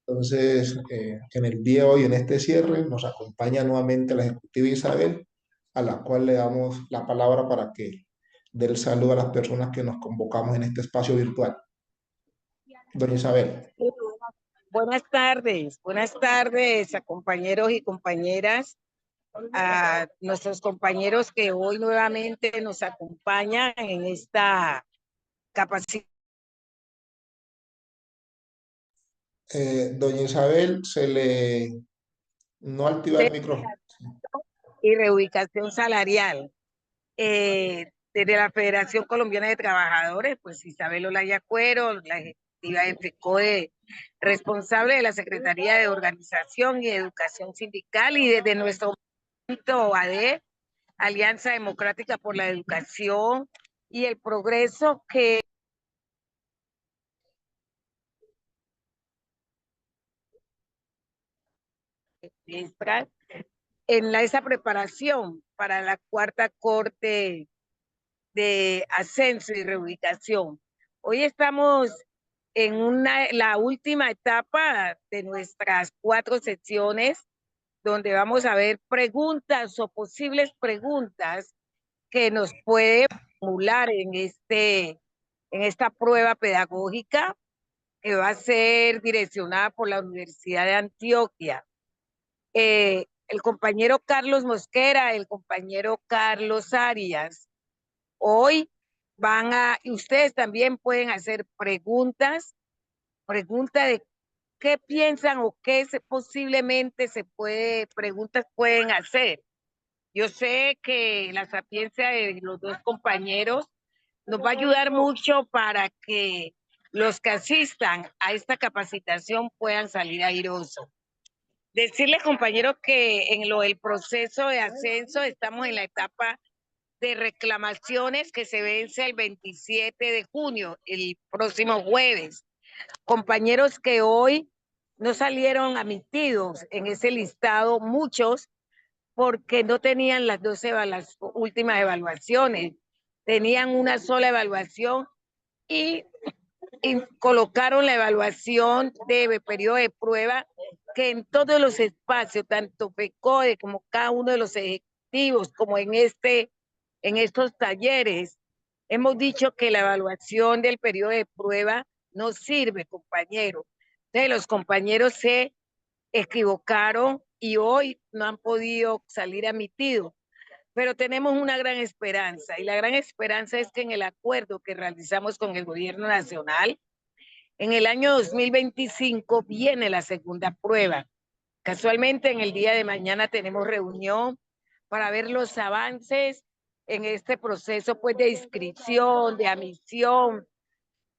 Entonces, en el día de hoy, en este cierre, nos acompaña nuevamente la ejecutiva Isabel, a la cual le damos la palabra para que dé el saludo a las personas que nos convocamos en este espacio virtual. Doña Isabel. Buenas tardes a compañeros y compañeras, a nuestros compañeros que hoy nuevamente nos acompañan en esta capacitación Doña Isabel, se le no activa el micrófono. y reubicación salarial. Desde la Federación Colombiana de Trabajadores, pues Isabel Olaya Cuero, la ejecutiva de FECODE, responsable de la Secretaría de Organización y Educación Sindical, y desde nuestro movimiento ADE, Alianza Democrática por la Educación y el Progreso, que está en esa preparación para la cuarta corte de ascenso y reubicación. Hoy estamos en la última etapa de nuestras 4 secciones, donde vamos a ver preguntas o posibles preguntas que nos puede formular en esta prueba pedagógica, que va a ser direccionada por la Universidad de Antioquia. El compañero Carlos Mosquera, el compañero Carlos Arias, hoy y ustedes también pueden hacer preguntas de qué piensan o qué posiblemente preguntas pueden hacer. Yo sé que la sapiencia de los dos compañeros nos va a ayudar mucho para que los que asistan a esta capacitación puedan salir airosos. Decirles, compañeros, que en el proceso de ascenso estamos en la etapa de reclamaciones que se vence el 27 de junio, el próximo jueves. Compañeros que hoy no salieron admitidos en ese listado, muchos, porque no tenían las últimas evaluaciones, tenían una sola evaluación y colocaron la evaluación de periodo de prueba, que en todos los espacios, tanto FECODE como cada uno de los ejecutivos, como en estos talleres, hemos dicho que la evaluación del periodo de prueba no sirve, compañeros. Entonces, los compañeros se equivocaron y hoy no han podido salir admitidos. Pero tenemos una gran esperanza, y la gran esperanza es que en el acuerdo que realizamos con el gobierno nacional, en el año 2025 viene la segunda prueba. Casualmente en el día de mañana tenemos reunión para ver los avances en este proceso, pues, de inscripción, de admisión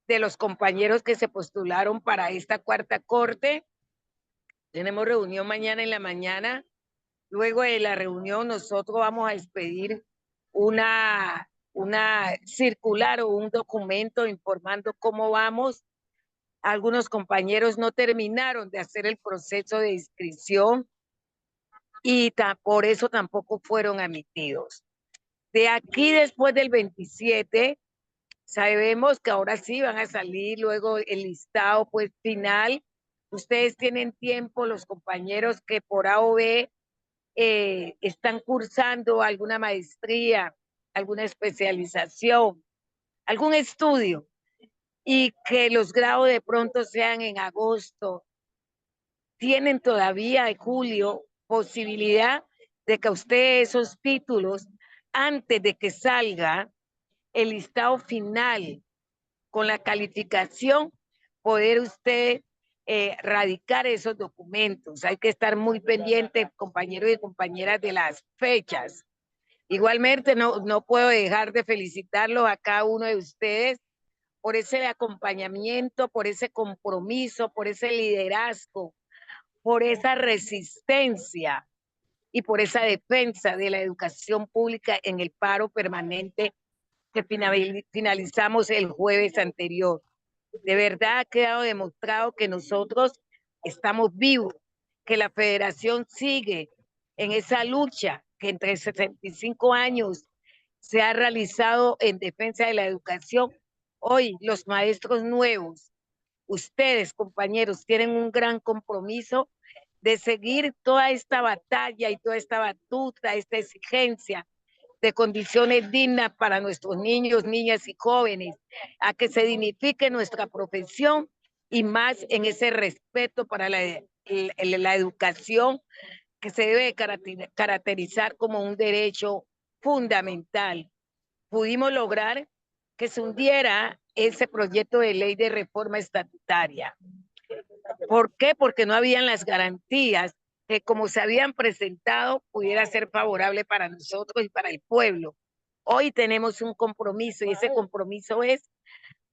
de los compañeros que se postularon para esta cuarta corte. Tenemos reunión mañana en la mañana. Luego de la reunión nosotros vamos a expedir una circular o un documento informando cómo vamos. Algunos compañeros no terminaron de hacer el proceso de inscripción y por eso tampoco fueron admitidos. De aquí, después del 27, sabemos que ahora sí van a salir luego el listado, pues, final. Ustedes tienen tiempo, los compañeros que por A o B están cursando alguna maestría, alguna especialización, algún estudio, y que los grados de pronto sean en agosto, tienen todavía en julio posibilidad de que usted esos títulos, antes de que salga el listado final con la calificación, poder usted radicar esos documentos. Hay que estar muy pendiente, compañeros y compañeras, de las fechas. Igualmente, no puedo dejar de felicitarlos a cada uno de ustedes por ese acompañamiento, por ese compromiso, por ese liderazgo, por esa resistencia y por esa defensa de la educación pública en el paro permanente que finalizamos el jueves anterior. De verdad ha quedado demostrado que nosotros estamos vivos, que la federación sigue en esa lucha que entre 65 años se ha realizado en defensa de la educación. Hoy los maestros nuevos ustedes, compañeros, tienen un gran compromiso de seguir toda esta batalla y toda esta batuta, esta exigencia de condiciones dignas para nuestros niños, niñas y jóvenes, a que se dignifique nuestra profesión y más en ese respeto para la educación que se debe caracterizar como un derecho fundamental. Pudimos lograr que se hundiera ese proyecto de ley de reforma estatutaria. ¿Por qué? Porque no habían las garantías que como se habían presentado pudiera ser favorable para nosotros y para el pueblo. Hoy tenemos un compromiso y ese compromiso es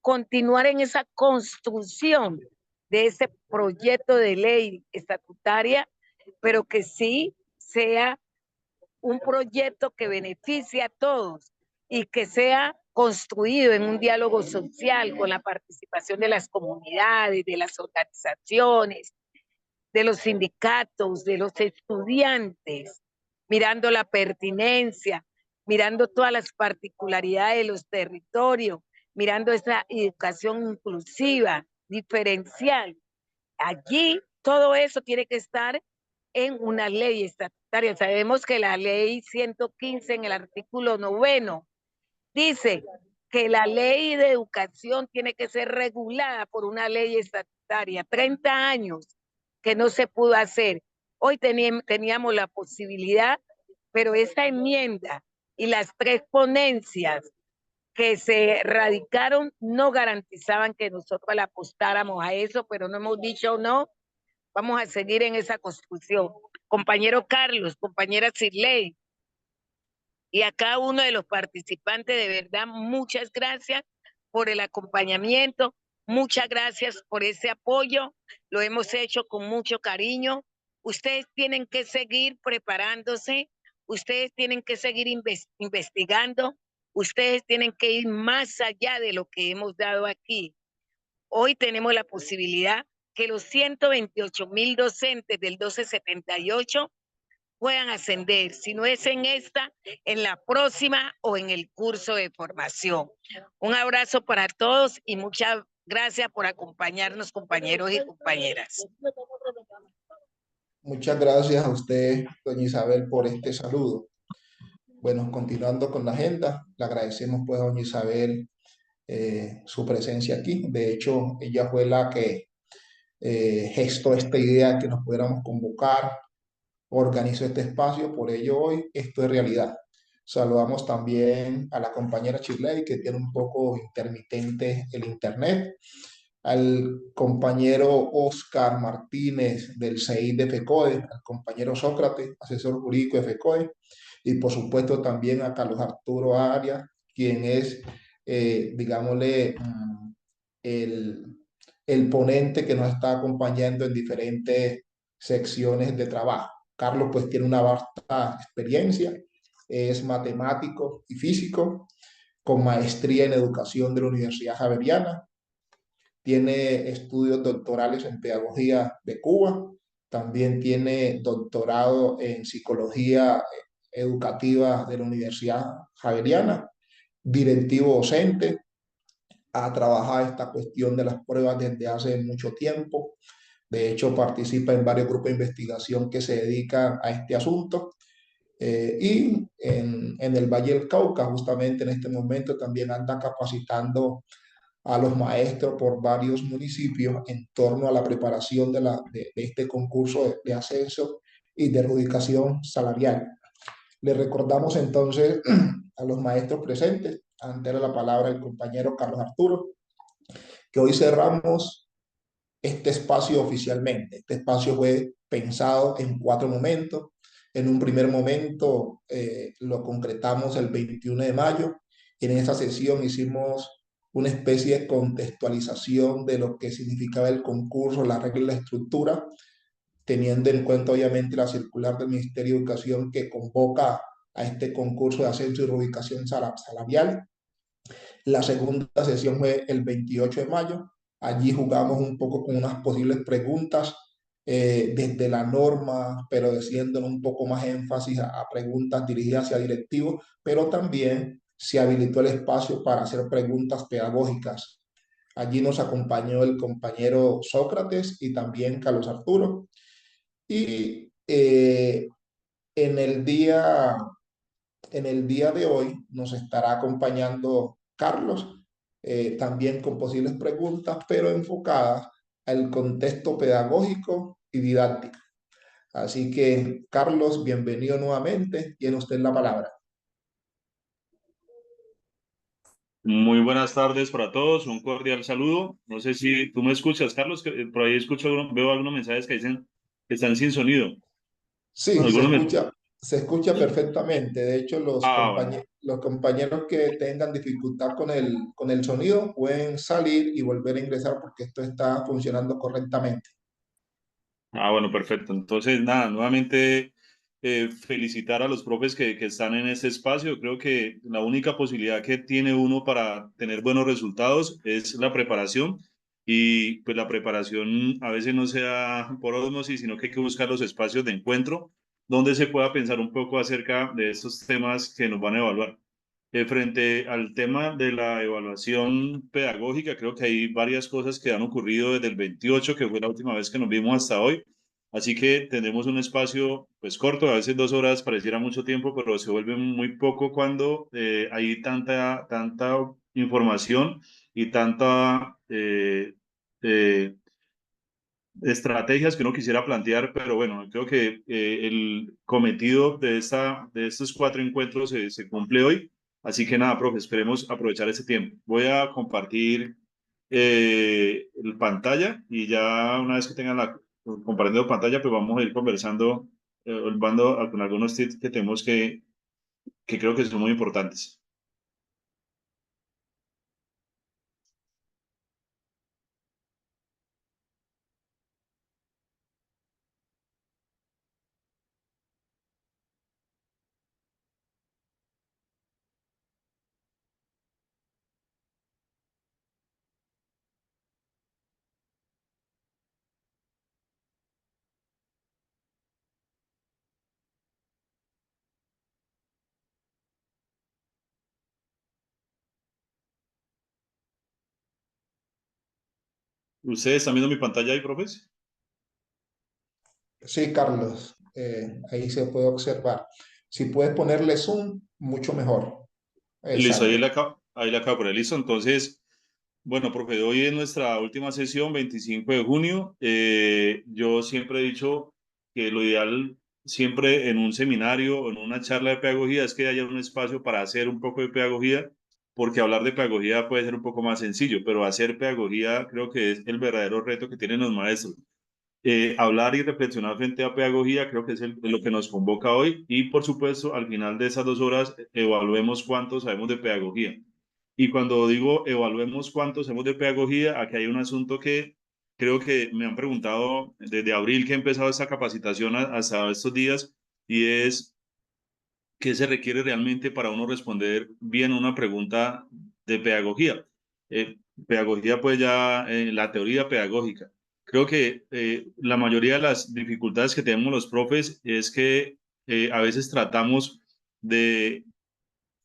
continuar en esa construcción de ese proyecto de ley estatutaria, pero que sí sea un proyecto que beneficie a todos y que sea construido en un diálogo social con la participación de las comunidades, de las organizaciones, de los sindicatos, de los estudiantes, mirando la pertinencia, mirando todas las particularidades de los territorios, mirando esa educación inclusiva, diferencial. Allí todo eso tiene que estar en una ley estatutaria. Sabemos que la ley 115 en el artículo 9 dice que la ley de educación tiene que ser regulada por una ley estatutaria. 30 años que no se pudo hacer. Hoy teníamos la posibilidad, pero esta enmienda y las tres ponencias que se radicaron no garantizaban que nosotros le apostáramos a eso, pero no hemos dicho no, vamos a seguir en esa construcción. Compañero Carlos, compañera Cirley, y a cada uno de los participantes, de verdad, muchas gracias por el acompañamiento, muchas gracias por ese apoyo, lo hemos hecho con mucho cariño. Ustedes tienen que seguir preparándose, ustedes tienen que seguir investigando, ustedes tienen que ir más allá de lo que hemos dado aquí. Hoy tenemos la posibilidad que los 128,000 docentes del 1278 puedan ascender, si no es en esta, en la próxima o en el curso de formación. Un abrazo para todos y muchas gracias por acompañarnos, compañeros y compañeras. Muchas gracias a usted, doña Isabel, por este saludo. Bueno, continuando con la agenda, le agradecemos pues a doña Isabel su presencia aquí. De hecho, ella fue la que gestó esta idea que nos pudiéramos convocar, organizó este espacio, por ello hoy esto es realidad. Saludamos también a la compañera Chirley, que tiene un poco intermitente el internet, al compañero Oscar Martínez del CEI de FECODE, al compañero Sócrates, asesor jurídico de FECODE, y por supuesto también a Carlos Arturo Arias, quien es, digámosle, el, el ponente que nos está acompañando en diferentes secciones de trabajo. Carlos pues tiene una vasta experiencia, es matemático y físico, con maestría en educación de la Universidad Javeriana, tiene estudios doctorales en pedagogía de Cuba, también tiene doctorado en psicología educativa de la Universidad Javeriana, directivo docente, ha trabajado esta cuestión de las pruebas desde hace mucho tiempo. De hecho, participa en varios grupos de investigación que se dedican a este asunto. Y en el Valle del Cauca, justamente en este momento, también anda capacitando a los maestros por varios municipios en torno a la preparación de este concurso de ascenso y de adjudicación salarial. Le recordamos entonces a los maestros presentes, antes de la palabra el compañero Carlos Arturo, que hoy cerramos este espacio oficialmente. Este espacio fue pensado en 4 momentos. En un primer momento lo concretamos el 21 de mayo y en esa sesión hicimos una especie de contextualización de lo que significaba el concurso, la regla y la estructura, teniendo en cuenta obviamente la circular del Ministerio de Educación que convoca a este concurso de ascenso y reubicación salarial. La segunda sesión fue el 28 de mayo. Allí jugamos un poco con unas posibles preguntas desde la norma, pero haciéndole un poco más énfasis a preguntas dirigidas hacia directivos, pero también se habilitó el espacio para hacer preguntas pedagógicas Allí nos acompañó el compañero Sócrates y también Carlos Arturo. Y en el día, en el día de hoy nos estará acompañando Carlos, también con posibles preguntas, pero enfocadas al contexto pedagógico y didáctico. Así que, Carlos, bienvenido nuevamente. Tiene usted la palabra. Muy buenas tardes para todos, un cordial saludo. No sé si tú me escuchas, Carlos, que por ahí veo algunos mensajes que dicen que están sin sonido. Sí, Algunos me... se escucha perfectamente. De hecho, Bueno. los compañeros que tengan dificultad con el sonido pueden salir y volver a ingresar porque esto está funcionando correctamente. Bueno, perfecto. Entonces, nada, nuevamente felicitar a los profes que están en este espacio. Creo que la única posibilidad que tiene uno para tener buenos resultados es la preparación. Y pues la preparación a veces no se da por osmosis, sino que hay que buscar los espacios de encuentro donde se pueda pensar un poco acerca de estos temas que nos van a evaluar. Frente al tema de la evaluación pedagógica, creo que hay varias cosas que han ocurrido desde el 28, que fue la última vez que nos vimos hasta hoy. Así que tenemos un espacio pues corto, a veces 2 horas pareciera mucho tiempo, pero se vuelve muy poco cuando hay tanta información y tanta estrategias que uno quisiera plantear, pero bueno, creo que el cometido de estos 4 encuentros se cumple hoy. Así que nada, profe, esperemos aprovechar ese tiempo. Voy a compartir el pantalla y ya una vez que tengan la compartiendo pantalla, pues vamos a ir conversando, con algunos tips que tenemos que creo que son muy importantes. ¿Ustedes están viendo mi pantalla ahí, profes? Sí, Carlos, ahí se puede observar. Si puedes ponerle zoom, mucho mejor. Listo, Exacto. ahí le acabo de poner listo. Entonces, bueno, profe, hoy es nuestra última sesión, 25 de junio. Yo siempre he dicho que lo ideal siempre en un seminario o en una charla de pedagogía es que haya un espacio para hacer un poco de pedagogía, porque hablar de pedagogía puede ser un poco más sencillo, pero hacer pedagogía creo que es el verdadero reto que tienen los maestros. Hablar y reflexionar frente a pedagogía creo que es lo que nos convoca hoy y por supuesto al final de esas 2 horas evaluemos cuánto sabemos de pedagogía. Y cuando digo evaluemos cuánto sabemos de pedagogía, aquí hay un asunto que creo que me han preguntado desde abril que he empezado esta capacitación hasta estos días y es qué se requiere realmente para uno responder bien una pregunta de pedagogía. Pedagogía, pues ya la teoría pedagógica. Creo que la mayoría de las dificultades que tenemos los profes es que a veces tratamos de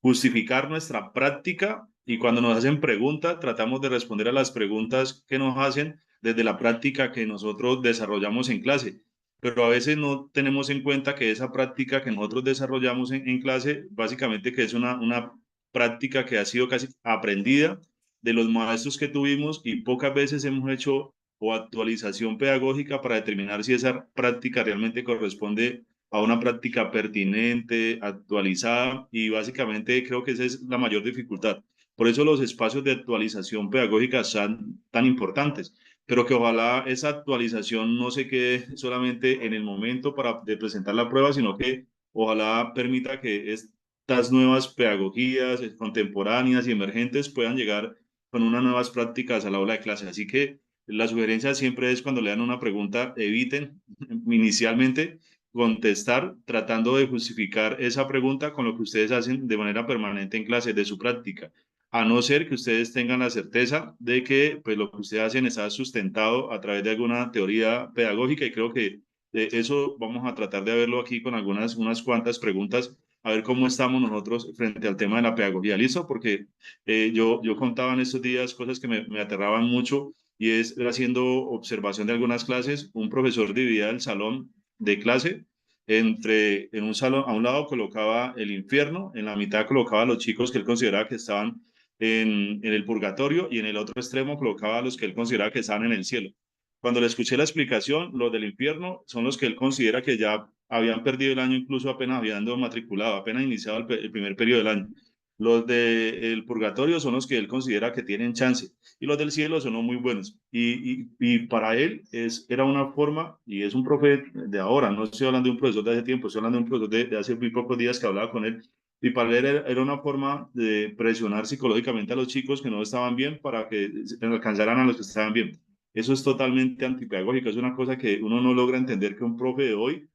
justificar nuestra práctica y cuando nos hacen preguntas, tratamos de responder a las preguntas que nos hacen desde la práctica que nosotros desarrollamos en clase. Pero a veces no tenemos en cuenta que esa práctica que nosotros desarrollamos en clase, básicamente que es una práctica que ha sido casi aprendida de los maestros que tuvimos y pocas veces hemos hecho o actualización pedagógica para determinar si esa práctica realmente corresponde a una práctica pertinente, actualizada y básicamente creo que esa es la mayor dificultad. Por eso los espacios de actualización pedagógica son tan importantes, pero que ojalá esa actualización no se quede solamente en el momento de presentar la prueba, sino que ojalá permita que estas nuevas pedagogías contemporáneas y emergentes puedan llegar con unas nuevas prácticas a la aula de clase. Así que la sugerencia siempre es cuando le dan una pregunta, eviten inicialmente contestar tratando de justificar esa pregunta con lo que ustedes hacen de manera permanente en clase, de su práctica, a no ser que ustedes tengan la certeza de que pues, lo que ustedes hacen está sustentado a través de alguna teoría pedagógica y creo que eso vamos a tratar de verlo aquí con unas cuantas preguntas a ver cómo estamos nosotros frente al tema de la pedagogía. ¿Listo? Porque yo contaba en estos días cosas que me aterraban mucho y es haciendo observación de algunas clases, un profesor dividía el salón de clase en un salón, a un lado colocaba el infierno, en la mitad colocaba a los chicos que él consideraba que estaban en el purgatorio y en el otro extremo colocaba a los que él consideraba que estaban en el cielo. Cuando le escuché la explicación, los del infierno son los que él considera que ya habían perdido el año, incluso apenas habían matriculado, apenas iniciado el primer periodo del año. Los del purgatorio son los que él considera que tienen chance y los del cielo son los muy buenos. Y para él era una forma, y es un profe de ahora, no estoy hablando de un profesor de hace tiempo, estoy hablando de un profesor de hace muy pocos días que hablaba con él, y para él era una forma de presionar psicológicamente a los chicos que no estaban bien para que alcanzaran a los que estaban bien. Eso es totalmente antipedagógico, es una cosa que uno no logra entender que un profe de hoy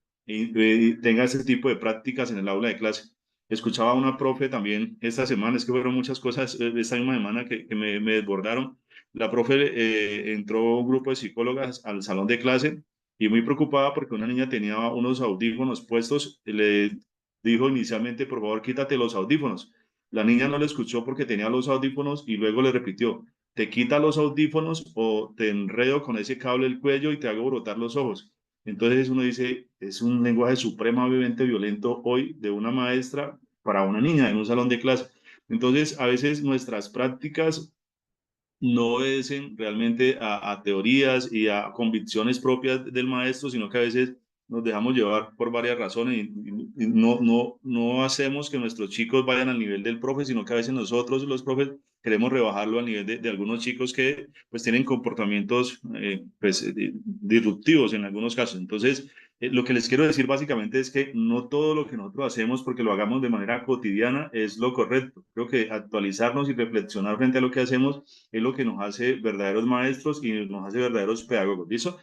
tenga ese tipo de prácticas en el aula de clase. Escuchaba a una profe también esta semana, es que fueron muchas cosas esta misma semana que me desbordaron. La profe entró un grupo de psicólogas al salón de clase y muy preocupada porque una niña tenía unos audífonos puestos, le dijo inicialmente, por favor, quítate los audífonos. La niña no le escuchó porque tenía los audífonos y luego le repitió, te quita los audífonos o te enredo con ese cable el cuello y te hago brotar los ojos. Entonces uno dice, es un lenguaje supremamente violento hoy de una maestra para una niña en un salón de clase. Entonces, a veces nuestras prácticas no obedecen realmente a teorías y a convicciones propias del maestro, sino que a veces nos dejamos llevar por varias razones y no hacemos que nuestros chicos vayan al nivel del profe, sino que a veces nosotros, los profes, queremos rebajarlo al nivel de algunos chicos que pues tienen comportamientos disruptivos en algunos casos. Entonces, lo que les quiero decir básicamente es que no todo lo que nosotros hacemos porque lo hagamos de manera cotidiana es lo correcto. Creo que actualizarnos y reflexionar frente a lo que hacemos es lo que nos hace verdaderos maestros y nos hace verdaderos pedagogos. ¿Listo?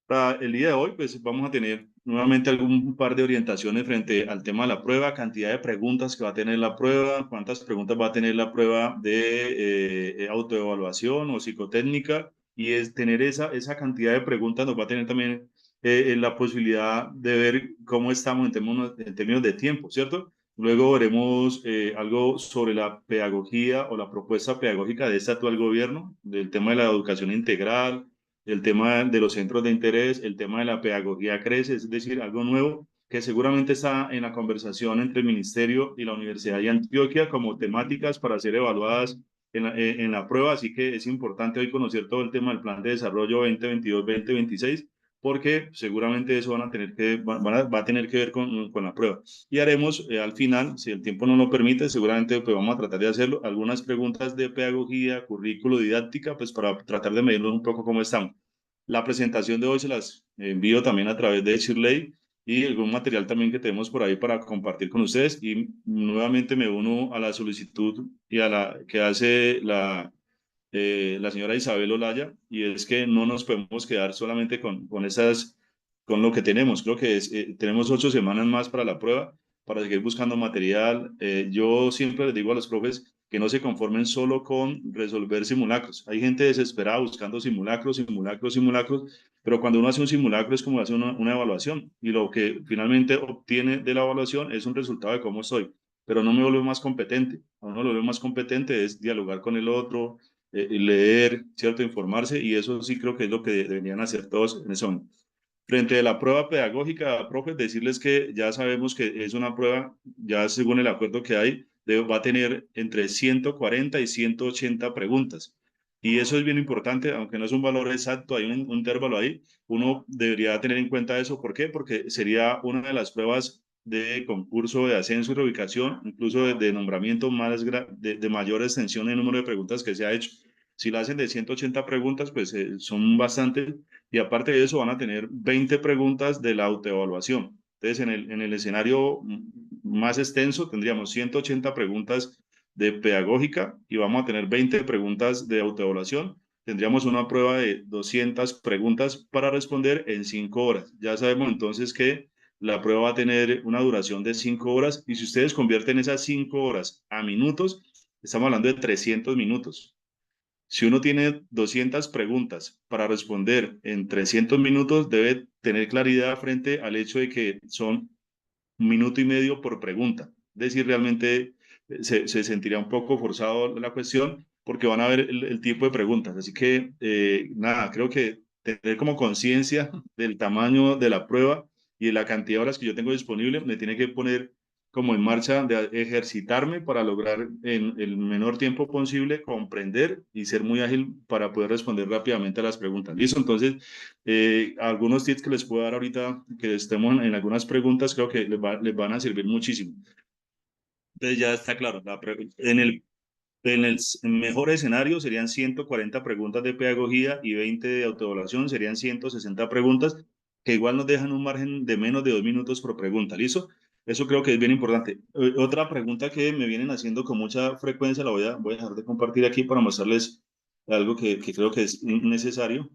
Para el día de hoy, pues vamos a tener nuevamente algún par de orientaciones frente al tema de la prueba, cantidad de preguntas que va a tener la prueba, cuántas preguntas va a tener la prueba de autoevaluación o psicotécnica, y es tener esa cantidad de preguntas nos va a tener también la posibilidad de ver cómo estamos en términos de tiempo, ¿cierto? Luego veremos algo sobre la pedagogía o la propuesta pedagógica de este actual gobierno, del tema de la educación integral, el tema de los centros de interés, el tema de la pedagogía crece, es decir, algo nuevo que seguramente está en la conversación entre el Ministerio y la Universidad de Antioquia como temáticas para ser evaluadas en la prueba, así que es importante hoy conocer todo el tema del Plan de Desarrollo 2022-2026, porque seguramente eso va a tener que ver con la prueba. Y haremos al final, si el tiempo no lo permite, seguramente pues vamos a tratar de hacerlo, algunas preguntas de pedagogía, currículo, didáctica, pues para tratar de medirnos un poco cómo estamos. La presentación de hoy se las envío también a través de Shirley y algún material también que tenemos por ahí para compartir con ustedes. Y nuevamente me uno a la solicitud y a la que hace la señora Isabel Olaya, y es que no nos podemos quedar solamente con lo que tenemos. Creo que tenemos 8 semanas más para la prueba, para seguir buscando material. Yo siempre les digo a los profes que no se conformen solo con resolver simulacros. Hay gente desesperada buscando simulacros, simulacros, simulacros, pero cuando uno hace un simulacro es como hacer una evaluación, y lo que finalmente obtiene de la evaluación es un resultado de cómo estoy, pero no me vuelve más competente. A uno lo vuelve más competente es dialogar con el otro, leer, ¿cierto? Informarse, y eso sí creo que es lo que deberían hacer todos en ese momento. Frente a la prueba pedagógica, profe, decirles que ya sabemos que es una prueba, ya según el acuerdo que hay, va a tener entre 140 y 180 preguntas. Y eso es bien importante, aunque no es un valor exacto, hay un intervalo ahí. Uno debería tener en cuenta eso. ¿Por qué? Porque sería una de las pruebas de concurso de ascenso y reubicación, incluso de nombramiento de mayor extensión en número de preguntas que se ha hecho. Si la hacen de 180 preguntas, pues son bastantes, y aparte de eso van a tener 20 preguntas de la autoevaluación. Entonces, en el escenario más extenso tendríamos 180 preguntas de pedagógica y vamos a tener 20 preguntas de autoevaluación. Tendríamos una prueba de 200 preguntas para responder en 5 horas. Ya sabemos entonces que la prueba va a tener una duración de 5 horas, y si ustedes convierten esas 5 horas a minutos, estamos hablando de 300 minutos. Si uno tiene 200 preguntas para responder en 300 minutos, debe tener claridad frente al hecho de que son minuto y medio por pregunta. Es decir, realmente se sentiría un poco forzado la cuestión porque van a ver el tipo de preguntas. Así que, nada, creo que tener como conciencia del tamaño de la prueba y de la cantidad de horas que yo tengo disponible, me tiene que poner como en marcha de ejercitarme para lograr en el menor tiempo posible comprender y ser muy ágil para poder responder rápidamente a las preguntas. ¿Listo? Entonces, algunos tips que les puedo dar ahorita, que estemos en algunas preguntas, creo que les van a servir muchísimo. Entonces ya está claro, en el mejor escenario serían 140 preguntas de pedagogía y 20 de autoevaluación, serían 160 preguntas, que igual nos dejan un margen de menos de 2 minutos por pregunta, ¿listo? Eso creo que es bien importante. Otra pregunta que me vienen haciendo con mucha frecuencia, voy a dejar de compartir aquí para mostrarles algo que creo que es necesario.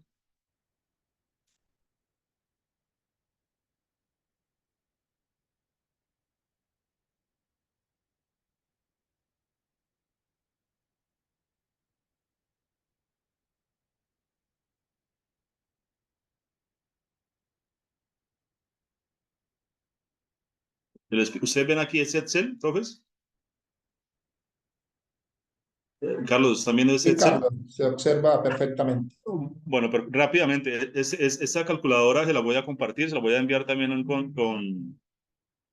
¿Ustedes ven aquí ese Excel, profes? Carlos, ¿están viendo ese Sí, Excel? Carlos, se observa perfectamente. Bueno, pero rápidamente, esta calculadora se la voy a compartir, se la voy a enviar también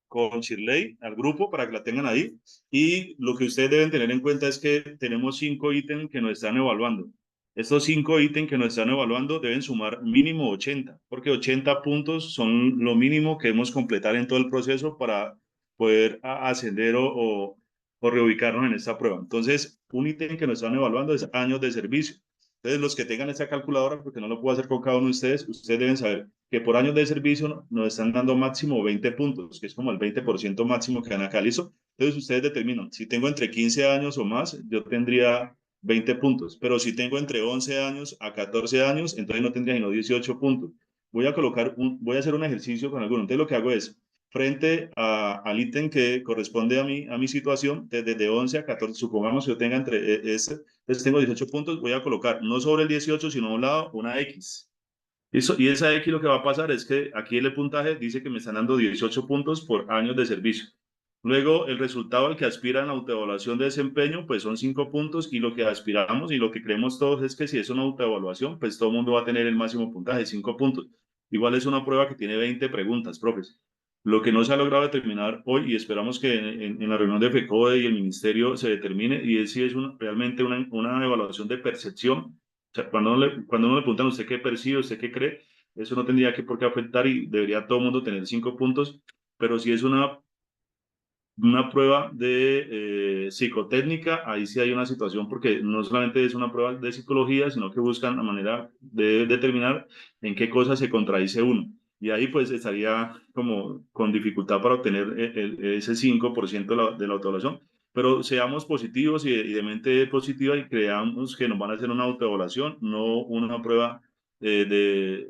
con Shirley al grupo para que la tengan ahí. Y lo que ustedes deben tener en cuenta es que tenemos 5 ítems que nos están evaluando. Estos 5 ítems que nos están evaluando deben sumar mínimo 80, porque 80 puntos son lo mínimo que debemos completar en todo el proceso para poder ascender o reubicarnos en esta prueba. Entonces, un ítem que nos están evaluando es años de servicio. Entonces, los que tengan esta calculadora, porque no lo puedo hacer con cada uno de ustedes, ustedes deben saber que por años de servicio nos están dando máximo 20 puntos, que es como el 20% máximo que dan acá, ¿listo? Entonces, ustedes determinan, si tengo entre 15 años o más, yo tendría 20 puntos, pero si tengo entre 11 años a 14 años, entonces no tendría sino 18 puntos. Voy a hacer un ejercicio con alguno. Entonces, lo que hago es, frente al ítem que corresponde a mi situación, desde 11 a 14, supongamos que yo tenga entonces tengo 18 puntos, voy a colocar no sobre el 18, sino a un lado una X. Y esa X lo que va a pasar es que aquí el puntaje dice que me están dando 18 puntos por años de servicio. Luego, el resultado al que aspira en la autoevaluación de desempeño, pues son 5 puntos y lo que aspiramos y lo que creemos todos es que si es una autoevaluación, pues todo el mundo va a tener el máximo puntaje, 5 puntos. Igual es una prueba que tiene 20 preguntas, profes. Lo que no se ha logrado determinar hoy y esperamos que en la reunión de FECODE y el ministerio se determine y es si es realmente una evaluación de percepción. O sea, cuando uno le preguntan a usted qué percibe, usted qué cree, eso no tendría que por qué afectar y debería todo el mundo tener 5 puntos, pero si es una prueba de psicotécnica, ahí sí hay una situación porque no solamente es una prueba de psicología, sino que buscan la manera de determinar en qué cosas se contradice uno. Y ahí pues estaría como con dificultad para obtener ese 5% de la autoevaluación. Pero seamos positivos y de mente positiva y creamos que nos van a hacer una autoevaluación, no una prueba de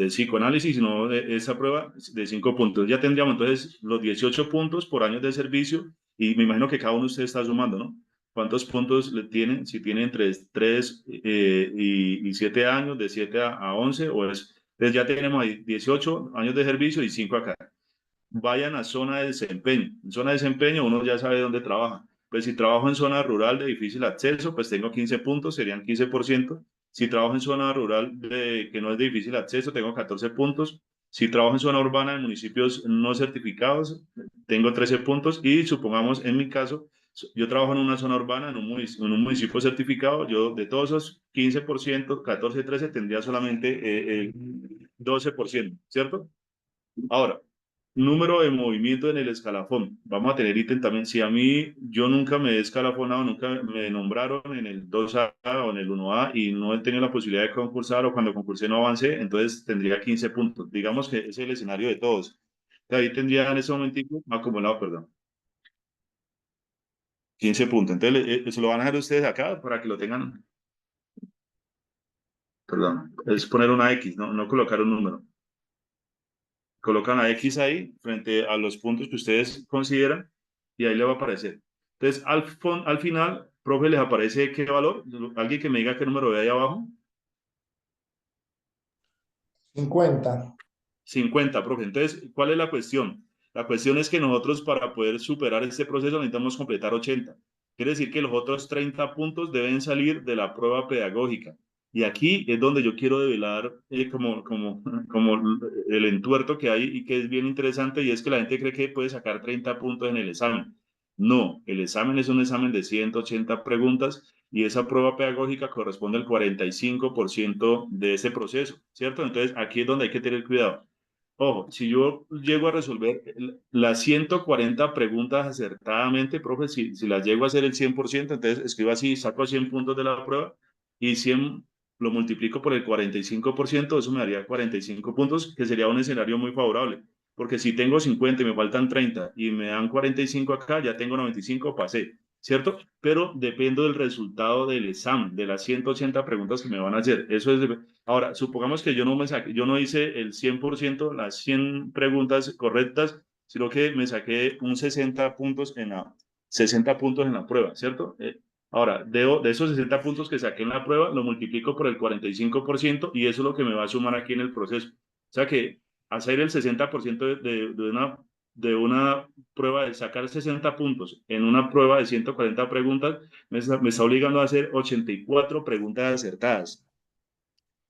psicoanálisis, sino de esa prueba de 5 puntos. Ya tendríamos entonces los 18 puntos por años de servicio y me imagino que cada uno de ustedes está sumando, ¿no? ¿Cuántos puntos le tienen? Si tienen entre 3 y 7 años, de 7 a 11, entonces ya tenemos ahí 18 años de servicio y 5 acá. Vayan a zona de desempeño. En zona de desempeño uno ya sabe dónde trabaja. Pues si trabajo en zona rural de difícil acceso, pues tengo 15 puntos, serían 15%. Si trabajo en zona rural que no es de difícil acceso, tengo 14 puntos. Si trabajo en zona urbana de municipios no certificados, tengo 13 puntos. Y supongamos, en mi caso, yo trabajo en una zona urbana, en un municipio certificado, yo de todos esos 15%, 14, 13, tendría solamente el 12%, ¿cierto? Ahora, número de movimiento en el escalafón. Vamos a tener ítem también. Si a mí, yo nunca me he escalafonado, nunca me nombraron en el 2A o en el 1A y no he tenido la posibilidad de concursar o cuando concursé no avancé, entonces tendría 15 puntos. Digamos que es el escenario de todos. Ahí tendría en ese momentico acumulado, perdón, 15 puntos. Entonces, eso lo van a hacer ustedes acá para que lo tengan, perdón, es poner una X, no colocar un número. Colocan la X ahí frente a los puntos que ustedes consideran y ahí le va a aparecer. Entonces, al final, profe, les aparece qué valor. Alguien que me diga qué número ve ahí abajo. 50. 50, profe. Entonces, ¿cuál es la cuestión? La cuestión es que nosotros para poder superar este proceso necesitamos completar 80. Quiere decir que los otros 30 puntos deben salir de la prueba pedagógica. Y aquí es donde yo quiero develar como el entuerto que hay y que es bien interesante, y es que la gente cree que puede sacar 30 puntos en el examen. No, el examen es un examen de 180 preguntas y esa prueba pedagógica corresponde al 45% de ese proceso, ¿cierto? Entonces aquí es donde hay que tener cuidado. Ojo, si yo llego a resolver las 140 preguntas acertadamente, profe, si las llego a hacer el 100%, entonces escribo así, saco 100 puntos de la prueba y 100 lo multiplico por el 45%, eso me daría 45 puntos, que sería un escenario muy favorable. Porque si tengo 50 y me faltan 30 y me dan 45 acá, ya tengo 95, pasé, ¿cierto? Pero dependo del resultado del examen, de las 180 preguntas que me van a hacer. Eso es Ahora, supongamos que yo yo no hice el 100%, las 100 preguntas correctas, sino que me saqué un 60 puntos en la prueba, ¿cierto? Ahora, de esos 60 puntos que saqué en la prueba, lo multiplico por el 45% y eso es lo que me va a sumar aquí en el proceso. O sea que hacer el 60% de una prueba, de sacar 60 puntos en una prueba de 140 preguntas, me está obligando a hacer 84 preguntas acertadas.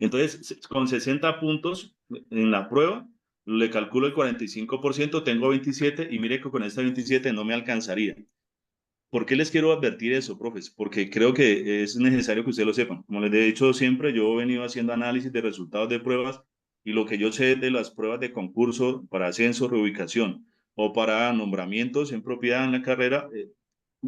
Entonces, con 60 puntos en la prueba, le calculo el 45%, tengo 27 y mire que con este 27 no me alcanzaría. ¿Por qué les quiero advertir eso, profes? Porque creo que es necesario que ustedes lo sepan. Como les he dicho siempre, yo he venido haciendo análisis de resultados de pruebas y lo que yo sé de las pruebas de concurso para ascenso, reubicación o para nombramientos en propiedad en la carrera,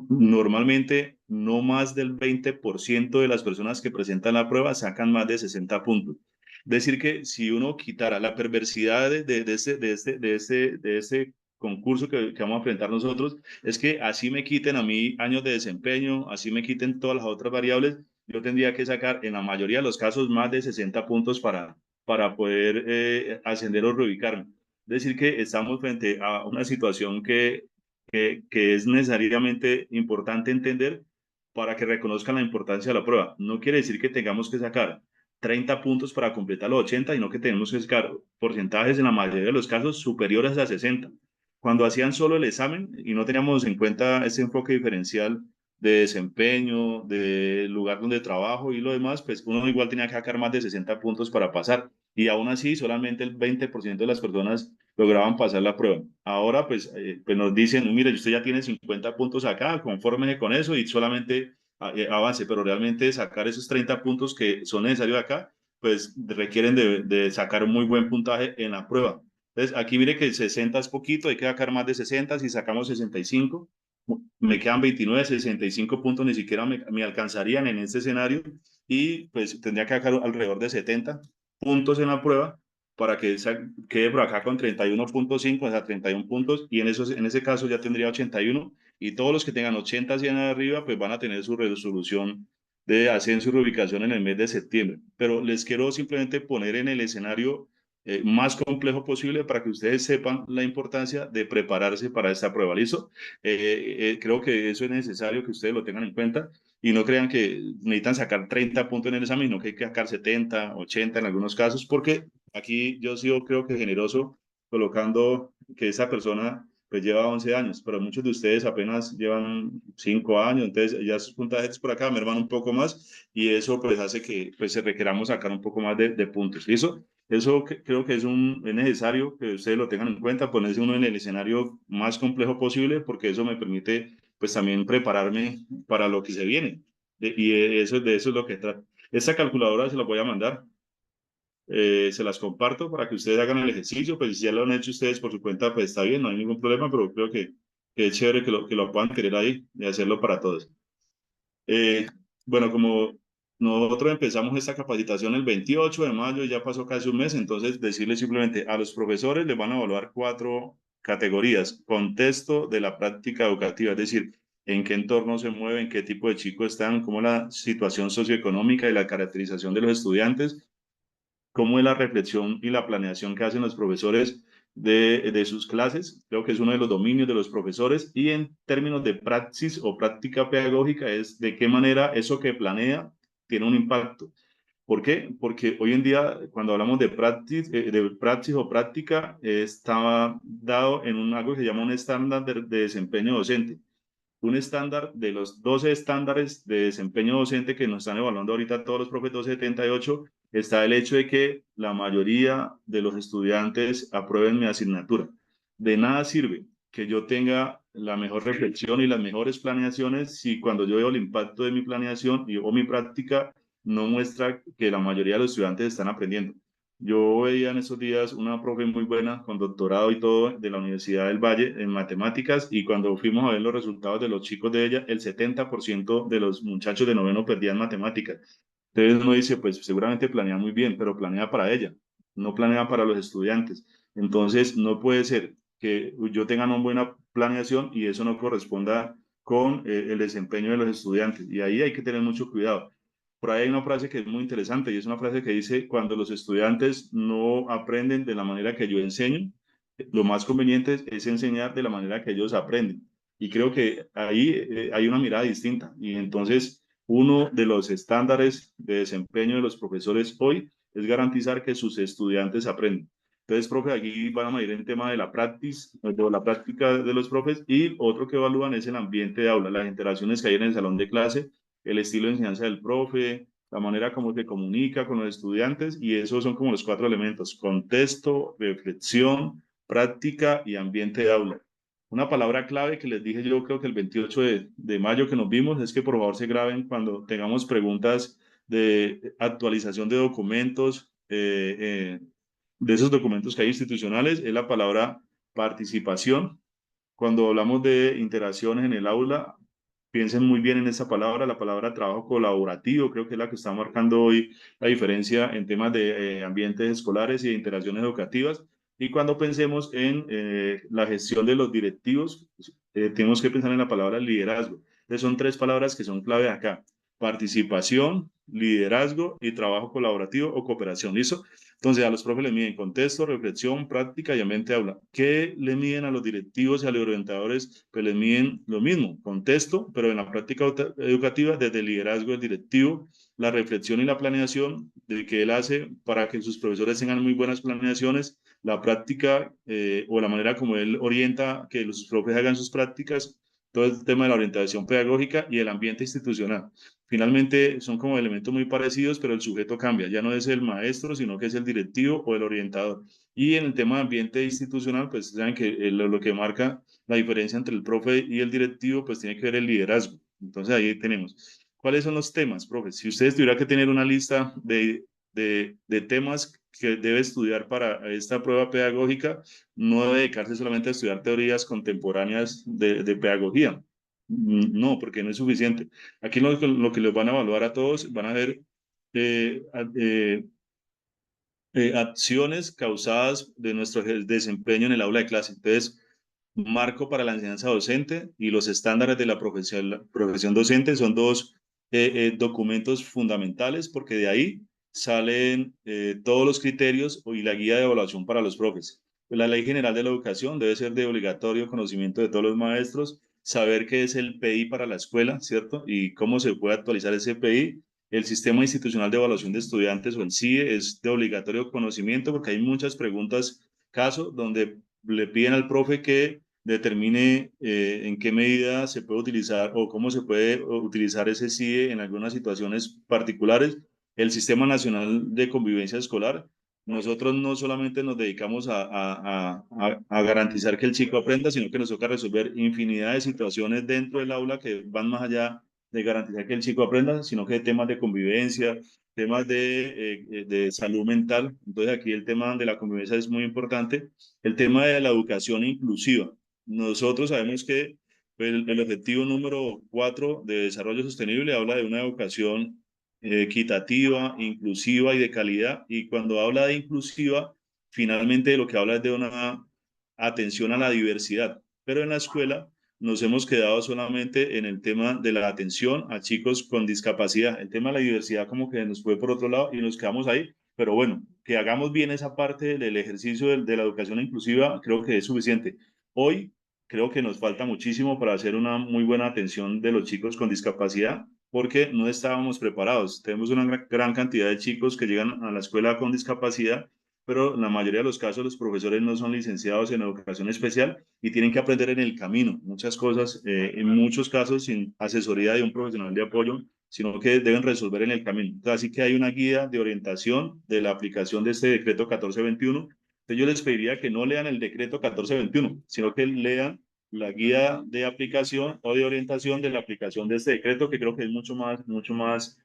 normalmente no más del 20% de las personas que presentan la prueba sacan más de 60 puntos. Es decir, que si uno quitara la perversidad de ese concurso que vamos a enfrentar nosotros, es que así me quiten a mí años de desempeño, así me quiten todas las otras variables, yo tendría que sacar en la mayoría de los casos más de 60 puntos para poder ascender o reubicarme. Es decir, que estamos frente a una situación que es necesariamente importante entender para que reconozcan la importancia de la prueba. No quiere decir que tengamos que sacar 30 puntos para completar los 80, sino que tenemos que sacar porcentajes en la mayoría de los casos superiores a 60. Cuando hacían solo el examen y no teníamos en cuenta ese enfoque diferencial de desempeño, de lugar donde trabajo y lo demás, pues uno igual tenía que sacar más de 60 puntos para pasar. Y aún así, solamente el 20% de las personas lograban pasar la prueba. Ahora, pues nos dicen, mire, usted ya tiene 50 puntos acá, confórmese con eso y solamente avance, pero realmente sacar esos 30 puntos que son necesarios acá, pues requieren de sacar un muy buen puntaje en la prueba. Entonces, aquí mire que 60 es poquito, hay que sacar más de 60, si sacamos 65, me quedan 29, 65 puntos, ni siquiera me alcanzarían en este escenario y pues tendría que sacar alrededor de 70 puntos en la prueba para que quede por acá con 31.5, o sea, 31 puntos, y en ese caso ya tendría 81, y todos los que tengan 80 hacia arriba, pues van a tener su resolución de ascenso y reubicación en el mes de septiembre. Pero les quiero simplemente poner en el escenario más complejo posible para que ustedes sepan la importancia de prepararse para esta prueba. ¿Listo? Creo que eso es necesario que ustedes lo tengan en cuenta y no crean que necesitan sacar 30 puntos en el examen, sino que hay que sacar 70, 80 en algunos casos, porque aquí yo sí creo que generoso colocando que esa persona pues lleva 11 años, pero muchos de ustedes apenas llevan 5 años, entonces ya sus puntajes por acá merman un poco más y eso pues hace que pues se requeramos sacar un poco más de puntos. Eso creo que es necesario que ustedes lo tengan en cuenta, ponerse uno en el escenario más complejo posible, porque eso me permite pues también prepararme para lo que se viene. De eso es lo que trata. Esta calculadora se la voy a mandar, se las comparto para que ustedes hagan el ejercicio, pues si ya lo han hecho ustedes por su cuenta, pues está bien, no hay ningún problema, pero creo que es chévere que lo puedan tener ahí y hacerlo para todos. Eh, bueno, como nosotros empezamos esta capacitación el 28 de mayo, ya pasó casi un mes, entonces decirles simplemente a los profesores les van a evaluar 4 categorías: contexto de la práctica educativa, es decir, en qué entorno se mueven, qué tipo de chicos están, cómo es la situación socioeconómica y la caracterización de los estudiantes, cómo es la reflexión y la planeación que hacen los profesores de sus clases. Creo que es uno de los dominios de los profesores, y en términos de praxis o práctica pedagógica es de qué manera eso que planea tiene un impacto. ¿Por qué? Porque hoy en día, cuando hablamos de praxis o práctica, estaba dado en algo que se llama un estándar de desempeño docente. Un estándar de los 12 estándares de desempeño docente que nos están evaluando ahorita todos los profes 278, está el hecho de que la mayoría de los estudiantes aprueben mi asignatura. De nada sirve que yo tenga la mejor reflexión y las mejores planeaciones si cuando yo veo el impacto de mi planeación o mi práctica no muestra que la mayoría de los estudiantes están aprendiendo. Yo veía en esos días una profe muy buena con doctorado y todo de la Universidad del Valle en matemáticas, y cuando fuimos a ver los resultados de los chicos de ella, el 70% de los muchachos de noveno perdían matemáticas. Entonces uno dice, pues seguramente planea muy bien, pero planea para ella, no planea para los estudiantes. Entonces no puede ser que yo tenga una buena planeación y eso no corresponda con el desempeño de los estudiantes. Y ahí hay que tener mucho cuidado. Por ahí hay una frase que es muy interesante y es una frase que dice, cuando los estudiantes no aprenden de la manera que yo enseño, lo más conveniente es enseñar de la manera que ellos aprenden. Y creo que ahí hay una mirada distinta. Y entonces, uno de los estándares de desempeño de los profesores hoy es garantizar que sus estudiantes aprenden. Entonces, profe, aquí van a medir el tema de la práctica de los profes, y otro que evalúan es el ambiente de aula, las interacciones que hay en el salón de clase, el estilo de enseñanza del profe, la manera como se comunica con los estudiantes, y esos son como los 4 elementos: contexto, reflexión, práctica y ambiente de aula. Una palabra clave que les dije yo creo que el 28 de mayo que nos vimos es que por favor se graben cuando tengamos preguntas de actualización de documentos, de esos documentos que hay institucionales, es la palabra participación. Cuando hablamos de interacciones en el aula, piensen muy bien en esa palabra, la palabra trabajo colaborativo, creo que es la que está marcando hoy la diferencia en temas de ambientes escolares y de interacciones educativas. Y cuando pensemos en la gestión de los directivos, tenemos que pensar en la palabra liderazgo. Entonces son 3 palabras que son clave acá: participación, liderazgo y trabajo colaborativo o cooperación. ¿Listo? Entonces, a los profes les miden contexto, reflexión, práctica y ambiente de aula. ¿Qué le miden a los directivos y a los orientadores? Pues les miden lo mismo, contexto, pero en la práctica educativa, desde el liderazgo del directivo, la reflexión y la planeación de que él hace para que sus profesores tengan muy buenas planeaciones, la práctica o la manera como él orienta que los profes hagan sus prácticas, todo el tema de la orientación pedagógica y el ambiente institucional. Finalmente son como elementos muy parecidos, pero el sujeto cambia, ya no es el maestro, sino que es el directivo o el orientador. Y en el tema de ambiente institucional, pues saben que lo que marca la diferencia entre el profe y el directivo, pues tiene que ver el liderazgo. Entonces ahí tenemos. ¿Cuáles son los temas, profe? Si ustedes tuvieran que tener una lista de temas que debe estudiar para esta prueba pedagógica, no debe dedicarse solamente a estudiar teorías contemporáneas de pedagogía. No, porque no es suficiente. Aquí lo que les van a evaluar a todos, van a ver eh, eh, acciones causadas de nuestro desempeño en el aula de clase. Entonces, marco para la enseñanza docente y los estándares de la profesión docente son 2 documentos fundamentales, porque de ahí salen todos los criterios y la guía de evaluación para los profes. La Ley General de la Educación debe ser de obligatorio conocimiento de todos los maestros, saber qué es el PI para la escuela, ¿cierto? Y cómo se puede actualizar ese PI. El Sistema Institucional de Evaluación de Estudiantes, o el CIE, es de obligatorio conocimiento, porque hay muchas preguntas caso donde le piden al profe que determine en qué medida se puede utilizar o cómo se puede utilizar ese CIE en algunas situaciones particulares. El Sistema Nacional de Convivencia Escolar, nosotros no solamente nos dedicamos a garantizar que el chico aprenda, sino que nos toca resolver infinidad de situaciones dentro del aula que van más allá de garantizar que el chico aprenda, sino que temas de convivencia, temas de salud mental. Entonces aquí el tema de la convivencia es muy importante. El tema de la educación inclusiva. Nosotros sabemos que el objetivo número 4 de desarrollo sostenible habla de una educación equitativa, inclusiva y de calidad. Y cuando habla de inclusiva, finalmente lo que habla es de una atención a la diversidad. Pero en la escuela nos hemos quedado solamente en el tema de la atención a chicos con discapacidad. El tema de la diversidad como que nos fue por otro lado y nos quedamos ahí. Pero bueno, que hagamos bien esa parte del ejercicio de la educación inclusiva, creo que es suficiente. Hoy creo que nos falta muchísimo para hacer una muy buena atención de los chicos con discapacidad, porque no estábamos preparados. Tenemos una gran cantidad de chicos que llegan a la escuela con discapacidad, pero en la mayoría de los casos los profesores no son licenciados en educación especial y tienen que aprender en el camino muchas cosas, en muchos casos sin asesoría de un profesional de apoyo, sino que deben resolver en el camino. Entonces, así que hay una guía de orientación de la aplicación de este decreto 1421. Entonces yo les pediría que no lean el decreto 1421, sino que lean la guía de aplicación o de orientación de la aplicación de este decreto, que creo que es mucho más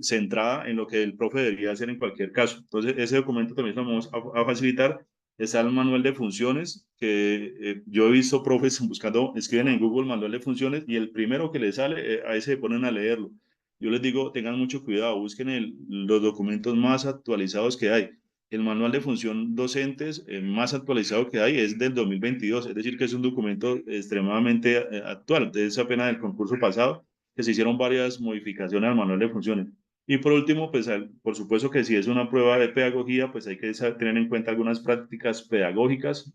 centrada en lo que el profe debería hacer en cualquier caso. Entonces, ese documento también lo vamos a facilitar. Está el manual de funciones, que yo he visto profes buscando, escriben en Google manual de funciones y el primero que les sale, a ese se ponen a leerlo. Yo les digo, tengan mucho cuidado, busquen los documentos más actualizados que hay. El manual de función docentes más actualizado que hay es del 2022, es decir, que es un documento extremadamente actual, es apenas del concurso pasado, que se hicieron varias modificaciones al manual de funciones. Y por último, pues por supuesto que si es una prueba de pedagogía, pues hay que tener en cuenta algunas prácticas pedagógicas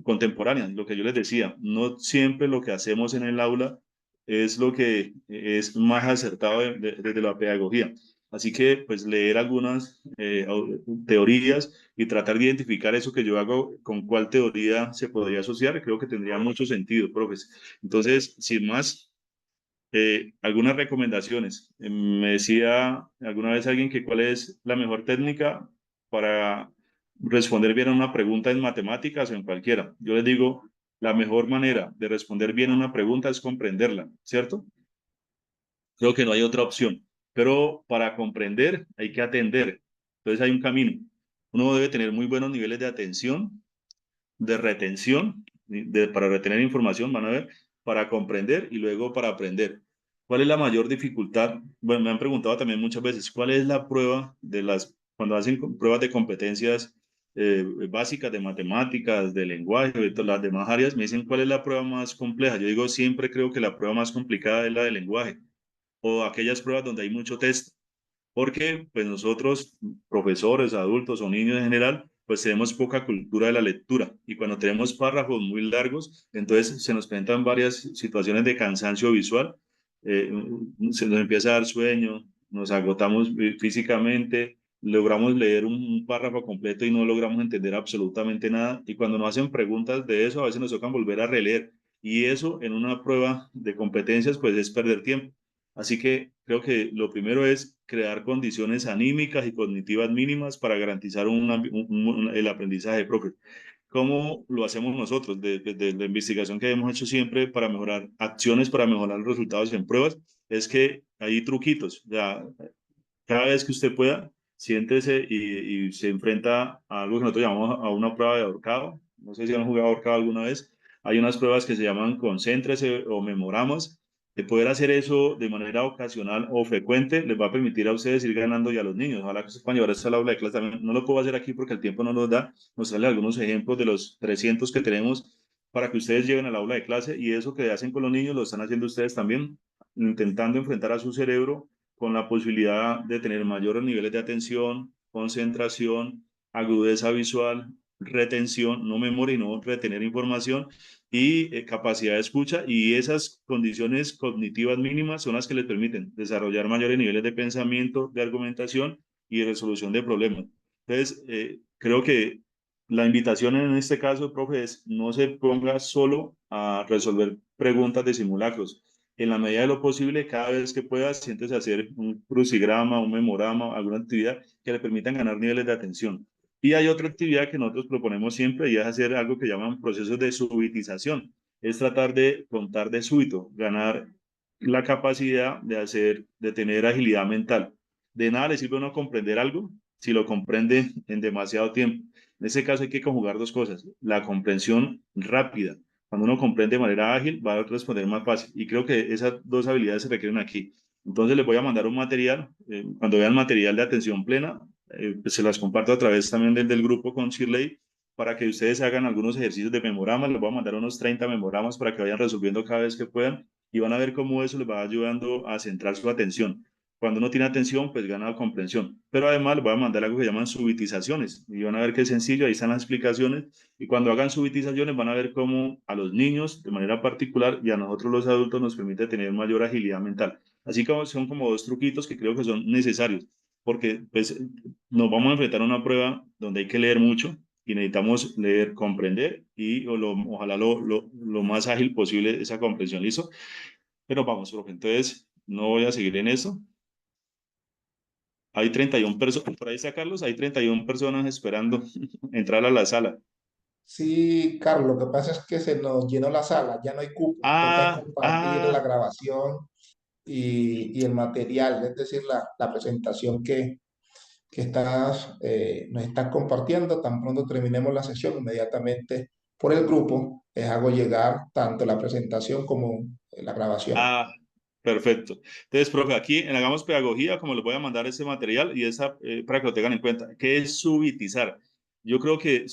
contemporáneas, lo que yo les decía, no siempre lo que hacemos en el aula es lo que es más acertado desde la pedagogía. Así que, pues, leer algunas teorías y tratar de identificar eso que yo hago, con cuál teoría se podría asociar, creo que tendría mucho sentido, profes. Entonces, sin más, algunas recomendaciones. Me decía alguna vez alguien que cuál es la mejor técnica para responder bien a una pregunta en matemáticas o en cualquiera. Yo les digo, la mejor manera de responder bien a una pregunta es comprenderla, ¿cierto? Creo que no hay otra opción. Pero para comprender hay que atender. Entonces hay un camino. Uno debe tener muy buenos niveles de atención, de retención, para retener información, van a ver, para comprender y luego para aprender. ¿Cuál es la mayor dificultad? Bueno, me han preguntado también muchas veces, ¿cuál es la prueba cuando hacen pruebas de competencias básicas de matemáticas, de lenguaje, de todas las demás áreas? Me dicen, ¿cuál es la prueba más compleja? Yo digo, siempre creo que la prueba más complicada es la de lenguaje o aquellas pruebas donde hay mucho test, porque pues nosotros, profesores, adultos o niños en general, pues tenemos poca cultura de la lectura y cuando tenemos párrafos muy largos, entonces se nos presentan varias situaciones de cansancio visual, eh, se nos empieza a dar sueño, nos agotamos físicamente, logramos leer un párrafo completo y no logramos entender absolutamente nada y cuando nos hacen preguntas de eso, a veces nos tocan volver a releer y eso en una prueba de competencias pues es perder tiempo. Así que creo que lo primero es crear condiciones anímicas y cognitivas mínimas para garantizar el aprendizaje propio. ¿Cómo lo hacemos nosotros? De la investigación que hemos hecho siempre para mejorar acciones, para mejorar los resultados en pruebas, es que hay truquitos. Ya, cada vez que usted pueda, siéntese y se enfrenta a algo que nosotros llamamos a una prueba de ahorcado. No sé si han jugado ahorcado alguna vez. Hay unas pruebas que se llaman concéntrese o memoramas. De poder hacer eso de manera ocasional o frecuente les va a permitir a ustedes ir ganando y a los niños. Ojalá que ustedes puedan llevar esto al aula de clase también. No lo puedo hacer aquí porque el tiempo no nos da. Mostrarles algunos ejemplos de los 300 que tenemos para que ustedes lleven al aula de clase y eso que hacen con los niños lo están haciendo ustedes también, intentando enfrentar a su cerebro con la posibilidad de tener mayores niveles de atención, concentración, agudeza visual, retención, no memoria, no retener información y capacidad de escucha. Y esas condiciones cognitivas mínimas son las que les permiten desarrollar mayores niveles de pensamiento, de argumentación y resolución de problemas. Entonces, creo que la invitación en este caso, profe, es no se ponga solo a resolver preguntas de simulacros, en la medida de lo posible, cada vez que pueda, siéntese a hacer un crucigrama, un memorama, alguna actividad que le permitan ganar niveles de atención. Y hay otra actividad que nosotros proponemos siempre y es hacer algo que llaman procesos de subitización. Es tratar de contar de súbito, ganar la capacidad de tener agilidad mental. De nada le sirve a uno comprender algo si lo comprende en demasiado tiempo. En ese caso hay que conjugar dos cosas, la comprensión rápida. Cuando uno comprende de manera ágil, va a responder más fácil. Y creo que esas dos habilidades se requieren aquí. Entonces les voy a mandar un material. Cuando vean material de atención plena, pues se las comparto a través también del grupo con Shirley para que ustedes hagan algunos ejercicios de memoramas. Les voy a mandar unos 30 memoramas para que vayan resolviendo cada vez que puedan y van a ver cómo eso les va ayudando a centrar su atención. Cuando uno tiene atención, pues gana comprensión. Pero además les voy a mandar algo que llaman subitizaciones y van a ver que es sencillo, ahí están las explicaciones. Y cuando hagan subitizaciones van a ver cómo a los niños de manera particular y a nosotros los adultos nos permite tener mayor agilidad mental. Así que son como dos truquitos que creo que son necesarios, porque pues nos vamos a enfrentar a una prueba donde hay que leer mucho y necesitamos leer, comprender y ojalá lo más ágil posible esa comprensión, ¿listo? Pero vamos, profe, entonces no voy a seguir en eso. Hay 31 personas, por ahí está Carlos, hay 31 personas esperando entrar a la sala. Sí, Carlos, lo que pasa es que se nos llenó la sala, ya no hay cupo. Toca Ah, compartir la ah, grabación y el material, es decir, la presentación nos estás compartiendo. Tan pronto terminemos la sesión, inmediatamente por el grupo les hago llegar tanto la presentación como la grabación. ah, perfecto. Entonces, profe, aquí en Hagamos Pedagogía, como les voy a mandar este material y esa, para que lo tengan en cuenta, ¿qué es subitizar? Yo creo que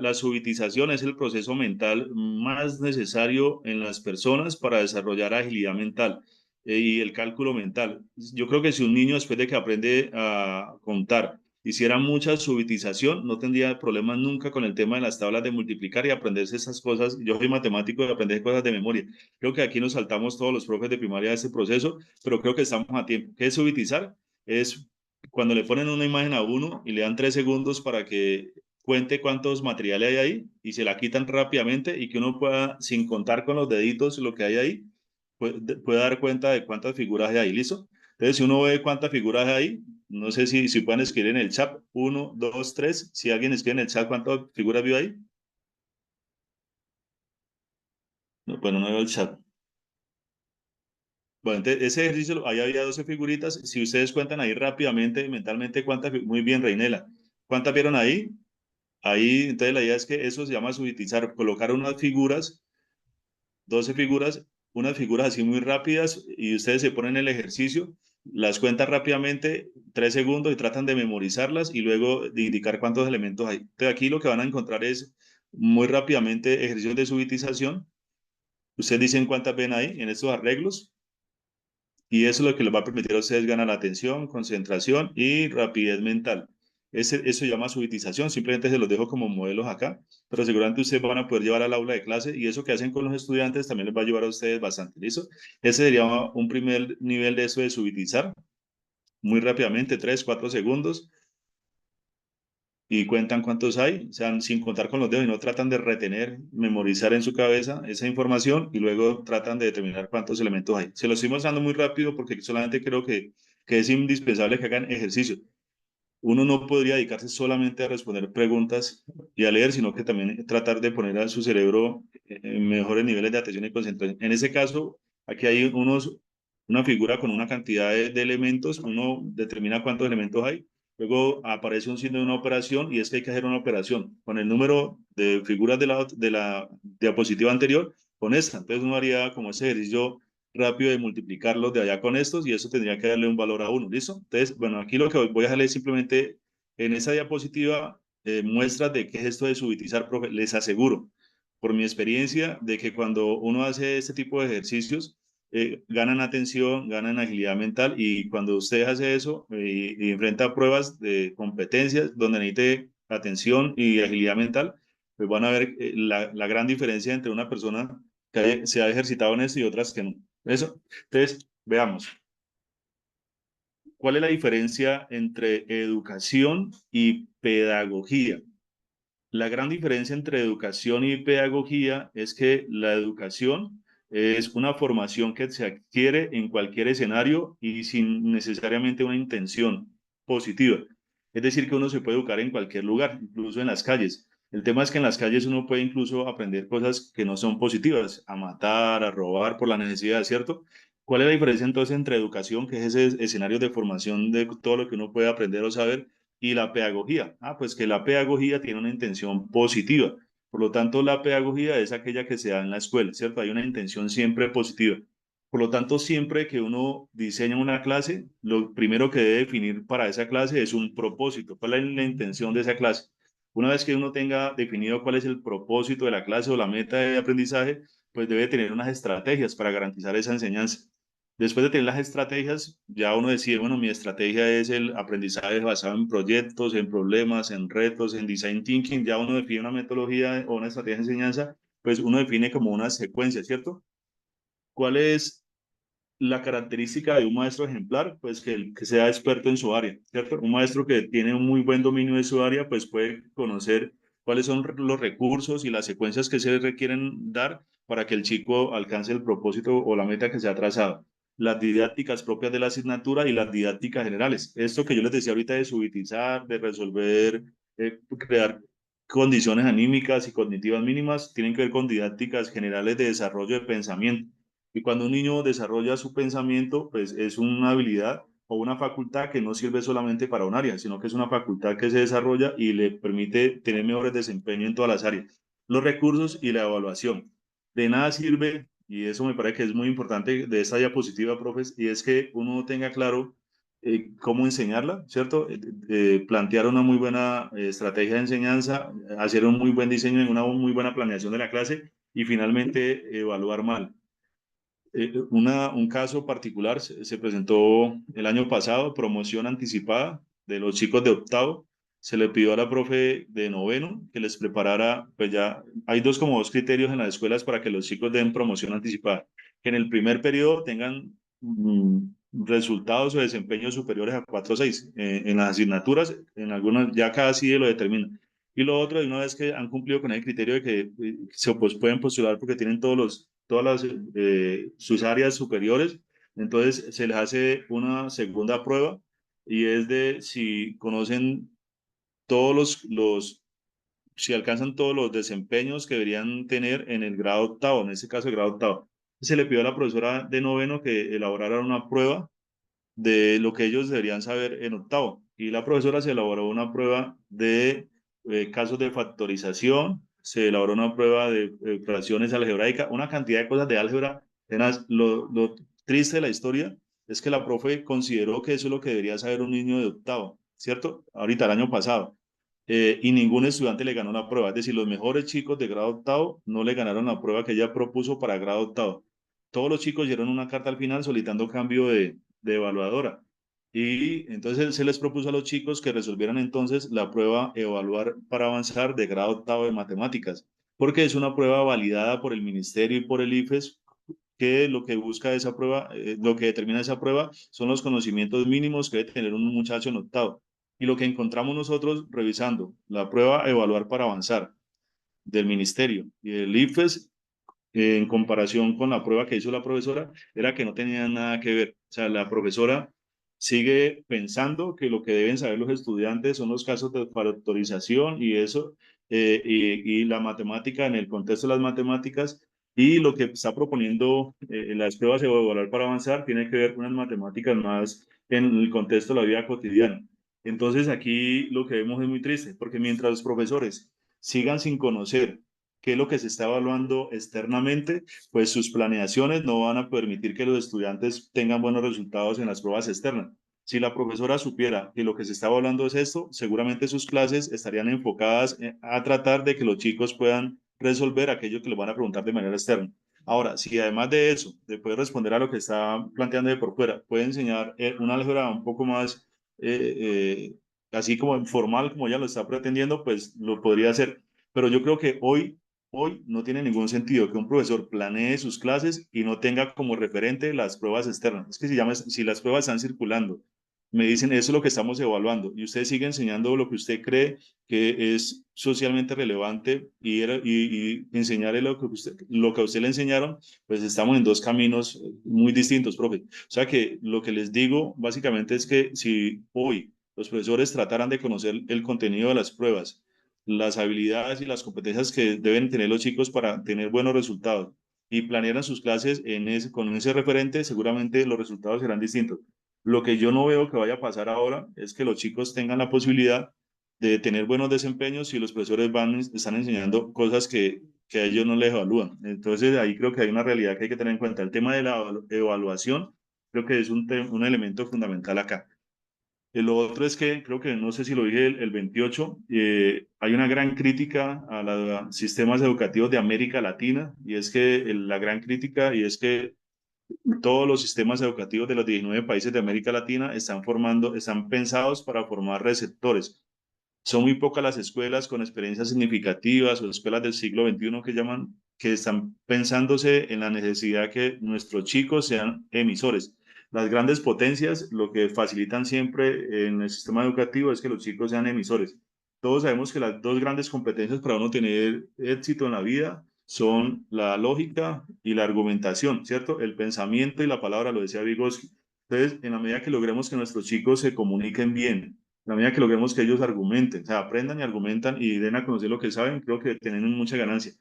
la subitización es el proceso mental más necesario en las personas para desarrollar agilidad mental y el cálculo mental. Yo creo que si un niño después de que aprende a contar hiciera mucha subitización, no tendría problemas nunca con el tema de las tablas de multiplicar y aprenderse esas cosas. Yo soy matemático y aprender cosas de memoria. Creo que aquí nos saltamos todos los profes de primaria de este proceso, pero creo que estamos a tiempo. ¿Qué es subitizar? Es cuando le ponen una imagen a uno y le dan 3 segundos para que cuente cuántos materiales hay ahí y se la quitan rápidamente y que uno pueda, sin contar con los deditos lo que hay ahí, puede dar cuenta de cuántas figuras hay ahí. ¿Listo? Entonces, si uno ve cuántas figuras hay ahí, no sé si pueden escribir en el chat, 1, 2, 3, si alguien escribe en el chat cuántas figuras vio ahí. No, bueno, no veo el chat. Bueno, entonces ese ejercicio, ahí había 12 figuritas. Si ustedes cuentan ahí rápidamente, mentalmente, muy bien, Reinela, ¿cuántas vieron ahí? Ahí, entonces la idea es que eso se llama subitizar, colocar unas figuras, 12 figuras, unas figuras así muy rápidas y ustedes se ponen el ejercicio, las cuentan rápidamente, 3 segundos y tratan de memorizarlas y luego de indicar cuántos elementos hay. Entonces aquí lo que van a encontrar es muy rápidamente ejercicios de subitización. Ustedes dicen cuántas ven ahí en estos arreglos. Y eso es lo que les va a permitir a ustedes ganar atención, concentración y rapidez mental. Eso se llama subitización, simplemente se los dejo como modelos acá, pero seguramente ustedes van a poder llevar al aula de clase y eso que hacen con los estudiantes también les va a ayudar a ustedes bastante. ¿Listo? Ese sería un primer nivel de eso de subitizar, muy rápidamente, 3, 4 segundos, y cuentan cuántos hay, o sea, sin contar con los dedos y no tratan de retener, memorizar en su cabeza esa información y luego tratan de determinar cuántos elementos hay. Se los estoy mostrando muy rápido porque solamente creo que es indispensable que hagan ejercicio. Uno no podría dedicarse solamente a responder preguntas y a leer, sino que también tratar de poner a su cerebro en mejores niveles de atención y concentración. En ese caso, aquí hay una figura con una cantidad de elementos, uno determina cuántos elementos hay, luego aparece un signo de una operación y es que hay que hacer una operación con el número de figuras de la diapositiva anterior con esta. Entonces uno haría como ese ejercicio rápido de multiplicarlos de allá con estos y eso tendría que darle un valor a uno, ¿listo? Entonces, bueno, aquí lo que voy a dejarle es simplemente en esa diapositiva muestras de qué es esto de subitizar, profe. Les aseguro, por mi experiencia, de que cuando uno hace este tipo de ejercicios, ganan atención, ganan agilidad mental y cuando usted hace eso y enfrenta pruebas de competencias donde necesite atención y agilidad mental, pues van a ver la gran diferencia entre una persona que se ha ejercitado en esto y otras que no. Eso. Entonces, veamos. ¿Cuál es la diferencia entre educación y pedagogía? La gran diferencia entre educación y pedagogía es que la educación es una formación que se adquiere en cualquier escenario y sin necesariamente una intención positiva. Es decir, que uno se puede educar en cualquier lugar, incluso en las calles. El tema es que en las calles uno puede incluso aprender cosas que no son positivas, a matar, a robar por la necesidad, ¿cierto? ¿Cuál es la diferencia entonces entre educación, que es ese escenario de formación de todo lo que uno puede aprender o saber, y la pedagogía? Ah, pues que la pedagogía tiene una intención positiva. Por lo tanto, la pedagogía es aquella que se da en la escuela, ¿cierto? Hay una intención siempre positiva. Por lo tanto, siempre que uno diseña una clase, lo primero que debe definir para esa clase es un propósito. ¿Cuál es la intención de esa clase? Una vez que uno tenga definido cuál es el propósito de la clase o la meta de aprendizaje, pues debe tener unas estrategias para garantizar esa enseñanza. Después de tener las estrategias, ya uno decide, bueno, mi estrategia es el aprendizaje basado en proyectos, en problemas, en retos, en design thinking. Ya uno define una metodología o una estrategia de enseñanza, pues uno define como una secuencia, ¿cierto? ¿Cuál es la característica de un maestro ejemplar, pues que sea experto en su área, ¿cierto? Un maestro que tiene un muy buen dominio de su área, pues puede conocer cuáles son los recursos y las secuencias que se le requieren dar para que el chico alcance el propósito o la meta que se ha trazado. Las didácticas propias de la asignatura y las didácticas generales. Esto que yo les decía ahorita de subitizar, de resolver, crear condiciones anímicas y cognitivas mínimas, tienen que ver con didácticas generales de desarrollo de pensamiento. Y cuando un niño desarrolla su pensamiento, pues es una habilidad o una facultad que no sirve solamente para un área, sino que es una facultad que se desarrolla y le permite tener mejores desempeño en todas las áreas. Los recursos y la evaluación. De nada sirve, y eso me parece que es muy importante de esta diapositiva, profes, y es que uno tenga claro cómo enseñarla, ¿cierto? Plantear una muy buena estrategia de enseñanza, hacer un muy buen diseño en una muy buena planeación de la clase y finalmente evaluar mal. Un caso particular se presentó el año pasado, promoción anticipada de los chicos de octavo. Se le pidió a la profe de noveno que les preparara, pues ya hay como dos criterios en las escuelas para que los chicos den promoción anticipada. Que en el primer periodo tengan resultados o desempeños superiores a 4 o 6 en las asignaturas, en algunas ya cada CIE lo determina. Y lo otro, de una vez que han cumplido con el criterio de que pueden postular porque tienen todas sus áreas superiores, entonces se les hace una segunda prueba y es de si conocen todos si alcanzan todos los desempeños que deberían tener en el grado octavo, en este caso el grado octavo. Se le pidió a la profesora de noveno que elaborara una prueba de lo que ellos deberían saber en octavo. Y la profesora se elaboró una prueba de casos de factorización, se elaboró una prueba de fracciones algebraicas, una cantidad de cosas de álgebra. Lo triste de la historia es que la profe consideró que eso es lo que debería saber un niño de octavo, ¿cierto? Ahorita, el año pasado. Y ningún estudiante le ganó la prueba. Es decir, los mejores chicos de grado octavo no le ganaron la prueba que ella propuso para grado octavo. Todos los chicos dieron una carta al final solicitando cambio de evaluadora. Y entonces se les propuso a los chicos que resolvieran entonces la prueba evaluar para avanzar de grado octavo de matemáticas, porque es una prueba validada por el ministerio y por el IFES, que lo que busca esa prueba, lo que determina esa prueba son los conocimientos mínimos que debe tener un muchacho en octavo. Y lo que encontramos nosotros revisando la prueba evaluar para avanzar del ministerio y del IFES en comparación con la prueba que hizo la profesora, era que no tenía nada que ver. O sea, la profesora sigue pensando que lo que deben saber los estudiantes son los casos de factorización y eso, y la matemática en el contexto de las matemáticas, y lo que está proponiendo en las pruebas de evaluar para avanzar tiene que ver con las matemáticas más en el contexto de la vida cotidiana. Entonces aquí lo que vemos es muy triste, porque mientras los profesores sigan sin conocer qué es lo que se está evaluando externamente, pues sus planeaciones no van a permitir que los estudiantes tengan buenos resultados en las pruebas externas. Si la profesora supiera que lo que se está evaluando es esto, seguramente sus clases estarían enfocadas a tratar de que los chicos puedan resolver aquello que les van a preguntar de manera externa. Ahora, si además de eso, de poder responder a lo que está planteando de por fuera, puede enseñar una álgebra un poco más así como informal, como ya lo está pretendiendo, pues lo podría hacer. Pero yo creo que hoy no tiene ningún sentido que un profesor planee sus clases y no tenga como referente las pruebas externas. Es que si las pruebas están circulando, me dicen eso es lo que estamos evaluando y usted sigue enseñando lo que usted cree que es socialmente relevante y enseñarle lo que a usted le enseñaron, pues estamos en dos caminos muy distintos, profe. O sea que lo que les digo básicamente es que si hoy los profesores trataran de conocer el contenido de las pruebas, las habilidades y las competencias que deben tener los chicos para tener buenos resultados y planearan sus clases con ese referente, seguramente los resultados serán distintos. Lo que yo no veo que vaya a pasar ahora es que los chicos tengan la posibilidad de tener buenos desempeños si los profesores están enseñando cosas que a ellos no les evalúan. Entonces ahí creo que hay una realidad que hay que tener en cuenta. El tema de la evaluación creo que es un elemento fundamental acá. Lo otro es que creo que no sé si lo dije el 28, hay una gran crítica a los sistemas educativos de América Latina y es que la gran crítica y es que todos los sistemas educativos de los 19 países de América Latina están pensados para formar receptores. Son muy pocas las escuelas con experiencias significativas o escuelas del siglo XXI que llaman que están pensándose en la necesidad que nuestros chicos sean emisores. Las grandes potencias lo que facilitan siempre en el sistema educativo es que los chicos sean emisores. Todos sabemos que las dos grandes competencias para uno tener éxito en la vida son la lógica y la argumentación, ¿cierto? El pensamiento y la palabra, lo decía Vygotsky. Entonces, en la medida que logremos que nuestros chicos se comuniquen bien, en la medida que logremos que ellos argumenten, o sea, aprendan y argumentan y den a conocer lo que saben, creo que tenemos mucha ganancia.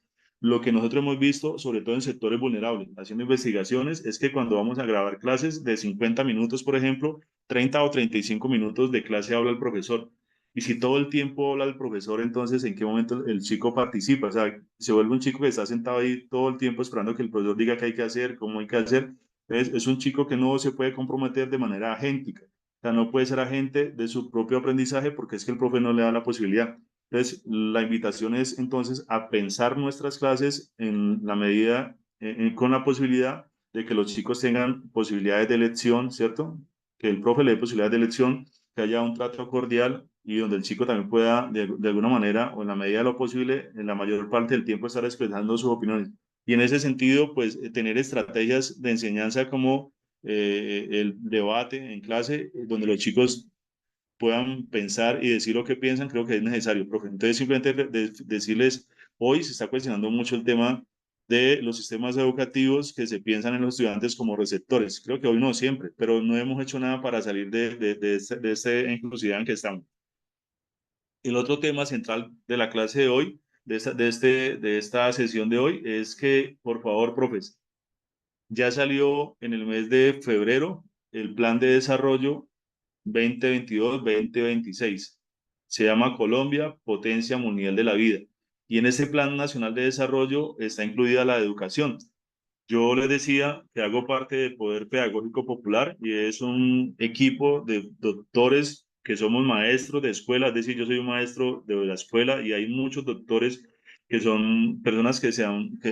Lo que nosotros hemos visto, sobre todo en sectores vulnerables, haciendo investigaciones, es que cuando vamos a grabar clases de 50 minutos, por ejemplo, 30 o 35 minutos de clase habla el profesor. Y si todo el tiempo habla el profesor, entonces, ¿en qué momento el chico participa? O sea, se vuelve un chico que está sentado ahí todo el tiempo esperando que el profesor diga qué hay que hacer, cómo hay que hacer. Entonces, es un chico que no se puede comprometer de manera agéntica. O sea, no puede ser agente de su propio aprendizaje porque es que el profe no le da la posibilidad. Entonces, la invitación es entonces a pensar nuestras clases en la medida, con la posibilidad de que los chicos tengan posibilidades de elección, ¿cierto? Que el profe le dé posibilidades de elección, que haya un trato cordial y donde el chico también pueda, de alguna manera o en la medida de lo posible, en la mayor parte del tiempo estar expresando sus opiniones. Y en ese sentido, pues tener estrategias de enseñanza como el debate en clase, donde los chicos puedan pensar y decir lo que piensan, creo que es necesario, profe. Entonces, simplemente decirles, hoy se está cuestionando mucho el tema de los sistemas educativos que se piensan en los estudiantes como receptores. Creo que hoy no siempre, pero no hemos hecho nada para salir de esta encrucijada en que estamos. El otro tema central de la clase de hoy, de esta sesión de hoy, es que, por favor, profes, ya salió en el mes de febrero el plan de desarrollo 2022-2026. Se llama Colombia, Potencia Mundial de la Vida. Y en ese Plan Nacional de Desarrollo está incluida la educación. Yo les decía que hago parte del Poder Pedagógico Popular y es un equipo de doctores que somos maestros de escuela, es decir, yo soy un maestro de la escuela y hay muchos doctores que son personas que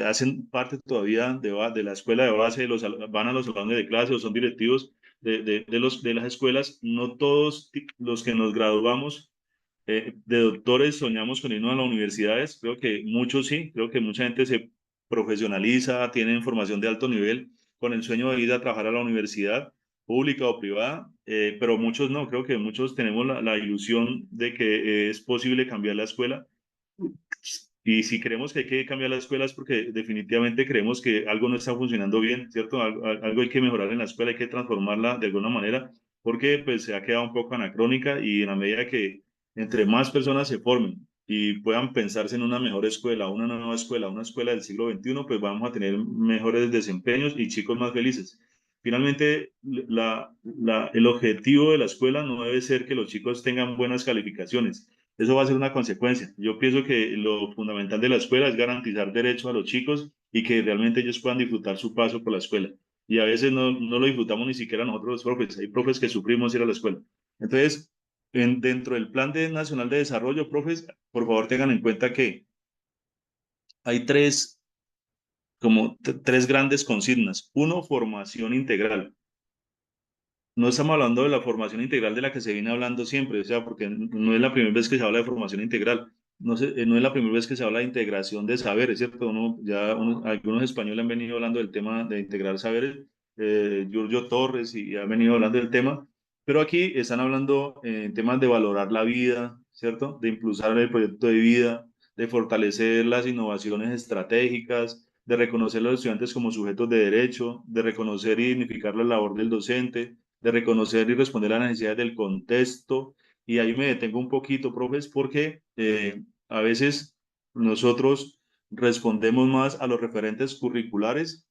hacen parte todavía de la escuela de base, van a los salones de clase o son directivos de las escuelas. No todos los que nos graduamos de doctores soñamos con irnos a las universidades. Creo que muchos sí, creo que mucha gente se profesionaliza, tiene formación de alto nivel con el sueño de ir a trabajar a la universidad pública o privada, pero muchos no, creo que muchos tenemos la ilusión de que es posible cambiar la escuela. Y si creemos que hay que cambiar la escuela es porque definitivamente creemos que algo no está funcionando bien, ¿cierto? Algo hay que mejorar en la escuela, hay que transformarla de alguna manera, porque pues se ha quedado un poco anacrónica y en la medida que entre más personas se formen y puedan pensarse en una mejor escuela, una nueva escuela, una escuela del siglo XXI, pues vamos a tener mejores desempeños y chicos más felices. Finalmente, el objetivo de la escuela no debe ser que los chicos tengan buenas calificaciones. Eso va a ser una consecuencia. Yo pienso que lo fundamental de la escuela es garantizar derechos a los chicos y que realmente ellos puedan disfrutar su paso por la escuela. Y a veces no lo disfrutamos ni siquiera nosotros los profes. Hay profes que sufrimos ir a la escuela. Entonces, dentro del Plan Nacional de Desarrollo, profes, por favor tengan en cuenta que hay tres grandes consignas. Uno, formación integral. No estamos hablando de la formación integral de la que se viene hablando siempre, o sea, porque no es la primera vez que se habla de formación integral, no es la primera vez que se habla de integración de saberes, ¿cierto? Algunos españoles han venido hablando del tema de integrar saberes, Giorgio Torres, y han venido hablando del tema, pero aquí están hablando en temas de valorar la vida, ¿cierto? De impulsar el proyecto de vida, de fortalecer las innovaciones estratégicas, de reconocer a los estudiantes como sujetos de derecho, de reconocer y dignificar la labor del docente, de reconocer y responder a las necesidades del contexto. Y ahí me detengo un poquito, profes, porque a veces nosotros respondemos más a los referentes curriculares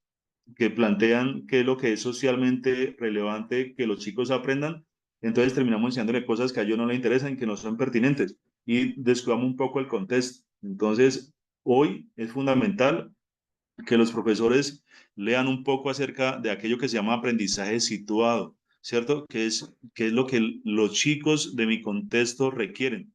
que plantean qué es lo que es socialmente relevante que los chicos aprendan. Entonces terminamos enseñándole cosas que a ellos no les interesan, que no son pertinentes y descuidamos un poco el contexto. Entonces, hoy es fundamental que los profesores lean un poco acerca de aquello que se llama aprendizaje situado, ¿cierto? Que es lo que los chicos de mi contexto requieren.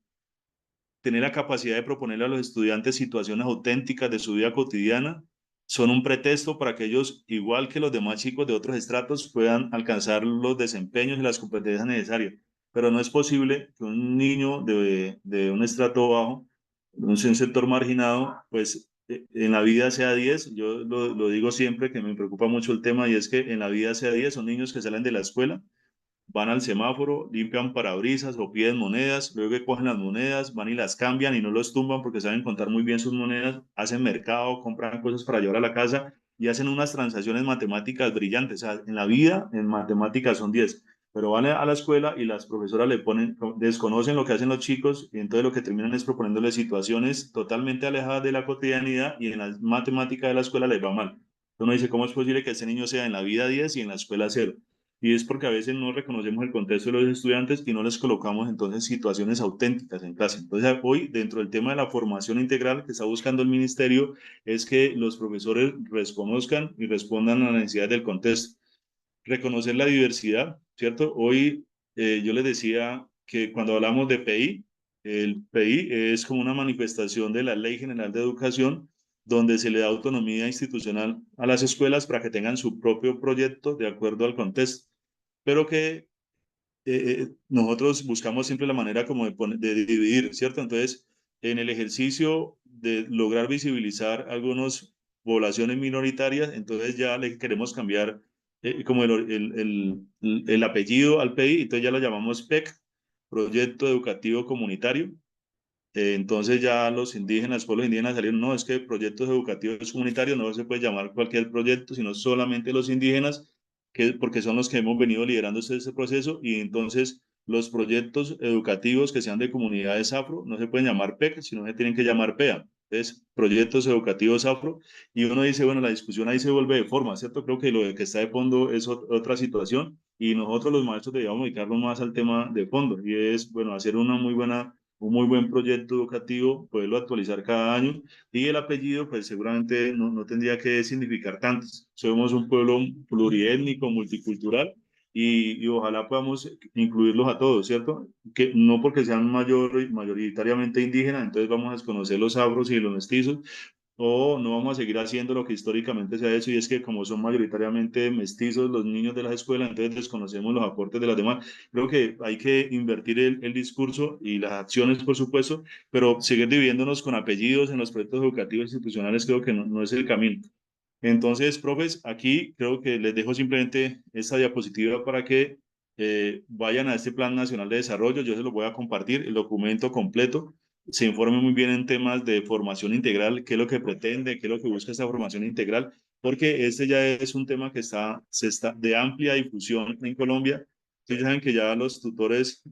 Tener la capacidad de proponerle a los estudiantes situaciones auténticas de su vida cotidiana son un pretexto para que ellos, igual que los demás chicos de otros estratos, puedan alcanzar los desempeños y las competencias necesarias. Pero no es posible que un niño de un estrato bajo, un sector marginado, pues en la vida sea 10. Yo lo digo siempre que me preocupa mucho el tema, y es que en la vida sea 10 son niños que salen de la escuela, van al semáforo, limpian parabrisas o piden monedas, luego que cogen las monedas, van y las cambian y no los tumban porque saben contar muy bien sus monedas, hacen mercado, compran cosas para llevar a la casa y hacen unas transacciones matemáticas brillantes. O sea, en la vida, en matemáticas son 10, pero van a la escuela y las profesoras le ponen, desconocen lo que hacen los chicos, y entonces lo que terminan es proponiéndoles situaciones totalmente alejadas de la cotidianidad, y en la matemática de la escuela les va mal. Entonces uno dice, ¿cómo es posible que ese niño sea en la vida 10 y en la escuela 0? Y es porque a veces no reconocemos el contexto de los estudiantes y no les colocamos entonces situaciones auténticas en clase. Entonces, hoy, dentro del tema de la formación integral que está buscando el ministerio, es que los profesores reconozcan y respondan a las necesidades del contexto. Reconocer la diversidad, ¿cierto? Hoy yo les decía que cuando hablamos de PI, el PI es como una manifestación de la Ley General de Educación, donde se le da autonomía institucional a las escuelas para que tengan su propio proyecto de acuerdo al contexto, pero que nosotros buscamos siempre la manera como de dividir, ¿cierto? Entonces, en el ejercicio de lograr visibilizar algunas poblaciones minoritarias, entonces ya le queremos cambiar como el apellido al PI, entonces ya lo llamamos PEC, Proyecto Educativo Comunitario. Entonces ya los indígenas, pueblos indígenas salieron, no, es que proyectos educativos comunitarios no se puede llamar cualquier proyecto, sino solamente los indígenas, porque son los que hemos venido liderando ese proceso, y entonces los proyectos educativos que sean de comunidades afro no se pueden llamar PEC, sino se tienen que llamar PEA. Entonces, proyectos educativos afro, y uno dice, bueno, la discusión ahí se vuelve de forma, ¿cierto? Creo que lo que está de fondo es otra situación, y nosotros los maestros debíamos dedicarnos más al tema de fondo, y es, bueno, hacer un muy buen proyecto educativo, poderlo actualizar cada año, y el apellido pues seguramente no tendría que significar tanto. Somos un pueblo pluriétnico, multicultural, y ojalá podamos incluirlos a todos, ¿cierto? Que no porque sean mayoritariamente indígenas, entonces vamos a desconocer los afros y los mestizos, o no vamos a seguir haciendo lo que históricamente se ha hecho, y es que como son mayoritariamente mestizos los niños de las escuelas, entonces desconocemos los aportes de las demás. Creo que hay que invertir el discurso y las acciones, por supuesto, pero seguir dividiéndonos con apellidos en los proyectos educativos institucionales creo que no es el camino. Entonces, profes, aquí creo que les dejo simplemente esta diapositiva para que vayan a este Plan Nacional de Desarrollo. Yo se los voy a compartir, el documento completo. Se informe muy bien en temas de formación integral, qué es lo que pretende, qué es lo que busca esta formación integral, porque este ya es un tema que está de amplia difusión en Colombia. Ustedes saben que ya los tutores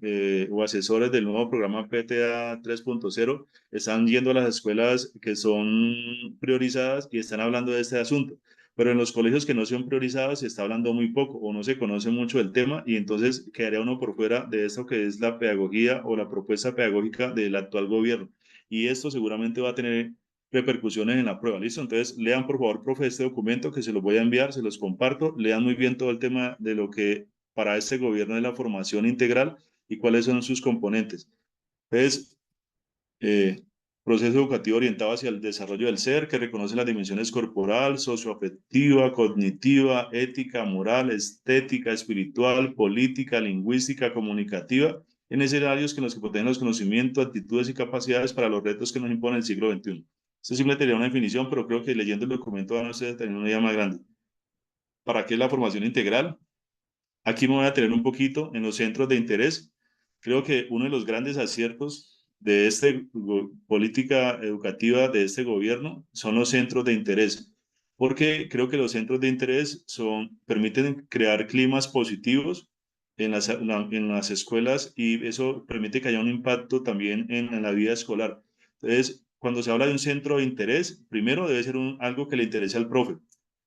o asesores del nuevo programa PTA 3.0 están yendo a las escuelas que son priorizadas y están hablando de este asunto, pero en los colegios que no son priorizados se está hablando muy poco o no se conoce mucho del tema, y entonces quedaría uno por fuera de esto que es la pedagogía o la propuesta pedagógica del actual gobierno, y esto seguramente va a tener repercusiones en la prueba. ¿Listo? Entonces lean por favor, profe, este documento que se los voy a enviar, se los comparto, lean muy bien todo el tema de lo que para este gobierno es la formación integral y cuáles son sus componentes. Entonces, eh, proceso educativo orientado hacia el desarrollo del ser, que reconoce las dimensiones corporal, socioafectiva, cognitiva, ética, moral, estética, espiritual, política, lingüística, comunicativa, en escenarios en los que protegen los conocimientos, actitudes y capacidades para los retos que nos impone el siglo XXI. Esto simplemente sería una definición, pero creo que leyendo el documento van a ustedes tener una idea más grande. ¿Para qué es la formación integral? Aquí me voy a tener un poquito en los centros de interés. Creo que uno de los grandes aciertos de esta política educativa de este gobierno son los centros de interés, porque creo que los centros de interés permiten crear climas positivos en las escuelas, y eso permite que haya un impacto también en la vida escolar. Entonces, cuando se habla de un centro de interés, primero debe ser algo que le interese al profe,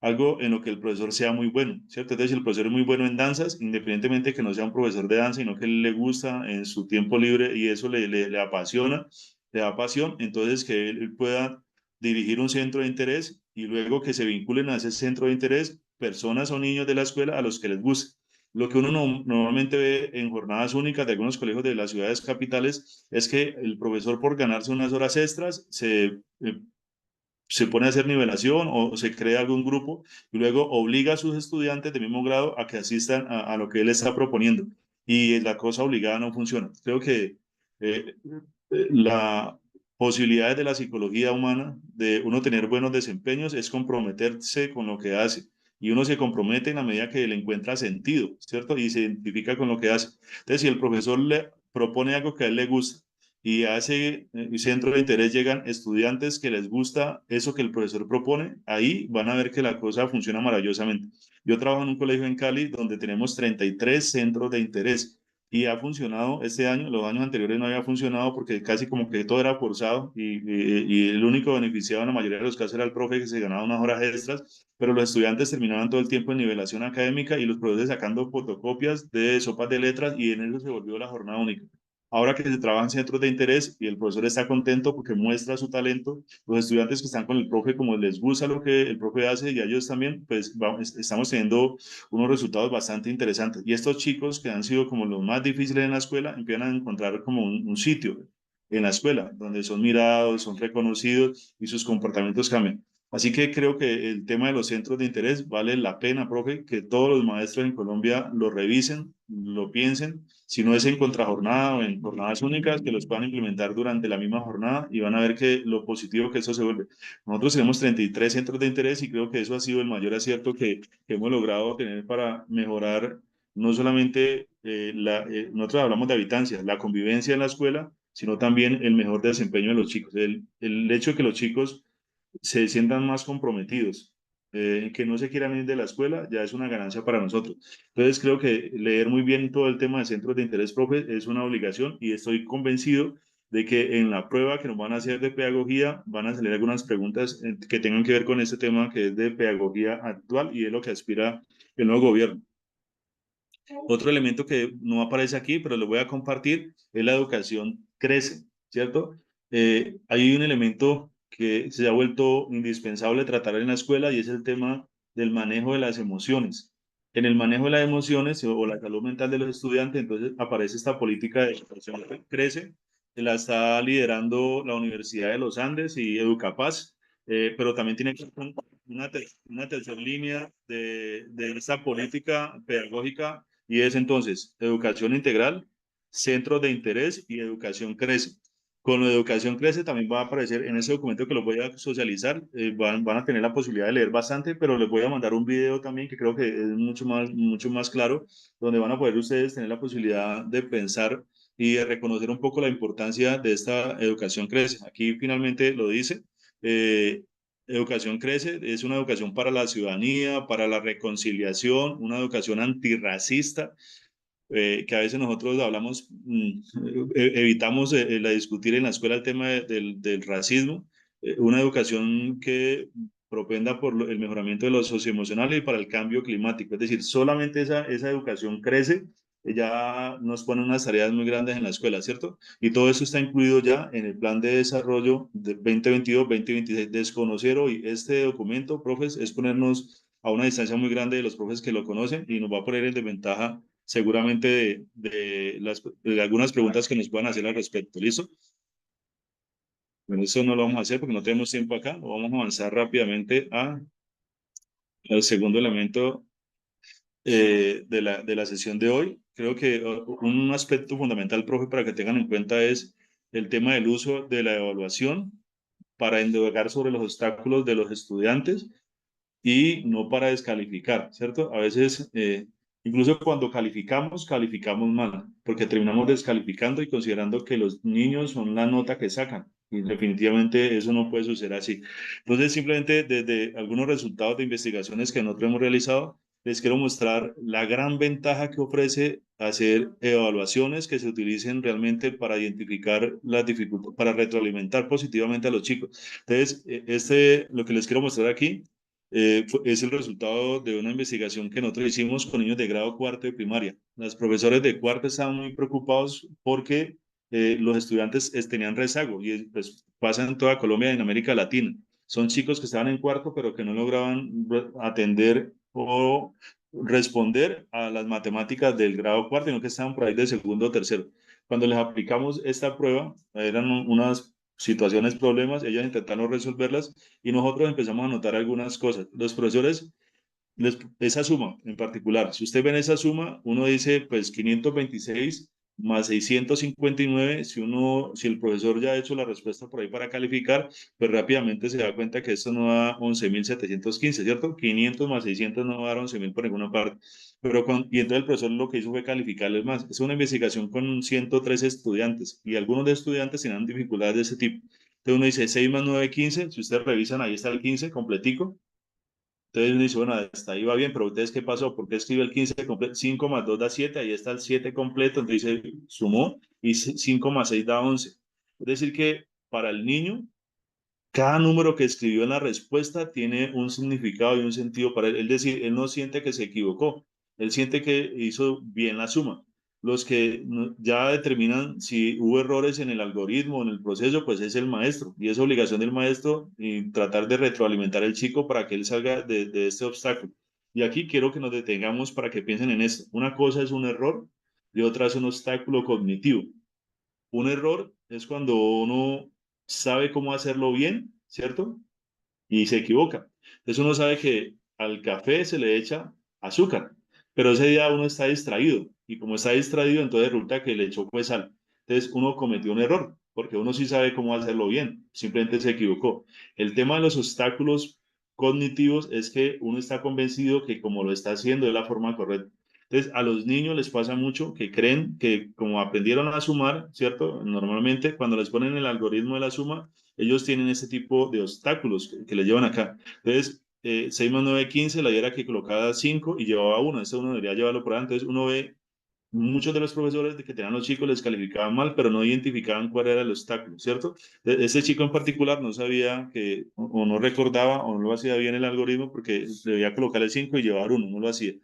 algo en lo que el profesor sea muy bueno, ¿cierto? Entonces, si el profesor es muy bueno en danzas, independientemente de que no sea un profesor de danza, sino que le gusta en su tiempo libre y eso le apasiona, le da pasión, entonces que él pueda dirigir un centro de interés, y luego que se vinculen a ese centro de interés personas o niños de la escuela a los que les guste. Lo que uno normalmente ve en jornadas únicas de algunos colegios de las ciudades capitales es que el profesor, por ganarse unas horas extras, se pone a hacer nivelación o se crea algún grupo, y luego obliga a sus estudiantes de mismo grado a que asistan a lo que él está proponiendo. Y la cosa obligada no funciona. Creo que eh, la posibilidades de la psicología humana, de uno tener buenos desempeños, es comprometerse con lo que hace. Y uno se compromete en la medida que le encuentra sentido, ¿cierto? Y se identifica con lo que hace. Entonces, si el profesor le propone algo que a él le gusta y a ese centro de interés llegan estudiantes que les gusta eso que el profesor propone, ahí van a ver que la cosa funciona maravillosamente. Yo trabajo en un colegio en Cali donde tenemos 33 centros de interés y ha funcionado este año. Los años anteriores no había funcionado porque casi como que todo era forzado y el único beneficiado en la mayoría de los casos era el profe que se ganaba unas horas extras, pero los estudiantes terminaban todo el tiempo en nivelación académica y los profesores sacando fotocopias de sopas de letras y en eso se volvió la jornada única. Ahora que se trabaja en centros de interés y el profesor está contento porque muestra su talento, los estudiantes que están con el profe, como les gusta lo que el profe hace y a ellos también, pues estamos teniendo unos resultados bastante interesantes. Y estos chicos que han sido como los más difíciles en la escuela, empiezan a encontrar como un sitio en la escuela donde son mirados, son reconocidos y sus comportamientos cambian. Así que creo que el tema de los centros de interés vale la pena, profe, que todos los maestros en Colombia lo revisen, lo piensen, si no es en contrajornada o en jornadas únicas, que los puedan implementar durante la misma jornada y van a ver que lo positivo que eso se vuelve. Nosotros tenemos 33 centros de interés y creo que eso ha sido el mayor acierto que hemos logrado tener para mejorar no solamente nosotros hablamos de habitancia, la convivencia en la escuela, sino también el mejor desempeño de los chicos. El hecho de que los chicos se sientan más comprometidos, que no se quieran ir de la escuela, ya es una ganancia para nosotros. Entonces creo que leer muy bien todo el tema de centros de interés, profe, es una obligación y estoy convencido de que en la prueba que nos van a hacer de pedagogía van a salir algunas preguntas que tengan que ver con este tema que es de pedagogía actual y es lo que aspira el nuevo gobierno. Otro elemento que no aparece aquí, pero lo voy a compartir, es la educación crece, ¿cierto? Hay un elemento que se ha vuelto indispensable tratar en la escuela y es el tema del manejo de las emociones. En el manejo de las emociones o la salud mental de los estudiantes, entonces aparece esta política de educación que crece, que la está liderando la Universidad de los Andes y Educapaz, pero también tiene que ver con una tercera línea de esta política pedagógica y es entonces educación integral, centros de interés y educación crece. Con la educación crece también va a aparecer en ese documento que los voy a socializar, van a tener la posibilidad de leer bastante, pero les voy a mandar un video también que creo que es mucho más claro, donde van a poder ustedes tener la posibilidad de pensar y de reconocer un poco la importancia de esta educación crece. Aquí finalmente lo dice. Educación crece, es una educación para la ciudadanía, para la reconciliación, una educación antirracista, que a veces nosotros hablamos, evitamos la discutir en la escuela el tema del racismo, una educación que propenda por el mejoramiento de lo socioemocional y para el cambio climático. Es decir, solamente esa educación crece, ya nos pone unas tareas muy grandes en la escuela, ¿cierto? Y todo eso está incluido ya en el plan de desarrollo de 2022-2026. Desconocer hoy este documento, profes, es ponernos a una distancia muy grande de los profes que lo conocen y nos va a poner en desventaja seguramente de algunas preguntas que nos puedan hacer al respecto. ¿Listo? Bueno, eso no lo vamos a hacer porque no tenemos tiempo acá. Lo vamos a avanzar rápidamente al segundo elemento de la sesión de hoy. Creo que un aspecto fundamental, profe, para que tengan en cuenta es el tema del uso de la evaluación para indagar sobre los obstáculos de los estudiantes y no para descalificar, ¿cierto? A veces, incluso cuando calificamos, calificamos mal, porque terminamos descalificando y considerando que los niños son la nota que sacan. Y definitivamente eso no puede suceder así. Entonces, simplemente desde algunos resultados de investigaciones que nosotros hemos realizado, les quiero mostrar la gran ventaja que ofrece hacer evaluaciones que se utilicen realmente para identificar las dificultades, para retroalimentar positivamente a los chicos. Entonces, lo que les quiero mostrar aquí es el resultado de una investigación que nosotros hicimos con niños de grado cuarto de primaria. Los profesores de cuarto estaban muy preocupados porque los estudiantes tenían rezago y pues pasa en toda Colombia y en América Latina. Son chicos que estaban en cuarto pero que no lograban atender o responder a las matemáticas del grado cuarto, sino que estaban por ahí de segundo o tercero. Cuando les aplicamos esta prueba, eran unas situaciones, problemas, ellos intentaron resolverlas y nosotros empezamos a notar algunas cosas. Los profesores, esa suma en particular, si usted ve esa suma, uno dice, pues 526 más 659, si el profesor ya ha hecho la respuesta por ahí para calificar, pues rápidamente se da cuenta que esto no da 11.715, ¿cierto? 500 más 600 no va a dar 11.000 por ninguna parte. Y entonces el profesor lo que hizo fue calificarles más. Es una investigación con 113 estudiantes y algunos de estudiantes tenían dificultades de ese tipo. Entonces uno dice 6 más 9, 15. Si ustedes revisan, ahí está el 15 completico. Entonces uno dice, bueno, hasta ahí va bien, pero ustedes, ¿qué pasó? ¿Por qué escribió el 15 completo? 5 más 2 da 7, ahí está el 7 completo, entonces dice, sumó, y 5 más 6 da 11. Es decir, que para el niño, cada número que escribió en la respuesta tiene un significado y un sentido para él. Es decir, él no siente que se equivocó, él siente que hizo bien la suma. Los que ya determinan si hubo errores en el algoritmo, en el proceso, pues es el maestro. Y es obligación del maestro y tratar de retroalimentar al chico para que él salga de este obstáculo. Y aquí quiero que nos detengamos para que piensen en esto. Una cosa es un error y otra es un obstáculo cognitivo. Un error es cuando uno sabe cómo hacerlo bien, ¿cierto? Y se equivoca. Entonces uno sabe que al café se le echa azúcar, pero ese día uno está distraído y como está distraído, entonces resulta que le echó pues sal. Entonces uno cometió un error, porque uno sí sabe cómo hacerlo bien, simplemente se equivocó. El tema de los obstáculos cognitivos es que uno está convencido que como lo está haciendo de la forma correcta. Entonces, a los niños les pasa mucho que creen que como aprendieron a sumar, ¿cierto? Normalmente cuando les ponen el algoritmo de la suma, ellos tienen ese tipo de obstáculos que les llevan acá. Entonces, 6 más 9, 15, la idea era que colocaba 5 y llevaba 1. Este uno debería llevarlo por ahí. Entonces, uno ve muchos de los profesores de que tenían los chicos les calificaban mal, pero no identificaban cuál era el obstáculo, ¿cierto? Ese chico en particular no sabía que, o no recordaba, o no lo hacía bien el algoritmo porque debía colocar el 5 y llevar 1, no lo hacía.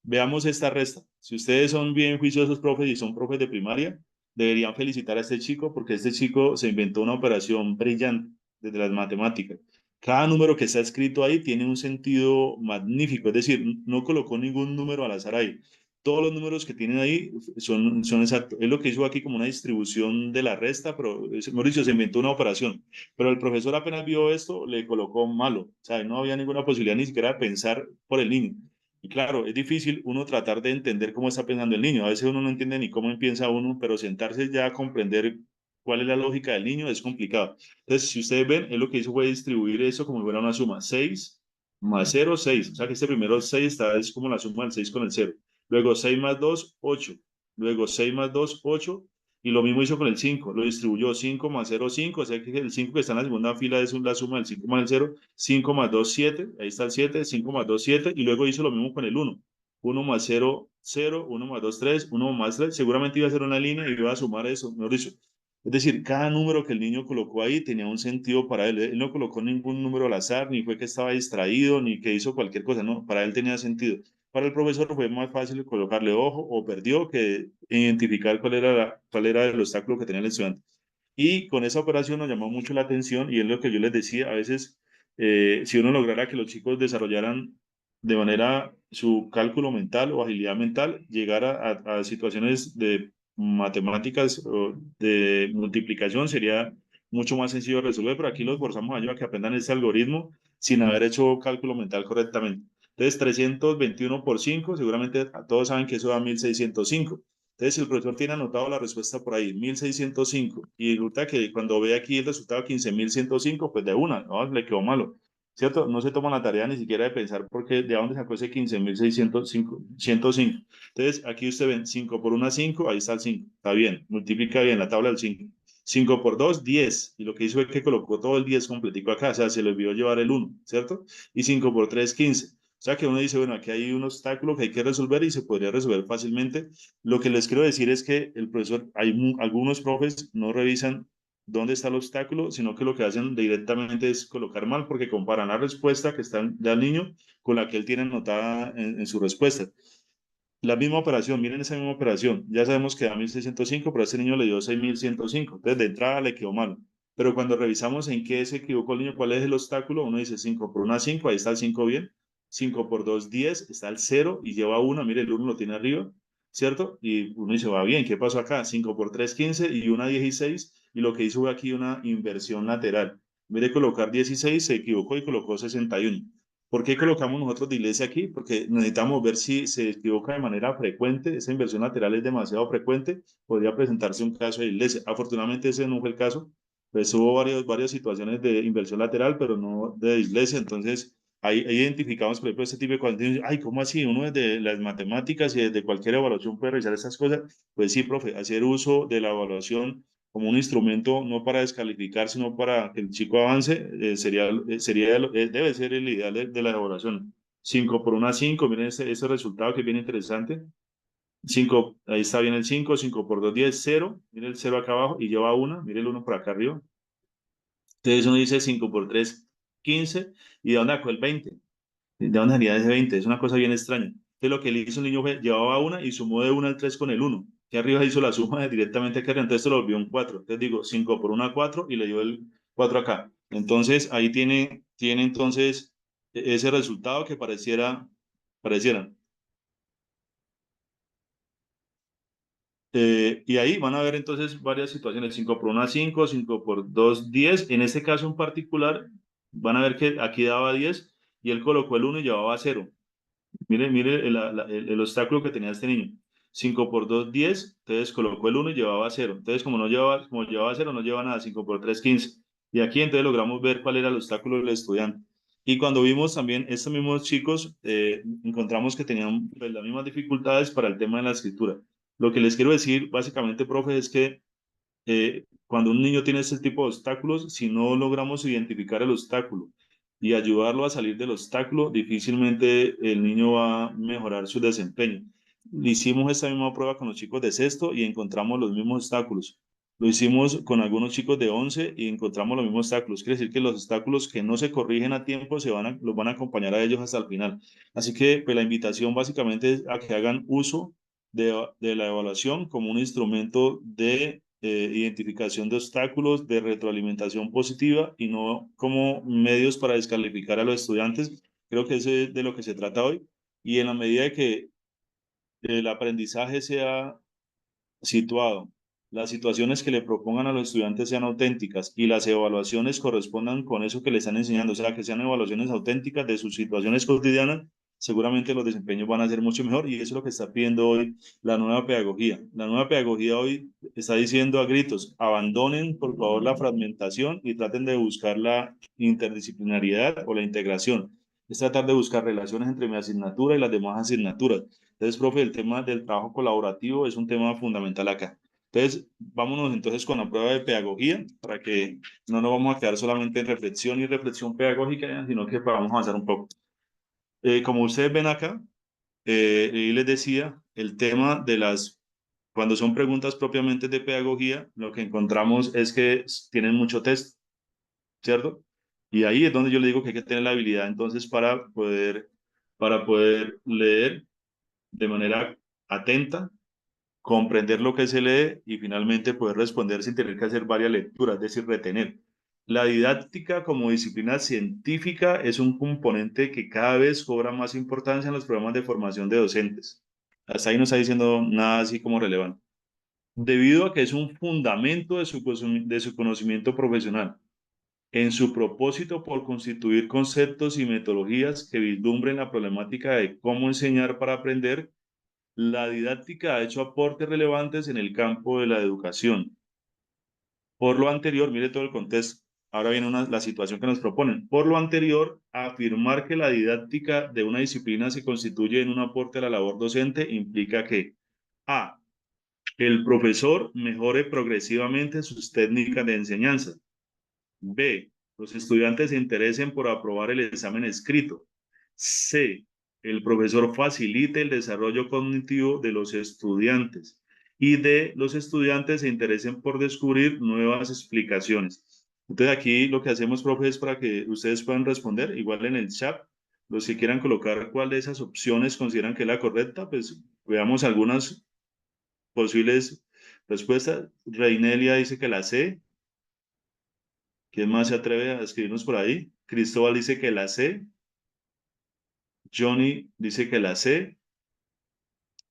Veamos esta resta. Si ustedes son bien juiciosos, profes, y son profes de primaria, deberían felicitar a este chico porque este chico se inventó una operación brillante desde las matemáticas. Cada número que está escrito ahí tiene un sentido magnífico, es decir, no colocó ningún número al azar ahí. Todos los números que tienen ahí son exactos. Es lo que hizo aquí como una distribución de la resta, pero Mauricio se inventó una operación. Pero el profesor apenas vio esto, le colocó malo. O sea, no había ninguna posibilidad ni siquiera de pensar por el niño. Y claro, es difícil uno tratar de entender cómo está pensando el niño. A veces uno no entiende ni cómo piensa uno, pero sentarse ya a comprender cuál es la lógica del niño es complicado. Entonces, si ustedes ven, él lo que hizo fue distribuir eso como si fuera una suma. 6 más 0, 6. O sea que este primero 6 es como la suma del 6 con el 0. Luego 6 más 2, 8. Luego 6 más 2, 8. Y lo mismo hizo con el 5. Lo distribuyó 5 más 0, 5. O sea que el 5 que está en la segunda fila es la suma del 5 más el 0. 5 más 2, 7. Ahí está el 7. 5 más 2, 7. Y luego hizo lo mismo con el 1. 1 más 0, 0. 1 más 2, 3. 1 más 3. Seguramente iba a ser una línea y iba a sumar eso, mejor dicho. Es decir, cada número que el niño colocó ahí tenía un sentido para él. Él no colocó ningún número al azar, ni fue que estaba distraído, ni que hizo cualquier cosa. No, para él tenía sentido. Para el profesor fue más fácil colocarle ojo o perdió que identificar cuál era el obstáculo que tenía el estudiante. Y con esa operación nos llamó mucho la atención y es lo que yo les decía, a veces si uno lograra que los chicos desarrollaran de manera su cálculo mental o agilidad mental, llegar a situaciones de matemáticas o de multiplicación sería mucho más sencillo de resolver, pero aquí los forzamos a ellos a que aprendan este algoritmo sin haber hecho cálculo mental correctamente. Entonces, 321 por 5, seguramente todos saben que eso da 1605. Entonces, si el profesor tiene anotado la respuesta por ahí, 1605, y resulta que cuando ve aquí el resultado 15.105, pues de una, no, le quedó malo, ¿cierto? No se toma la tarea ni siquiera de pensar porque de dónde sacó ese 15.605, 105. Entonces, aquí usted ven 5 por 1, 5, ahí está el 5, está bien, multiplica bien la tabla del 5. 5 por 2, 10, y lo que hizo es que colocó todo el 10 completico acá, o sea, se le olvidó llevar el 1, ¿cierto? Y 5 por 3, 15. O sea que uno dice, bueno, aquí hay un obstáculo que hay que resolver y se podría resolver fácilmente. Lo que les quiero decir es que el profesor, algunos profes no revisan dónde está el obstáculo, sino que lo que hacen directamente es colocar mal porque comparan la respuesta que está del niño con la que él tiene anotada en su respuesta. La misma operación, miren esa misma operación, ya sabemos que da 1605, pero a este niño le dio 6105, entonces de entrada le quedó mal. Pero cuando revisamos en qué se equivocó el niño, cuál es el obstáculo, uno dice 5 por 1, 5, ahí está el 5 bien, 5 por 2, 10, está el 0 y lleva 1, mire el 1 lo tiene arriba, ¿cierto? Y uno dice, va bien, ¿qué pasó acá? 5 por 3, 15 y 1, 16, y lo que hizo fue aquí una inversión lateral. En vez de colocar 16, se equivocó y colocó 61. ¿Por qué colocamos nosotros dislexia aquí? Porque necesitamos ver si se equivoca de manera frecuente, esa inversión lateral es demasiado frecuente, podría presentarse un caso de dislexia. Afortunadamente ese no fue el caso, pues hubo varias situaciones de inversión lateral, pero no de dislexia, entonces ahí identificamos, por ejemplo, este tipo de cuando dicen, ay, ¿cómo así? Uno desde las matemáticas y desde cualquier evaluación puede realizar estas cosas. Pues sí, profe, hacer uso de la evaluación como un instrumento no para descalificar, sino para que el chico avance, debe ser el ideal de la evaluación. 5 por 1 a 5, miren ese resultado que es bien interesante. 5, ahí está bien el 5, 5 por 2, 10, 0. Miren el 0 acá abajo y lleva 1, miren el 1 por acá arriba. Entonces uno dice 5 por 3, 15. ¿Y de dónde sacó el 20? ¿De dónde salía ese 20? Es una cosa bien extraña. Entonces lo que le hizo el niño fue, llevaba 1 y sumó de 1 al 3 con el 1. Que arriba hizo la suma directamente acá arriba, entonces se lo volvió un 4. Entonces digo 5 por 1 a 4 y le dio el 4 acá. Entonces ahí tiene entonces ese resultado que pareciera. Y ahí van a ver entonces varias situaciones, 5 por 1 a 5, 5 por 2, 10. En este caso en particular, van a ver que aquí daba 10 y él colocó el 1 y llevaba 0. Mire el obstáculo que tenía este niño. 5 por 2, 10. Entonces colocó el 1 y llevaba 0. Entonces, como llevaba 0, no lleva nada. 5 por 3, 15. Y aquí entonces logramos ver cuál era el obstáculo del estudiante. Y cuando vimos también estos mismos chicos, encontramos que tenían pues, las mismas dificultades para el tema de la escritura. Lo que les quiero decir, básicamente, profe, es que cuando un niño tiene este tipo de obstáculos, si no logramos identificar el obstáculo y ayudarlo a salir del obstáculo, difícilmente el niño va a mejorar su desempeño. Hicimos esta misma prueba con los chicos de sexto y encontramos los mismos obstáculos. Lo hicimos con algunos chicos de 11 y encontramos los mismos obstáculos. Quiere decir que los obstáculos que no se corrigen a tiempo los van a acompañar a ellos hasta el final. Así que pues, la invitación básicamente es a que hagan uso de la evaluación como un instrumento de identificación de obstáculos, de retroalimentación positiva y no como medios para descalificar a los estudiantes. Creo que eso es de lo que se trata hoy. Y en la medida de que el aprendizaje sea situado, las situaciones que le propongan a los estudiantes sean auténticas y las evaluaciones correspondan con eso que le están enseñando, o sea, que sean evaluaciones auténticas de sus situaciones cotidianas, seguramente los desempeños van a ser mucho mejor y eso es lo que está pidiendo hoy la nueva pedagogía. La nueva pedagogía hoy está diciendo a gritos, abandonen por favor la fragmentación y traten de buscar la interdisciplinariedad o la integración. Es tratar de buscar relaciones entre mi asignatura y las demás asignaturas. Entonces, profe, el tema del trabajo colaborativo es un tema fundamental acá. Entonces, vámonos entonces con la prueba de pedagogía para que no nos vamos a quedar solamente en reflexión y reflexión pedagógica, sino que podamos avanzar un poco. Como ustedes ven acá, y les decía, el tema de cuando son preguntas propiamente de pedagogía, lo que encontramos es que tienen mucho texto, ¿cierto? Y ahí es donde yo le digo que hay que tener la habilidad entonces para poder leer de manera atenta, comprender lo que se lee y finalmente poder responder sin tener que hacer varias lecturas, es decir, retener. La didáctica como disciplina científica es un componente que cada vez cobra más importancia en los programas de formación de docentes. Hasta ahí no está diciendo nada así como relevante. Debido a que es un fundamento de su conocimiento profesional, en su propósito por constituir conceptos y metodologías que vislumbren la problemática de cómo enseñar para aprender, la didáctica ha hecho aportes relevantes en el campo de la educación. Por lo anterior, mire todo el contexto. Ahora viene la situación que nos proponen. Por lo anterior, afirmar que la didáctica de una disciplina se constituye en un aporte a la labor docente implica que A. El profesor mejore progresivamente sus técnicas de enseñanza. B. Los estudiantes se interesen por aprobar el examen escrito. C. El profesor facilite el desarrollo cognitivo de los estudiantes. Y D. Los estudiantes se interesen por descubrir nuevas explicaciones. Entonces aquí lo que hacemos, profe, es para que ustedes puedan responder, igual en el chat, los que quieran colocar cuál de esas opciones consideran que es la correcta, pues veamos algunas posibles respuestas. Reinelia dice que la C. ¿Quién más se atreve a escribirnos por ahí? Cristóbal dice que la C. Johnny dice que la C.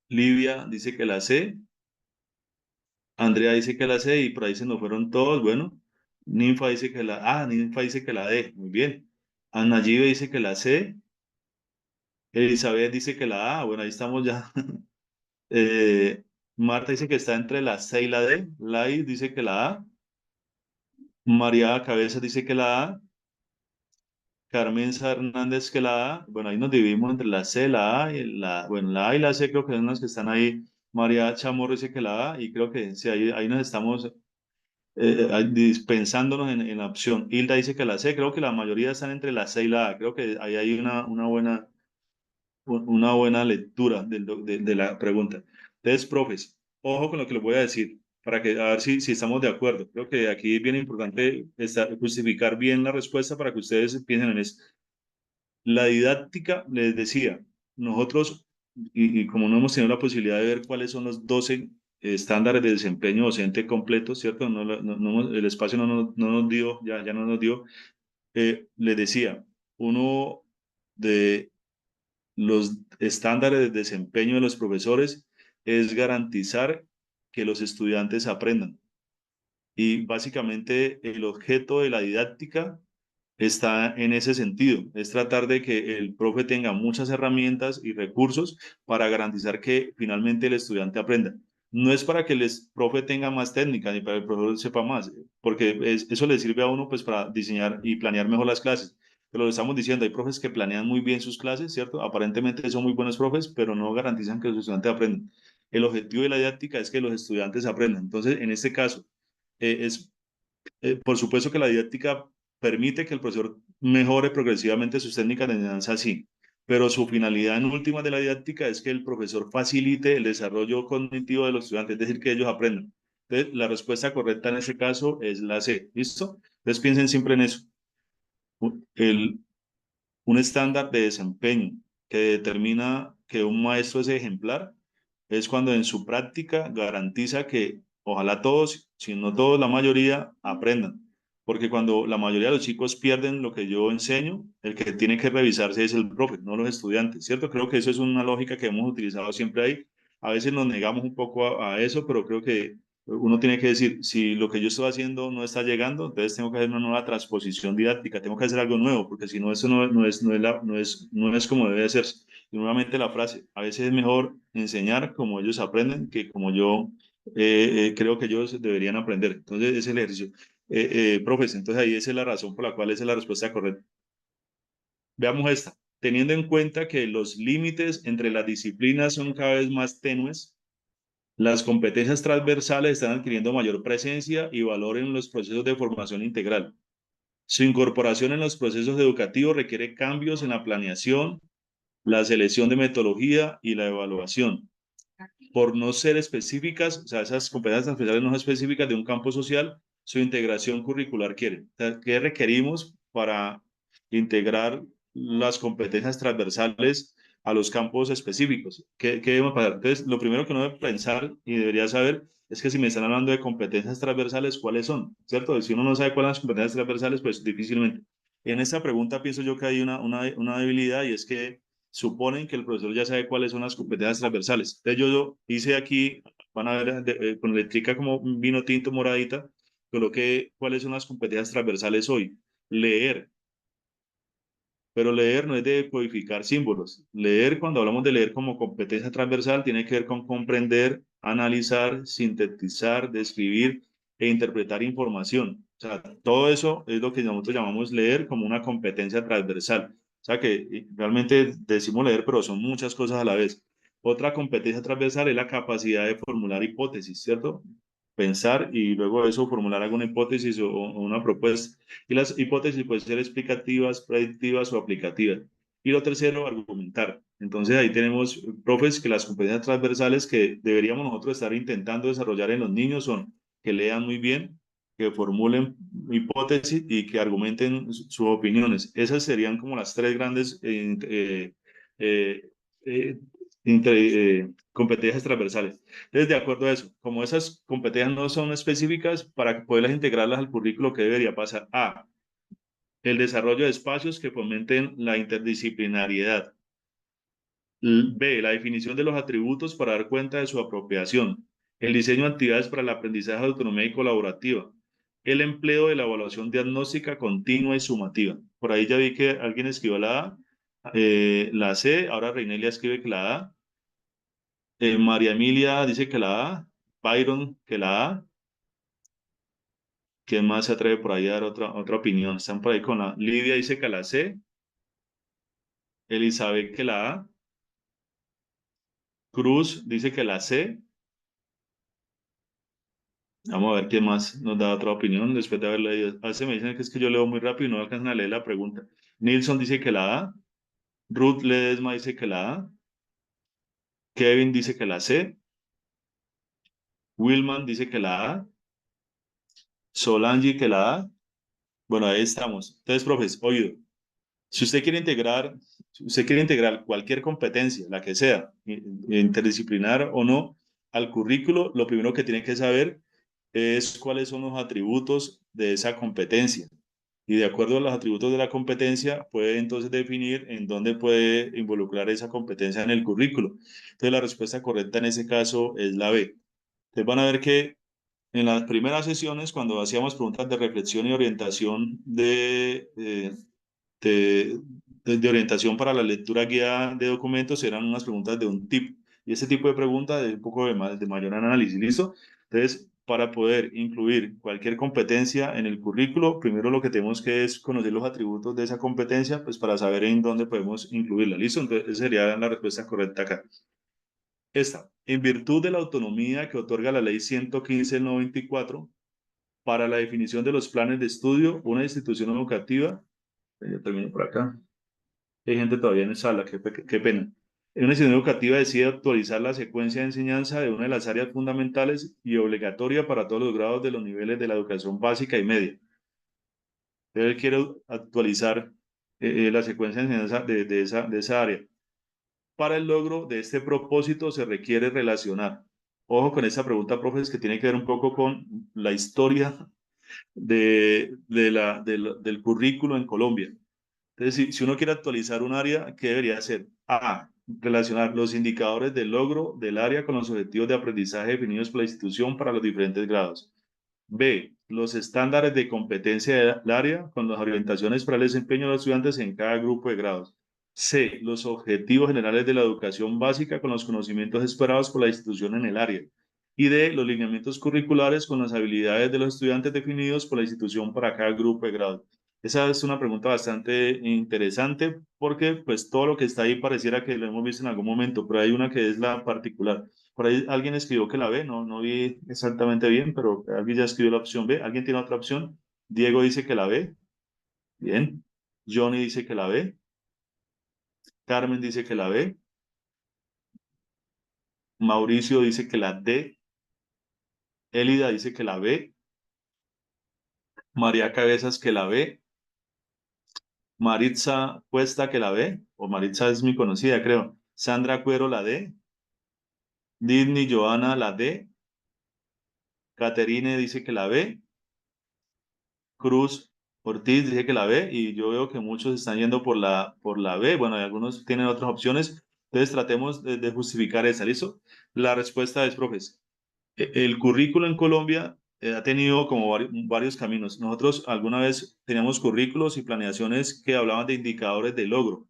Livia dice que la C. Andrea dice que la C y por ahí se nos fueron todos. Bueno, Ninfa dice que la D. Muy bien. Ana Yive dice que la C. Elizabeth dice que la A, bueno, ahí estamos ya. Eh, Marta dice que está entre la C y la D. Lai dice que la A. María Cabeza dice que la A. Carmen Hernández que la A. Bueno, ahí nos dividimos entre la C, la A y la... Bueno, la A y la C creo que son las que están ahí. María Chamorro dice que la A y creo que sí, ahí nos estamos dispensándonos en la opción. Hilda dice que la C, creo que la mayoría están entre la C y la A. Creo que ahí hay una buena lectura de la pregunta. Entonces, profes, ojo con lo que les voy a decir, para que a ver si estamos de acuerdo. Creo que aquí es bien importante justificar bien la respuesta para que ustedes piensen en eso. La didáctica, les decía, nosotros, y como no hemos tenido la posibilidad de ver cuáles son los 12 estándares de desempeño docente completos, ¿cierto? El espacio no nos dio, ya no nos dio. Les decía, uno de los estándares de desempeño de los profesores es garantizar que los estudiantes aprendan. Y básicamente el objeto de la didáctica está en ese sentido, es tratar de que el profe tenga muchas herramientas y recursos para garantizar que finalmente el estudiante aprenda. No es para que el profe tenga más técnica ni para que el profesor sepa más, porque eso le sirve a uno pues para diseñar y planear mejor las clases. Pero lo estamos diciendo, hay profes que planean muy bien sus clases, ¿cierto? Aparentemente son muy buenos profes, pero no garantizan que los estudiantes aprendan. El objetivo de la didáctica es que los estudiantes aprendan. Entonces, en este caso, es por supuesto que la didáctica permite que el profesor mejore progresivamente sus técnicas de enseñanza, sí, pero su finalidad en última de la didáctica es que el profesor facilite el desarrollo cognitivo de los estudiantes, es decir, que ellos aprendan. Entonces, la respuesta correcta en ese caso es la C, ¿listo? Entonces, piensen siempre en eso. El, un estándar de desempeño que determina que un maestro es ejemplar es cuando en su práctica garantiza que ojalá todos, si no todos, la mayoría aprendan. Porque cuando la mayoría de los chicos pierden lo que yo enseño, el que tiene que revisarse es el profe, no los estudiantes, ¿cierto? Creo que eso es una lógica que hemos utilizado siempre ahí. A veces nos negamos un poco a eso, pero creo que uno tiene que decir, si lo que yo estoy haciendo no está llegando, entonces tengo que hacer una nueva transposición didáctica, tengo que hacer algo nuevo, porque si no, eso no es como debe hacerse. Y nuevamente la frase, a veces es mejor enseñar como ellos aprenden que como yo creo que ellos deberían aprender. Entonces, ese es el ejercicio. Profes, entonces ahí esa es la razón por la cual esa es la respuesta correcta. Veamos esta. Teniendo en cuenta que los límites entre las disciplinas son cada vez más tenues, las competencias transversales están adquiriendo mayor presencia y valor en los procesos de formación integral. Su incorporación en los procesos educativos requiere cambios en la planeación, la selección de metodología y la evaluación. Por no ser específicas, o sea, esas competencias transversales no son específicas de un campo social, su integración curricular quiere. O sea, ¿qué requerimos para integrar las competencias transversales a los campos específicos? ¿Qué debemos pasar? Entonces, lo primero que uno debe pensar y debería saber es que si me están hablando de competencias transversales, ¿cuáles son? ¿Cierto? Si uno no sabe cuáles son las competencias transversales, pues difícilmente. En esta pregunta pienso yo que hay una debilidad y es que suponen que el profesor ya sabe cuáles son las competencias transversales. Entonces yo hice aquí, van a ver con eléctrica como un vino tinto moradita, coloqué cuáles son las competencias transversales hoy. Leer, pero leer no es de codificar símbolos. Leer, cuando hablamos de leer como competencia transversal, tiene que ver con comprender, analizar, sintetizar, describir e interpretar información. O sea, todo eso es lo que nosotros llamamos leer como una competencia transversal. O sea, que realmente decimos leer, pero son muchas cosas a la vez. Otra competencia transversal es la capacidad de formular hipótesis, ¿cierto? Pensar y luego de eso formular alguna hipótesis o una propuesta. Y las hipótesis pueden ser explicativas, predictivas o aplicativas. Y lo tercero, argumentar. Entonces ahí tenemos, profes, que las competencias transversales que deberíamos nosotros estar intentando desarrollar en los niños son que lean muy bien, que formulen hipótesis y que argumenten sus opiniones. Esas serían como las tres grandes eh, eh, competencias transversales. Entonces, de acuerdo a eso, como esas competencias no son específicas, para poderlas integrarlas al currículo, ¿qué debería pasar? A, el desarrollo de espacios que fomenten la interdisciplinariedad. B, la definición de los atributos para dar cuenta de su apropiación. El diseño de actividades para el aprendizaje de autonomía y colaborativa. El empleo de la evaluación diagnóstica continua y sumativa. Por ahí ya vi que alguien escribió la A. La C, ahora Reinelia escribe que la A. María Emilia dice que la A. Byron que la A. ¿Quién más se atreve por ahí a dar otra opinión? Están por ahí con la... Lidia dice que la C. Elizabeth que la A. Cruz dice que la C. Vamos a ver quién más nos da otra opinión después de haber leído. A veces me dicen que es que yo leo muy rápido y no alcanzan a leer la pregunta. Nilsson dice que la A. Ruth Ledesma dice que la A. Kevin dice que la C. Wilman dice que la A. Solange que la A. Bueno, ahí estamos. Entonces, profes, oído. Si usted quiere integrar cualquier competencia, la que sea, interdisciplinar o no, al currículo, lo primero que tiene que saber es cuáles son los atributos de esa competencia. Y de acuerdo a los atributos de la competencia, puede entonces definir en dónde puede involucrar esa competencia en el currículo. Entonces, la respuesta correcta en ese caso es la B. Ustedes van a ver que en las primeras sesiones, cuando hacíamos preguntas de reflexión y orientación de, de orientación para la lectura guiada de documentos, eran unas preguntas de un tipo. Y ese tipo de preguntas es un poco de mayor análisis, ¿listo? Entonces, para poder incluir cualquier competencia en el currículo, primero lo que tenemos que es conocer los atributos de esa competencia, pues para saber en dónde podemos incluirla, ¿listo? Entonces, esa sería la respuesta correcta acá. Esta, en virtud de la autonomía que otorga la ley 115 del 94, para la definición de los planes de estudio, una institución educativa, yo termino por acá, hay gente todavía en sala, qué pena. Una institución educativa decide actualizar la secuencia de enseñanza de una de las áreas fundamentales y obligatoria para todos los grados de los niveles de la educación básica y media. Él quiere actualizar la secuencia de enseñanza de esa área. Para el logro de este propósito se requiere relacionar. Ojo con esta pregunta, profes, que tiene que ver un poco con la historia del currículo en Colombia. Entonces, si uno quiere actualizar un área, ¿qué debería hacer? A, relacionar los indicadores del logro del área con los objetivos de aprendizaje definidos por la institución para los diferentes grados. B, los estándares de competencia del área con las orientaciones para el desempeño de los estudiantes en cada grupo de grados. C, los objetivos generales de la educación básica con los conocimientos esperados por la institución en el área. Y D, los lineamientos curriculares con las habilidades de los estudiantes definidos por la institución para cada grupo de grado. Esa es una pregunta bastante interesante porque pues todo lo que está ahí pareciera que lo hemos visto en algún momento, pero hay una que es la particular. Por ahí alguien escribió que la B, no vi exactamente bien, pero alguien ya escribió la opción B. ¿Alguien tiene otra opción? Diego dice que la B. Bien. Johnny dice que la B. Carmen dice que la B. Mauricio dice que la D. Elida dice que la B. María Cabezas que la B. Maritza Cuesta que la B. O Maritza es muy conocida, creo. Sandra Cuero la D. Disney Joana la D. Caterine dice que la B. Cruz Ortiz dice que la B y yo veo que muchos están yendo por la B. Bueno, y algunos tienen otras opciones. Entonces tratemos de justificar esa. ¿Listo? La respuesta es, profes, el currículo en Colombia ha tenido como varios caminos. Nosotros alguna vez teníamos currículos y planeaciones que hablaban de indicadores de logro.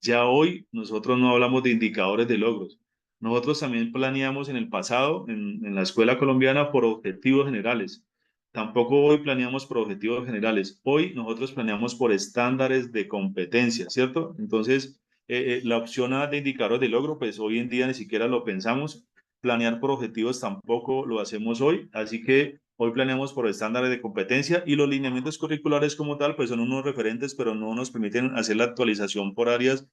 Ya hoy nosotros no hablamos de indicadores de logros. Nosotros también planeamos en el pasado, en la escuela colombiana, por objetivos generales. Tampoco hoy planeamos por objetivos generales. Hoy nosotros planeamos por estándares de competencia, ¿cierto? Entonces, la opción A de indicadores de logro, pues hoy en día ni siquiera lo pensamos. Planear por objetivos tampoco lo hacemos hoy. Así que hoy planeamos por estándares de competencia y los lineamientos curriculares como tal, pues son unos referentes, pero no nos permiten hacer la actualización por áreas.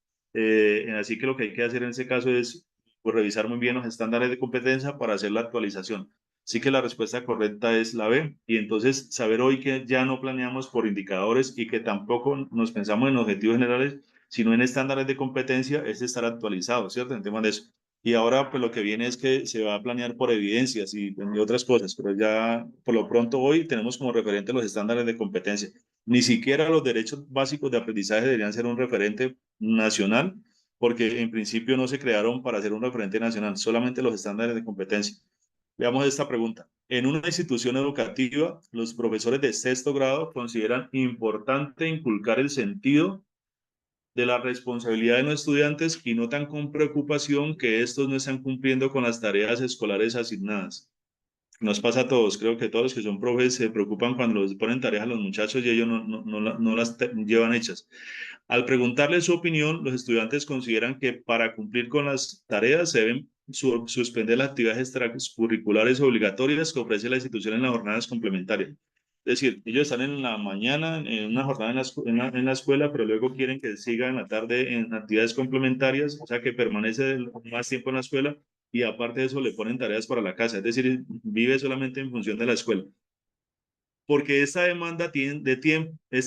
Así que lo que hay que hacer en ese caso es pues, revisar muy bien los estándares de competencia para hacer la actualización. Así que la respuesta correcta es la B. Y entonces saber hoy que ya no planeamos por indicadores y que tampoco nos pensamos en objetivos generales, sino en estándares de competencia, es estar actualizado, ¿cierto? En temas de eso. Y ahora, pues lo que viene es que se va a planear por evidencias y otras cosas, pero ya por lo pronto hoy tenemos como referente los estándares de competencia. Ni siquiera los derechos básicos de aprendizaje deberían ser un referente nacional, porque en principio no se crearon para ser un referente nacional, solamente los estándares de competencia. Veamos esta pregunta. En una institución educativa, los profesores de sexto grado consideran importante inculcar el sentido de la responsabilidad de los estudiantes y notan con preocupación que estos no están cumpliendo con las tareas escolares asignadas. Nos pasa a todos, creo que todos los que son profes se preocupan cuando les ponen tareas a los muchachos y ellos no las llevan hechas. Al preguntarle su opinión, los estudiantes consideran que para cumplir con las tareas se deben suspender las actividades extracurriculares obligatorias que ofrece la institución en las jornadas complementarias. Es decir, ellos están en la mañana en una jornada en la escuela, pero luego quieren que sigan en la tarde en actividades complementarias, o sea que permanece más tiempo en la escuela y aparte de eso le ponen tareas para la casa, es decir, vive solamente en función de la escuela. Porque estas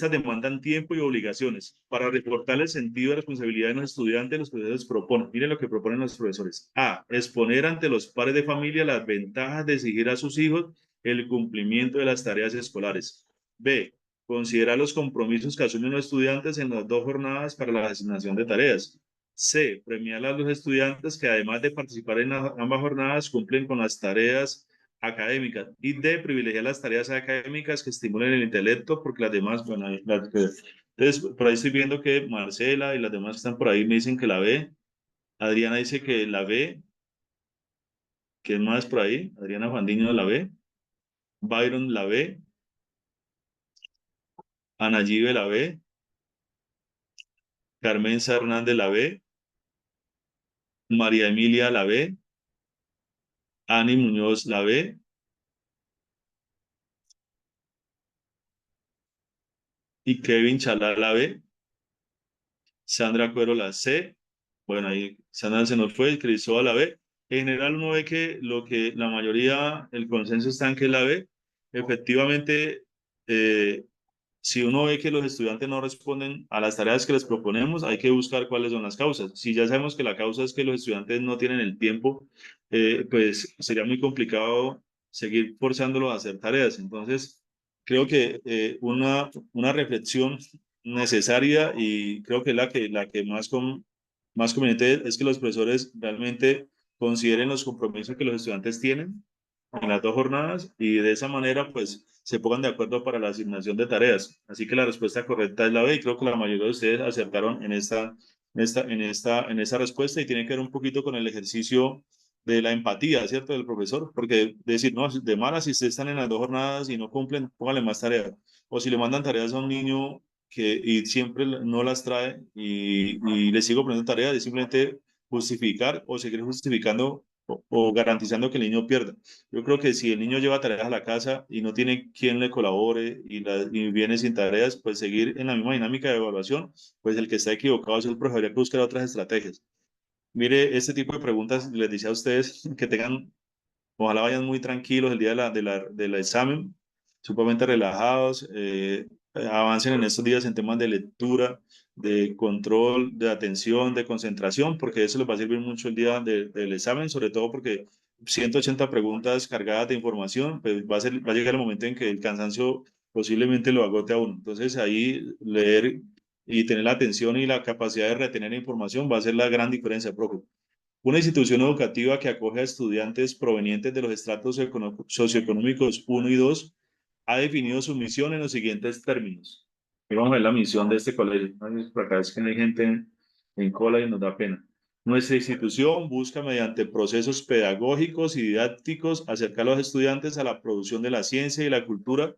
demandan tiempo y obligaciones. Para reportar el sentido de responsabilidad de los estudiantes, los profesores proponen, miren lo que proponen los profesores. A, exponer ante los padres de familia las ventajas de exigir a sus hijos el cumplimiento de las tareas escolares. B, considerar los compromisos que asumen los estudiantes en las 2 jornadas para la asignación de tareas. C, premiar a los estudiantes que además de participar en ambas jornadas cumplen con las tareas académicas y D, privilegiar las tareas académicas que estimulen el intelecto porque las demás, bueno, entonces por ahí estoy viendo que Marcela y las demás que están por ahí me dicen que la B, Adriana dice que la B, ¿quién más por ahí? Adriana Fandiño la B, Byron la B, Ana Gibe la B, Carmenza Hernández la B, María Emilia la B, Ani Muñoz la B y Kevin Chalá la B, Sandra Cuero la C. Bueno, ahí Sandra se nos fue, Cristóbal la B. En general uno ve que lo que la mayoría, el consenso está en que la B. Efectivamente, eh, si uno ve que los estudiantes no responden a las tareas que les proponemos, hay que buscar cuáles son las causas. Si ya sabemos que la causa es que los estudiantes no tienen el tiempo, pues sería muy complicado seguir forzándolos a hacer tareas. Entonces, creo que una reflexión necesaria y creo que la que más conveniente es que los profesores realmente consideren los compromisos que los estudiantes tienen en las 2 jornadas y de esa manera pues se pongan de acuerdo para la asignación de tareas. Así que la respuesta correcta es la B y creo que la mayoría de ustedes acertaron en esta respuesta y tiene que ver un poquito con el ejercicio de la empatía, ¿cierto? Del profesor, porque decir, no, de malas si ustedes están en las 2 jornadas y no cumplen, póngale más tareas. O si le mandan tareas a un niño y siempre no las trae y le sigo poniendo tareas, es simplemente justificar o seguir justificando o garantizando que el niño pierda. Yo creo que si el niño lleva tareas a la casa y no tiene quien le colabore y viene sin tareas, pues seguir en la misma dinámica de evaluación, pues el que está equivocado es el profesor, hay que buscar otras estrategias. Mire, este tipo de preguntas les decía a ustedes que tengan, ojalá vayan muy tranquilos el día del examen, supremamente relajados, avancen en estos días en temas de lectura, de control, de atención, de concentración, porque eso les va a servir mucho el día del examen, sobre todo porque 180 preguntas cargadas de información, pues va a llegar el momento en que el cansancio posiblemente lo agote a uno. Entonces ahí leer y tener la atención y la capacidad de retener información va a ser la gran diferencia, profe. Una institución educativa que acoge a estudiantes provenientes de los estratos socioeconómicos 1 y 2 ha definido su misión en los siguientes términos. Y vamos a ver la misión de este colegio. Ay, por acá es que no hay gente en cola y nos da pena. Nuestra institución busca mediante procesos pedagógicos y didácticos acercar a los estudiantes a la producción de la ciencia y la cultura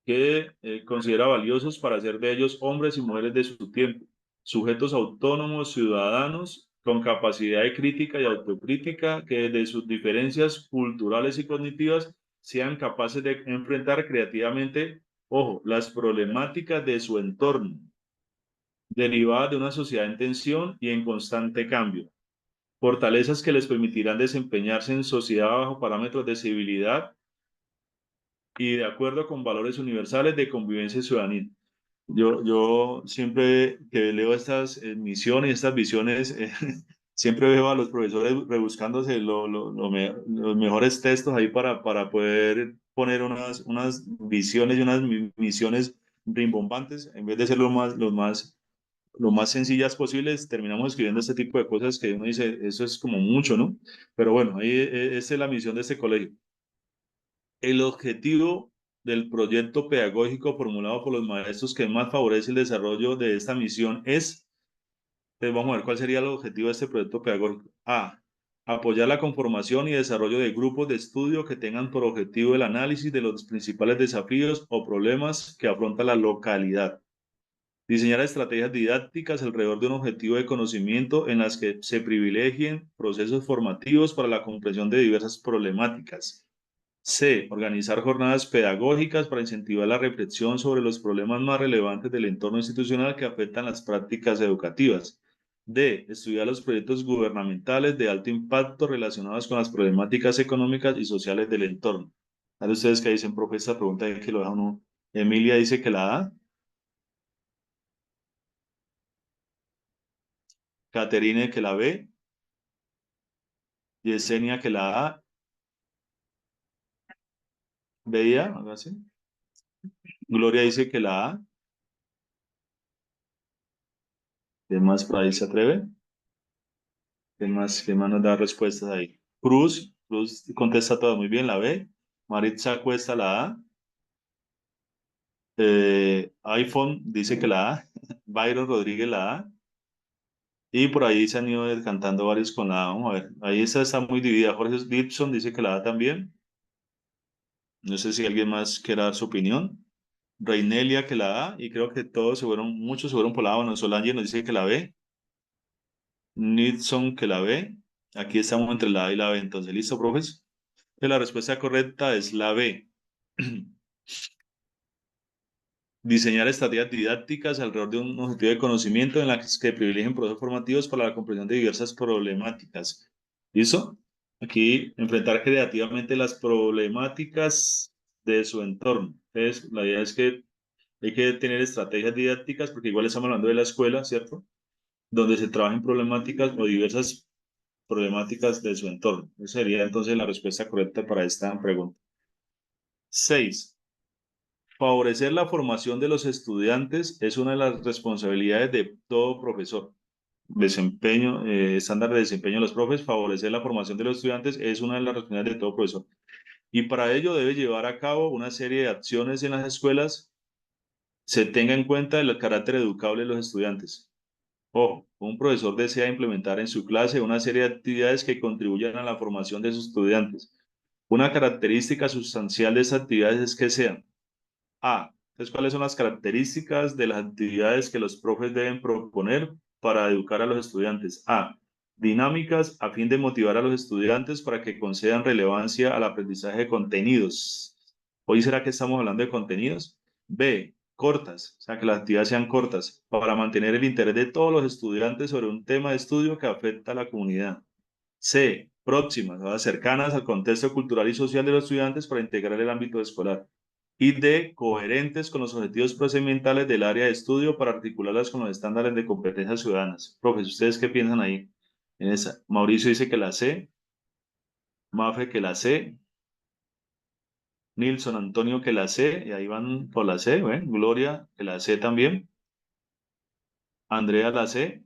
que considera valiosos para hacer de ellos hombres y mujeres de su tiempo, sujetos autónomos, ciudadanos, con capacidad de crítica y autocrítica, que desde sus diferencias culturales y cognitivas sean capaces de enfrentar creativamente, ojo, las problemáticas de su entorno, derivadas de una sociedad en tensión y en constante cambio. Fortalezas que les permitirán desempeñarse en sociedad bajo parámetros de civilidad y de acuerdo con valores universales de convivencia ciudadanía. Yo siempre que leo estas misiones, estas visiones, siempre veo a los profesores rebuscándose los mejores textos ahí para poder poner unas visiones y unas misiones rimbombantes, en vez de ser lo más sencillas posibles, terminamos escribiendo este tipo de cosas que uno dice, eso es como mucho, ¿no? Pero bueno, ahí esa es la misión de este colegio. El objetivo del proyecto pedagógico formulado por los maestros que más favorece el desarrollo de esta misión es Entonces vamos a ver cuál sería el objetivo de este proyecto pedagógico. A. Apoyar la conformación y desarrollo de grupos de estudio que tengan por objetivo el análisis de los principales desafíos o problemas que afronta la localidad. Diseñar estrategias didácticas alrededor de un objetivo de conocimiento en las que se privilegien procesos formativos para la comprensión de diversas problemáticas. C. Organizar jornadas pedagógicas para incentivar la reflexión sobre los problemas más relevantes del entorno institucional que afectan las prácticas educativas. D. Estudiar los proyectos gubernamentales de alto impacto relacionados con las problemáticas económicas y sociales del entorno. A ver ustedes qué dicen, profe, esta pregunta de que lo deja uno. Emilia dice que la A. Caterine que la B. Yesenia que la A. Veía, algo así. Gloria dice que la A. ¿Quién más por ahí se atreve? ¿Quién más nos da respuestas ahí? Cruz contesta todo muy bien, la B. Maritza Cuesta la A. iPhone dice que la A. Byron Rodríguez la A. Y por ahí se han ido cantando varios con la A. Vamos a ver. Ahí está muy dividida. Jorge Gibson dice que la A también. No sé si alguien más quiere dar su opinión. Reinelia que la A. Y creo que muchos se fueron por la A. Bueno, Solange nos dice que la B. Nidson que la B. Aquí estamos entre la A y la B. Entonces, ¿listo, profes? La respuesta correcta es la B. Diseñar estrategias didácticas alrededor de un objetivo de conocimiento en las que privilegien procesos formativos para la comprensión de diversas problemáticas. ¿Listo? Aquí, enfrentar creativamente las problemáticas de su entorno. Entonces, la idea es que hay que tener estrategias didácticas, porque igual estamos hablando de la escuela, ¿cierto? Donde se trabajen problemáticas o diversas problemáticas de su entorno. Esa sería entonces la respuesta correcta para esta pregunta. 6. Favorecer la formación de los estudiantes es una de las responsabilidades de todo profesor. Estándar de desempeño de los profes, favorecer la formación de los estudiantes es una de las responsabilidades de todo profesor. Y para ello debe llevar a cabo una serie de acciones en las escuelas, se tenga en cuenta el carácter educable de los estudiantes. Ojo, un profesor desea implementar en su clase una serie de actividades que contribuyan a la formación de sus estudiantes. Una característica sustancial de esas actividades es que sean A. Entonces, ¿cuáles son las características de las actividades que los profes deben proponer para educar a los estudiantes? A. Dinámicas a fin de motivar a los estudiantes para que concedan relevancia al aprendizaje de contenidos. ¿Hoy será que estamos hablando de contenidos? B. Cortas, o sea, que las actividades sean cortas para mantener el interés de todos los estudiantes sobre un tema de estudio que afecta a la comunidad. C. Próximas, o sea, cercanas al contexto cultural y social de los estudiantes para integrar el ámbito escolar. Y D. Coherentes con los objetivos procedimentales del área de estudio para articularlas con los estándares de competencias ciudadanas. Profes, ¿ustedes qué piensan ahí? En esa. Mauricio dice que la C. Mafe que la C. Nilson Antonio que la C. Y ahí van por la C. Gloria que la C también. Andrea la C.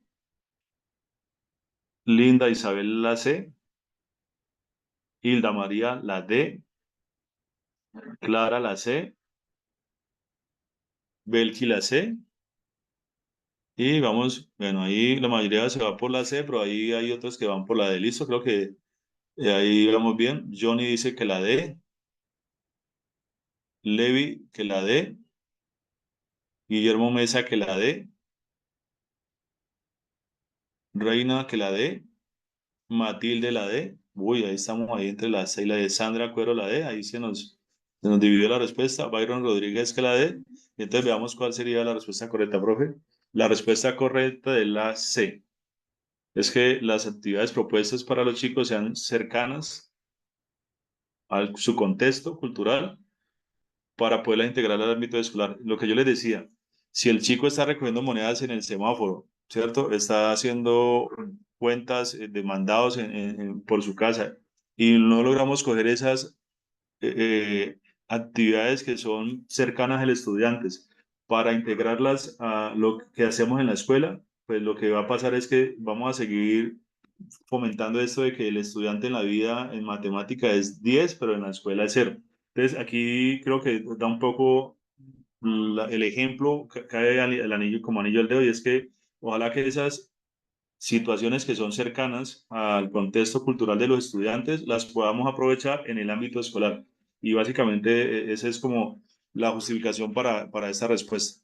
Linda Isabel la C. Hilda María la D. Clara la C. Belki la C. Y vamos, bueno, ahí la mayoría se va por la C, pero ahí hay otros que van por la D. Listo, creo que ahí vamos bien. Johnny dice que la D. Levi que la D. Guillermo Mesa que la D. Reina que la D. Matilde la D. Uy, ahí estamos ahí entre la C y la D. Sandra Cuero la D. Ahí se nos dividió la respuesta. Byron Rodríguez que la D. Y entonces veamos cuál sería la respuesta correcta, profe. La respuesta correcta de la C es que las actividades propuestas para los chicos sean cercanas a su contexto cultural para poderla integrar al ámbito escolar. Lo que yo les decía, si el chico está recogiendo monedas en el semáforo, ¿cierto? Está haciendo cuentas de mandados por su casa y no logramos coger esas actividades que son cercanas al estudiante para integrarlas a lo que hacemos en la escuela, pues lo que va a pasar es que vamos a seguir fomentando esto de que el estudiante en la vida en matemática es 10, pero en la escuela es 0. Entonces, aquí creo que da un poco el ejemplo, cae el anillo como anillo al dedo, y es que ojalá que esas situaciones que son cercanas al contexto cultural de los estudiantes, las podamos aprovechar en el ámbito escolar. Y básicamente esa es como la justificación para esta respuesta.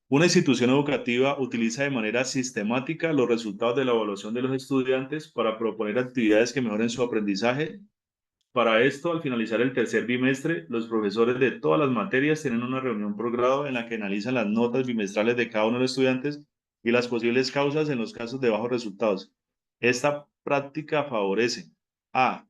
Una institución educativa utiliza de manera sistemática los resultados de la evaluación de los estudiantes para proponer actividades que mejoren su aprendizaje. Para esto, al finalizar el tercer bimestre, los profesores de todas las materias tienen una reunión por grado en la que analizan las notas bimestrales de cada uno de los estudiantes y las posibles causas en los casos de bajos resultados. Esta práctica favorece a,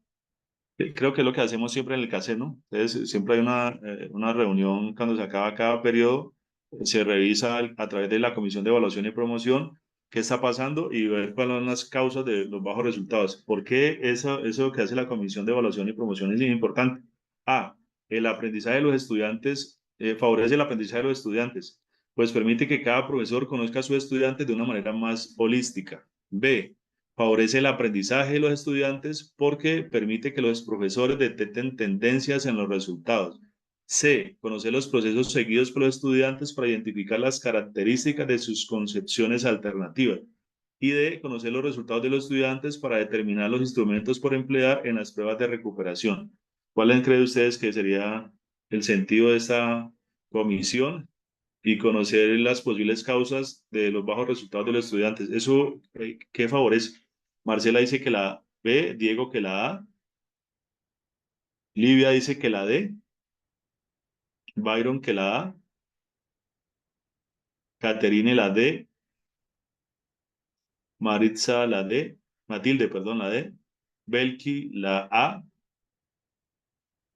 creo que es lo que hacemos siempre en el CACE, ¿no? Entonces, siempre hay una reunión cuando se acaba cada periodo, se revisa a través de la Comisión de Evaluación y Promoción qué está pasando y ver cuáles son las causas de los bajos resultados. ¿Por qué eso que hace la Comisión de Evaluación y Promoción es importante? A, el aprendizaje de los estudiantes, favorece el aprendizaje de los estudiantes, pues permite que cada profesor conozca a sus estudiantes de una manera más holística. B, favorece el aprendizaje de los estudiantes porque permite que los profesores detecten tendencias en los resultados. C. Conocer los procesos seguidos por los estudiantes para identificar las características de sus concepciones alternativas. Y D. Conocer los resultados de los estudiantes para determinar los instrumentos por emplear en las pruebas de recuperación. ¿Cuál creen ustedes que sería el sentido de esta comisión? Y conocer las posibles causas de los bajos resultados de los estudiantes. ¿Eso qué favorece? Marcela dice que la B, Diego que la A, Livia dice que la D, Byron que la A, Caterine la D, Maritza la D, Matilde, perdón, la D, Belki la A,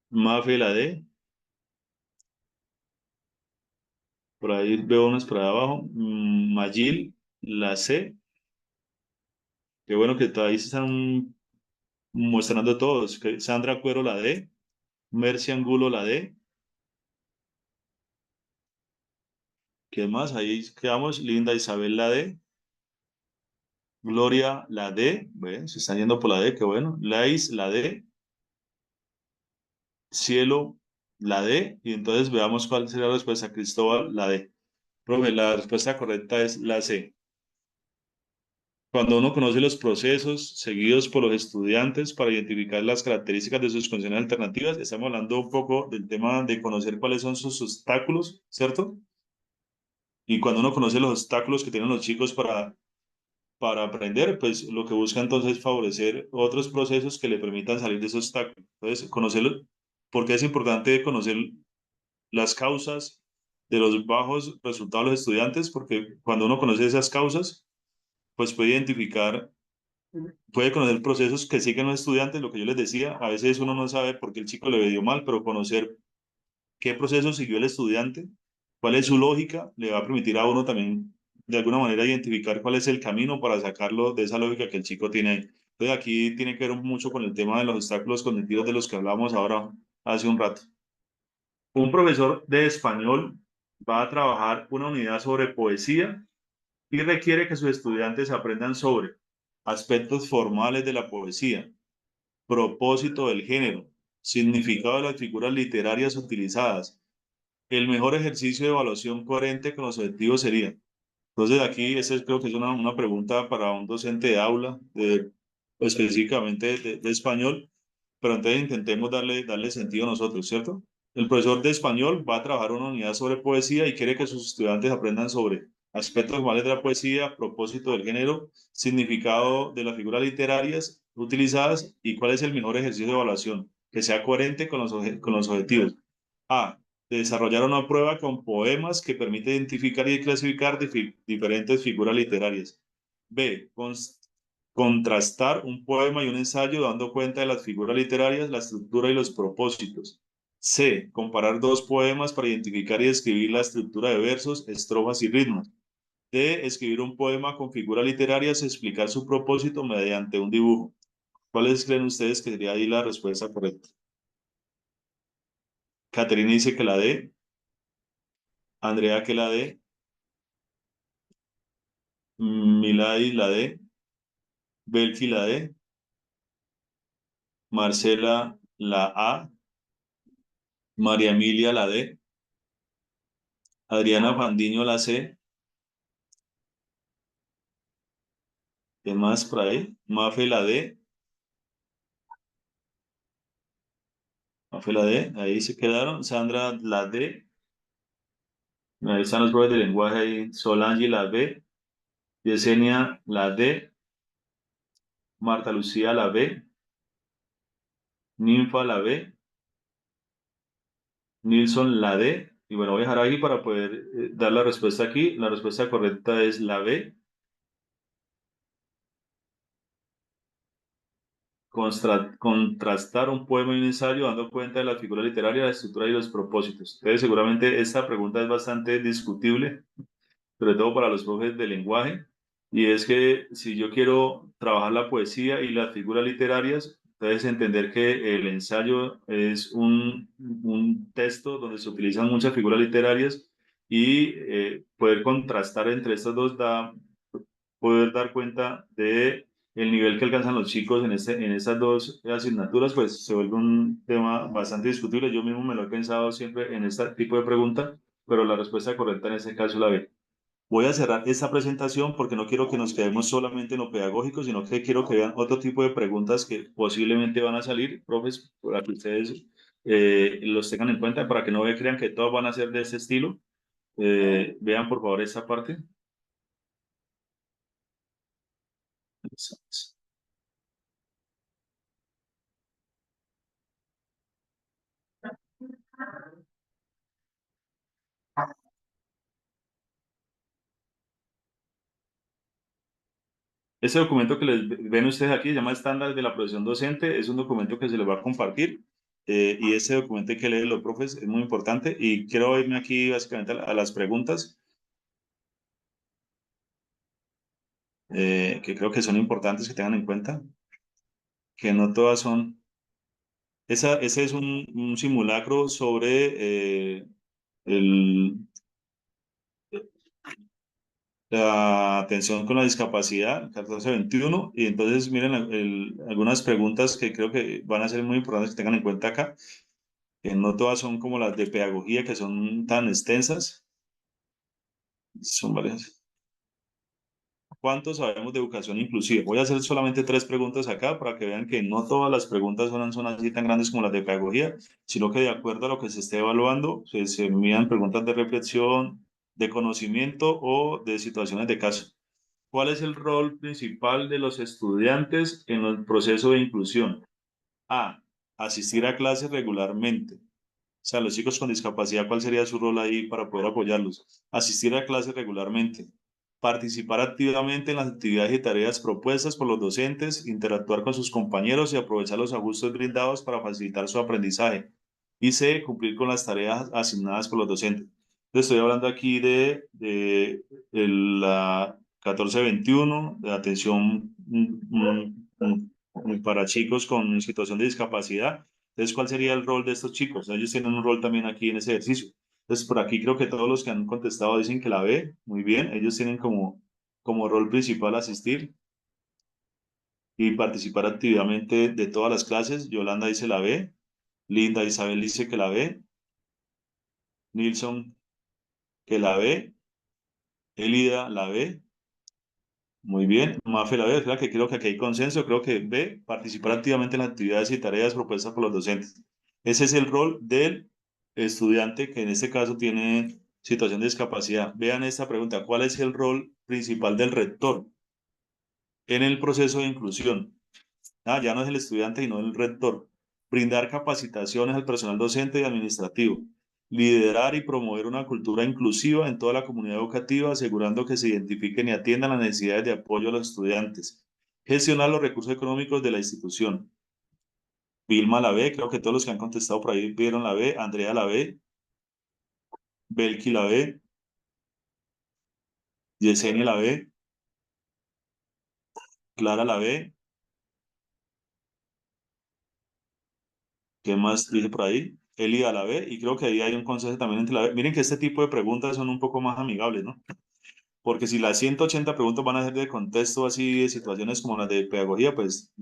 Mafe la D, por ahí veo unas por ahí abajo, Magil la C, qué bueno que todavía se están mostrando todos, Sandra Cuero la D, Mercy Angulo la D, ¿qué más? Ahí quedamos, Linda Isabel la D, Gloria la D, ¿ven? Se están yendo por la D, qué bueno, Lais la D, Cielo la D, y entonces veamos cuál sería la respuesta, Cristóbal la D. Profe, la respuesta correcta es la C. Cuando uno conoce los procesos seguidos por los estudiantes para identificar las características de sus condiciones alternativas, estamos hablando un poco del tema de conocer cuáles son sus obstáculos, ¿cierto? Y cuando uno conoce los obstáculos que tienen los chicos para aprender, pues lo que busca entonces es favorecer otros procesos que le permitan salir de esos obstáculos. Entonces, conocerlo, porque es importante conocer las causas de los bajos resultados de los estudiantes, porque cuando uno conoce esas causas, pues puede identificar, puede conocer procesos que siguen los estudiantes, lo que yo les decía, a veces uno no sabe por qué el chico le dio mal, pero conocer qué proceso siguió el estudiante, cuál es su lógica, le va a permitir a uno también de alguna manera identificar cuál es el camino para sacarlo de esa lógica que el chico tiene ahí. Entonces aquí tiene que ver mucho con el tema de los obstáculos cognitivos de los que hablábamos ahora hace un rato. Un profesor de español va a trabajar una unidad sobre poesía y requiere que sus estudiantes aprendan sobre aspectos formales de la poesía, propósito del género, significado de las figuras literarias utilizadas. El mejor ejercicio de evaluación coherente con los objetivos sería. Entonces aquí creo que es una pregunta para un docente de aula, específicamente de español, pero entonces intentemos darle sentido nosotros, ¿cierto? El profesor de español va a trabajar una unidad sobre poesía y quiere que sus estudiantes aprendan sobre aspectos formales de la poesía, propósito del género, significado de las figuras literarias utilizadas y cuál es el mejor ejercicio de evaluación, que sea coherente con los objetivos. A. Desarrollar una prueba con poemas que permite identificar y clasificar diferentes figuras literarias. B. Contrastar un poema y un ensayo dando cuenta de las figuras literarias, la estructura y los propósitos. C. Comparar dos poemas para identificar y describir la estructura de versos, estrofas y ritmos. D. Escribir un poema con figuras literarias y explicar su propósito mediante un dibujo. ¿Cuáles creen ustedes que sería ahí la respuesta correcta? Caterina dice que la D. Andrea que la D. Milady la D. Belki la D. Marcela la A. María Emilia la D. Adriana Fandiño la C. ¿Qué más por ahí? Mafe la D. Mafe la D. Ahí se quedaron. Sandra la D. Ahí están los profes de lenguaje ahí. Solange la B. Yesenia la D. Marta Lucía la B. Ninfa la B. Nilson la D. Y bueno, voy a dejar ahí para poder dar la respuesta aquí. La respuesta correcta es la B. Contrastar un poema y un ensayo dando cuenta de la figura literaria, la estructura y los propósitos. Entonces, seguramente esta pregunta es bastante discutible, sobre todo para los profes de lenguaje, y es que si yo quiero trabajar la poesía y las figuras literarias, entonces entender que el ensayo es un texto donde se utilizan muchas figuras literarias y poder contrastar entre estas dos da poder dar cuenta de el nivel que alcanzan los chicos en estas dos asignaturas, pues se vuelve un tema bastante discutible. Yo mismo me lo he pensado siempre en este tipo de pregunta, pero la respuesta correcta en este caso es la B. Voy a cerrar esta presentación porque no quiero que nos quedemos solamente en lo pedagógico, sino que quiero que vean otro tipo de preguntas que posiblemente van a salir, profes, para que ustedes los tengan en cuenta, para que no crean que todas van a ser de este estilo. Vean por favor esta parte. Este documento que les ven ustedes aquí se llama Estándar de la Profesión Docente. Es un documento que se les va a compartir y ese documento hay que leerlo, profes, es muy importante. Y quiero irme aquí básicamente a las preguntas que creo que son importantes que tengan en cuenta, que no todas son. Ese es un simulacro sobre el, la atención con la discapacidad, 1421, y entonces miren algunas preguntas que creo que van a ser muy importantes que tengan en cuenta acá, que no todas son como las de pedagogía, que son tan extensas, son varias. ¿Cuánto sabemos de educación inclusiva? Voy a hacer solamente 3 preguntas acá para que vean que no todas las preguntas son así tan grandes como las de pedagogía, sino que de acuerdo a lo que se esté evaluando, se envían preguntas de reflexión, de conocimiento o de situaciones de caso. ¿Cuál es el rol principal de los estudiantes en el proceso de inclusión? A. Asistir a clases regularmente. O sea, los chicos con discapacidad, ¿cuál sería su rol ahí para poder apoyarlos? Asistir a clases regularmente. Participar activamente en las actividades y tareas propuestas por los docentes, interactuar con sus compañeros y aprovechar los ajustes brindados para facilitar su aprendizaje. Y C. Cumplir con las tareas asignadas por los docentes. Estoy hablando aquí de la 1421, de atención para chicos con situación de discapacidad. Entonces, ¿cuál sería el rol de estos chicos? Ellos tienen un rol también aquí en ese ejercicio. Entonces, por aquí creo que todos los que han contestado dicen que la B, muy bien, ellos tienen como rol principal asistir y participar activamente de todas las clases. Yolanda dice la B, Linda Isabel dice que la B, Nilson que la B, Elida la B, muy bien, Mafe la B, creo que aquí hay consenso, creo que B, participar activamente en las actividades y tareas propuestas por los docentes. Ese es el rol del estudiante que en este caso tiene situación de discapacidad. Vean esta pregunta, ¿cuál es el rol principal del rector en el proceso de inclusión? Ya no es el estudiante, sino el rector. Brindar capacitaciones al personal docente y administrativo. Liderar y promover una cultura inclusiva en toda la comunidad educativa, asegurando que se identifiquen y atiendan las necesidades de apoyo a los estudiantes. Gestionar los recursos económicos de la institución. Vilma la B, creo que todos los que han contestado por ahí vieron la B. Andrea la B. Belki la B. Yesenia la B. Clara la B. ¿Qué más dice por ahí? Elida la B. Y creo que ahí hay un consenso también entre la B. Miren que este tipo de preguntas son un poco más amigables, ¿no? Porque si las 180 preguntas van a ser de contexto así, de situaciones como las de pedagogía, pues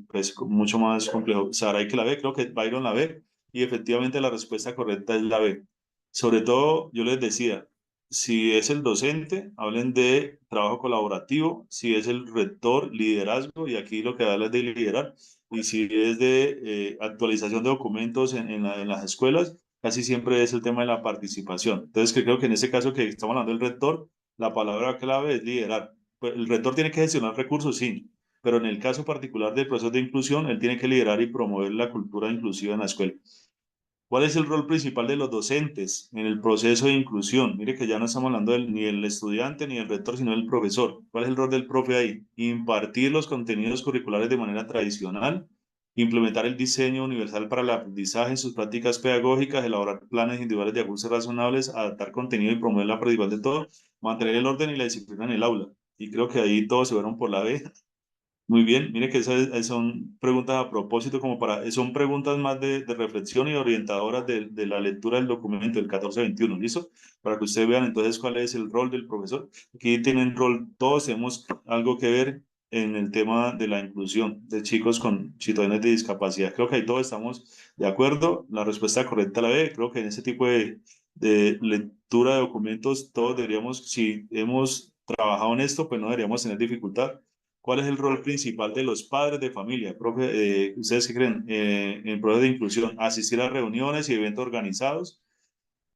mucho más complejo. Saray que la B, creo que Byron la B, y efectivamente la respuesta correcta es la B. Sobre todo, yo les decía, si es el docente, hablen de trabajo colaborativo, si es el rector, liderazgo, y aquí lo que habla es de liderar, y si es de actualización de documentos en las escuelas, casi siempre es el tema de la participación. Entonces, que creo que en ese caso que estamos hablando del rector, la palabra clave es liderar. Pues, el rector tiene que gestionar recursos, sí, pero en el caso particular del proceso de inclusión, él tiene que liderar y promover la cultura inclusiva en la escuela. ¿Cuál es el rol principal de los docentes en el proceso de inclusión? Mire que ya no estamos hablando ni del estudiante ni del rector, sino del profesor. ¿Cuál es el rol del profe ahí? Impartir los contenidos curriculares de manera tradicional, implementar el diseño universal para el aprendizaje en sus prácticas pedagógicas, elaborar planes individuales de ajustes razonables, adaptar contenido y promover la participación de todos, mantener el orden y la disciplina en el aula. Y creo que ahí todos se fueron por la B. Muy bien, mire que esas son preguntas a propósito, como para, son preguntas más de reflexión y orientadoras de la lectura del documento del 1421, ¿listo? Para que ustedes vean entonces cuál es el rol del profesor. Aquí tienen rol, todos tenemos algo que ver en el tema de la inclusión de chicos con situaciones de discapacidad. Creo que ahí todos estamos de acuerdo. La respuesta correcta la B. Creo que en ese tipo de lectura de documentos todos deberíamos, si hemos trabajado en esto, pues no deberíamos tener dificultad. ¿Cuál es el rol principal de los padres de familia? Profe, ¿ustedes qué creen? En proceso de inclusión, asistir a reuniones y eventos organizados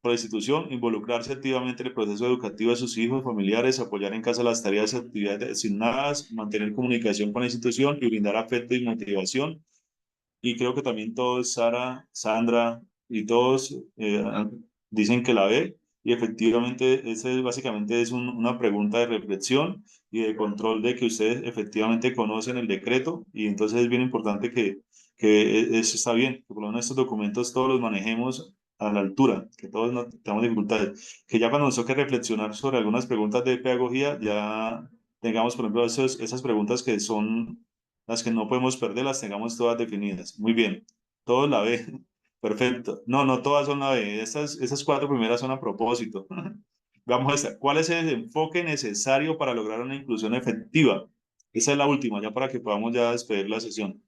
por la institución, involucrarse activamente en el proceso educativo de sus hijos, familiares, apoyar en casa las tareas y actividades asignadas, mantener comunicación con la institución y brindar afecto y motivación. Y creo que también todos, Sara, Sandra y todos dicen que la ve. Y efectivamente, esa es, básicamente es una pregunta de reflexión y de control de que ustedes efectivamente conocen el decreto. Y entonces es bien importante que eso está bien, que por lo menos estos documentos todos los manejemos a la altura, que todos no tenemos dificultades. Que ya cuando nos toque reflexionar sobre algunas preguntas de pedagogía, ya tengamos, por ejemplo, esas preguntas que son las que no podemos perder, las tengamos todas definidas. Muy bien. Todos la B. Perfecto. No, no todas son la B. Esas cuatro primeras son a propósito. Vamos a esta. ¿Cuál es el enfoque necesario para lograr una inclusión efectiva? Esa es la última, ya para que podamos ya despedir la sesión.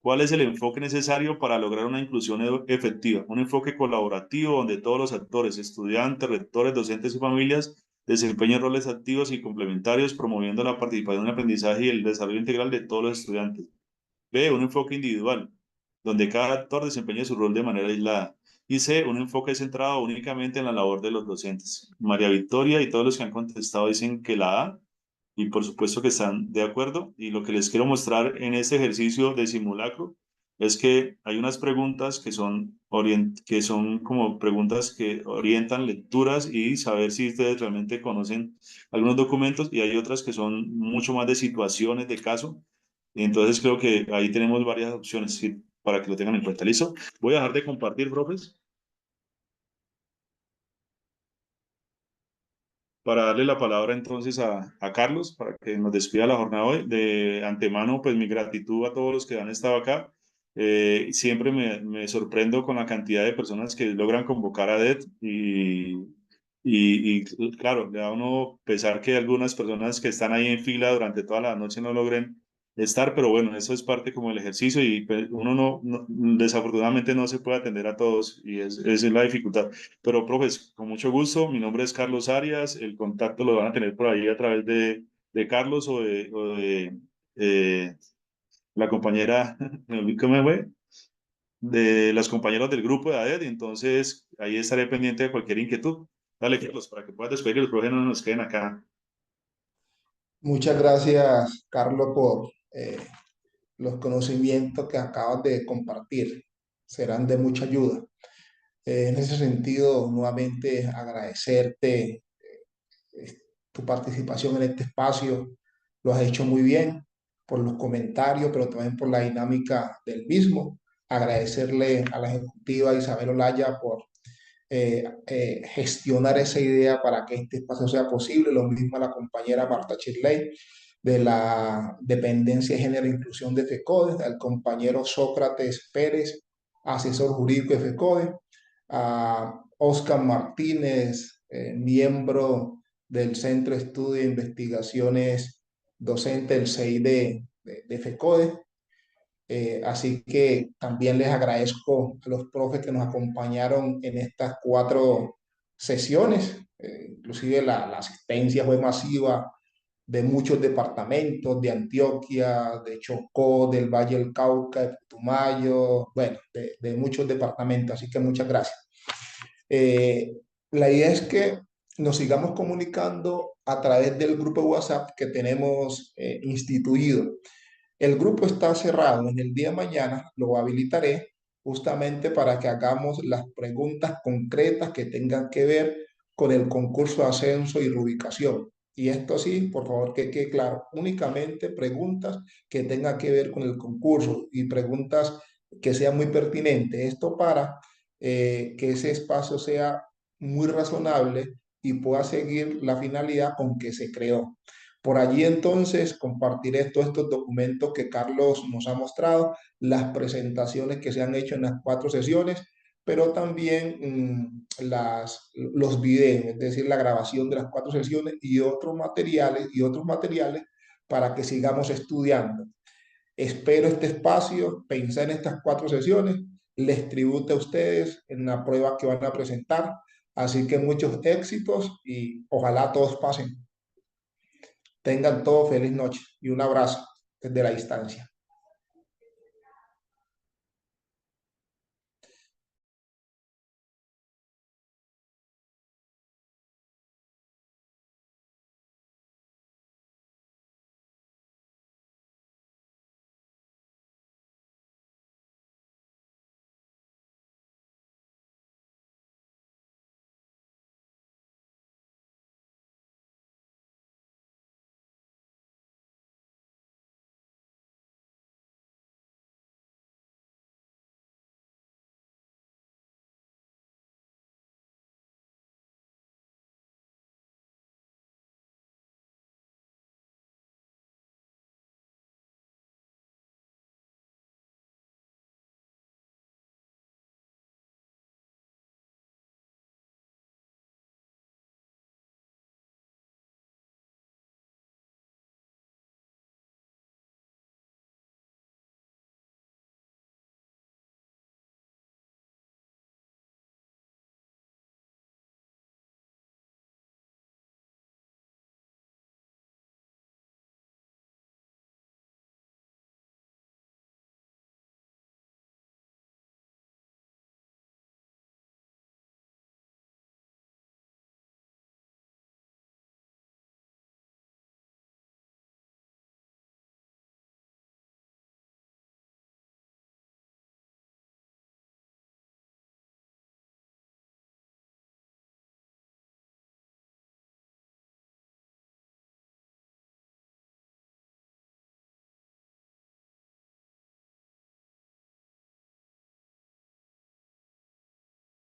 ¿Cuál es el enfoque necesario para lograr una inclusión efectiva? Un enfoque colaborativo donde todos los actores, estudiantes, rectores, docentes y familias desempeñen roles activos y complementarios, promoviendo la participación en el aprendizaje y el desarrollo integral de todos los estudiantes. B, un enfoque individual, donde cada actor desempeñe su rol de manera aislada. Y C, un enfoque centrado únicamente en la labor de los docentes. María Victoria y todos los que han contestado dicen que la A, y por supuesto que están de acuerdo. Y lo que les quiero mostrar en este ejercicio de simulacro es que hay unas preguntas que son como preguntas que orientan lecturas y saber si ustedes realmente conocen algunos documentos, y hay otras que son mucho más de situaciones de caso. Entonces creo que ahí tenemos varias opciones, sí, para que lo tengan en cuenta. ¿Listo? Voy a dejar de compartir, profes, para darle la palabra entonces a Carlos, para que nos despida la jornada hoy. De antemano, pues mi gratitud a todos los que han estado acá. Siempre me sorprendo con la cantidad de personas que logran convocar a DET y claro, le da a uno pesar que algunas personas que están ahí en fila durante toda la noche no logren estar, pero bueno, eso es parte como del ejercicio y pues, uno desafortunadamente no se puede atender a todos y esa es la dificultad. Pero, profes, con mucho gusto, mi nombre es Carlos Arias, el contacto lo van a tener por ahí a través de Carlos o de eh, la compañera, ¿cómo me fue? De las compañeras del grupo de ADED, entonces ahí estaré pendiente de cualquier inquietud. Dale, Carlos, para que puedas despedir y los profes no nos queden acá. Muchas gracias, Carlos, por los conocimientos que acabas de compartir. Serán de mucha ayuda. En ese sentido, nuevamente agradecerte tu participación en este espacio. Lo has hecho muy bien por los comentarios, pero también por la dinámica del mismo. Agradecerle a la ejecutiva Isabel Olaya por gestionar esa idea para que este espacio sea posible. Lo mismo a la compañera Marta Chirley de la Dependencia de Género e Inclusión de FECODE, al compañero Sócrates Pérez, asesor jurídico de FECODE, a Oscar Martínez, miembro del Centro de Estudio e Investigaciones docente del CEI de FECODE. Así que también les agradezco a los profes que nos acompañaron en estas 4 sesiones, inclusive la asistencia fue masiva de muchos departamentos, de Antioquia, de Chocó, del Valle del Cauca, de Putumayo, bueno, de muchos departamentos, así que muchas gracias. Eh, la idea es que nos sigamos comunicando a través del grupo de WhatsApp que tenemos instituido. El grupo está cerrado. En el día de mañana lo habilitaré justamente para que hagamos las preguntas concretas que tengan que ver con el concurso de ascenso y reubicación. Y esto sí, por favor, que quede claro, únicamente preguntas que tengan que ver con el concurso y preguntas que sean muy pertinentes. Esto para que ese espacio sea muy razonable y pueda seguir la finalidad con que se creó. Por allí entonces compartiré todos estos documentos que Carlos nos ha mostrado, las presentaciones que se han hecho en las 4 sesiones, pero también los videos, es decir, la grabación de las 4 sesiones y otros materiales para que sigamos estudiando. Espero este espacio, pensar en estas 4 sesiones, les tributo a ustedes en la prueba que van a presentar. Así que muchos éxitos y ojalá todos pasen. Tengan todo feliz noche y un abrazo desde la distancia.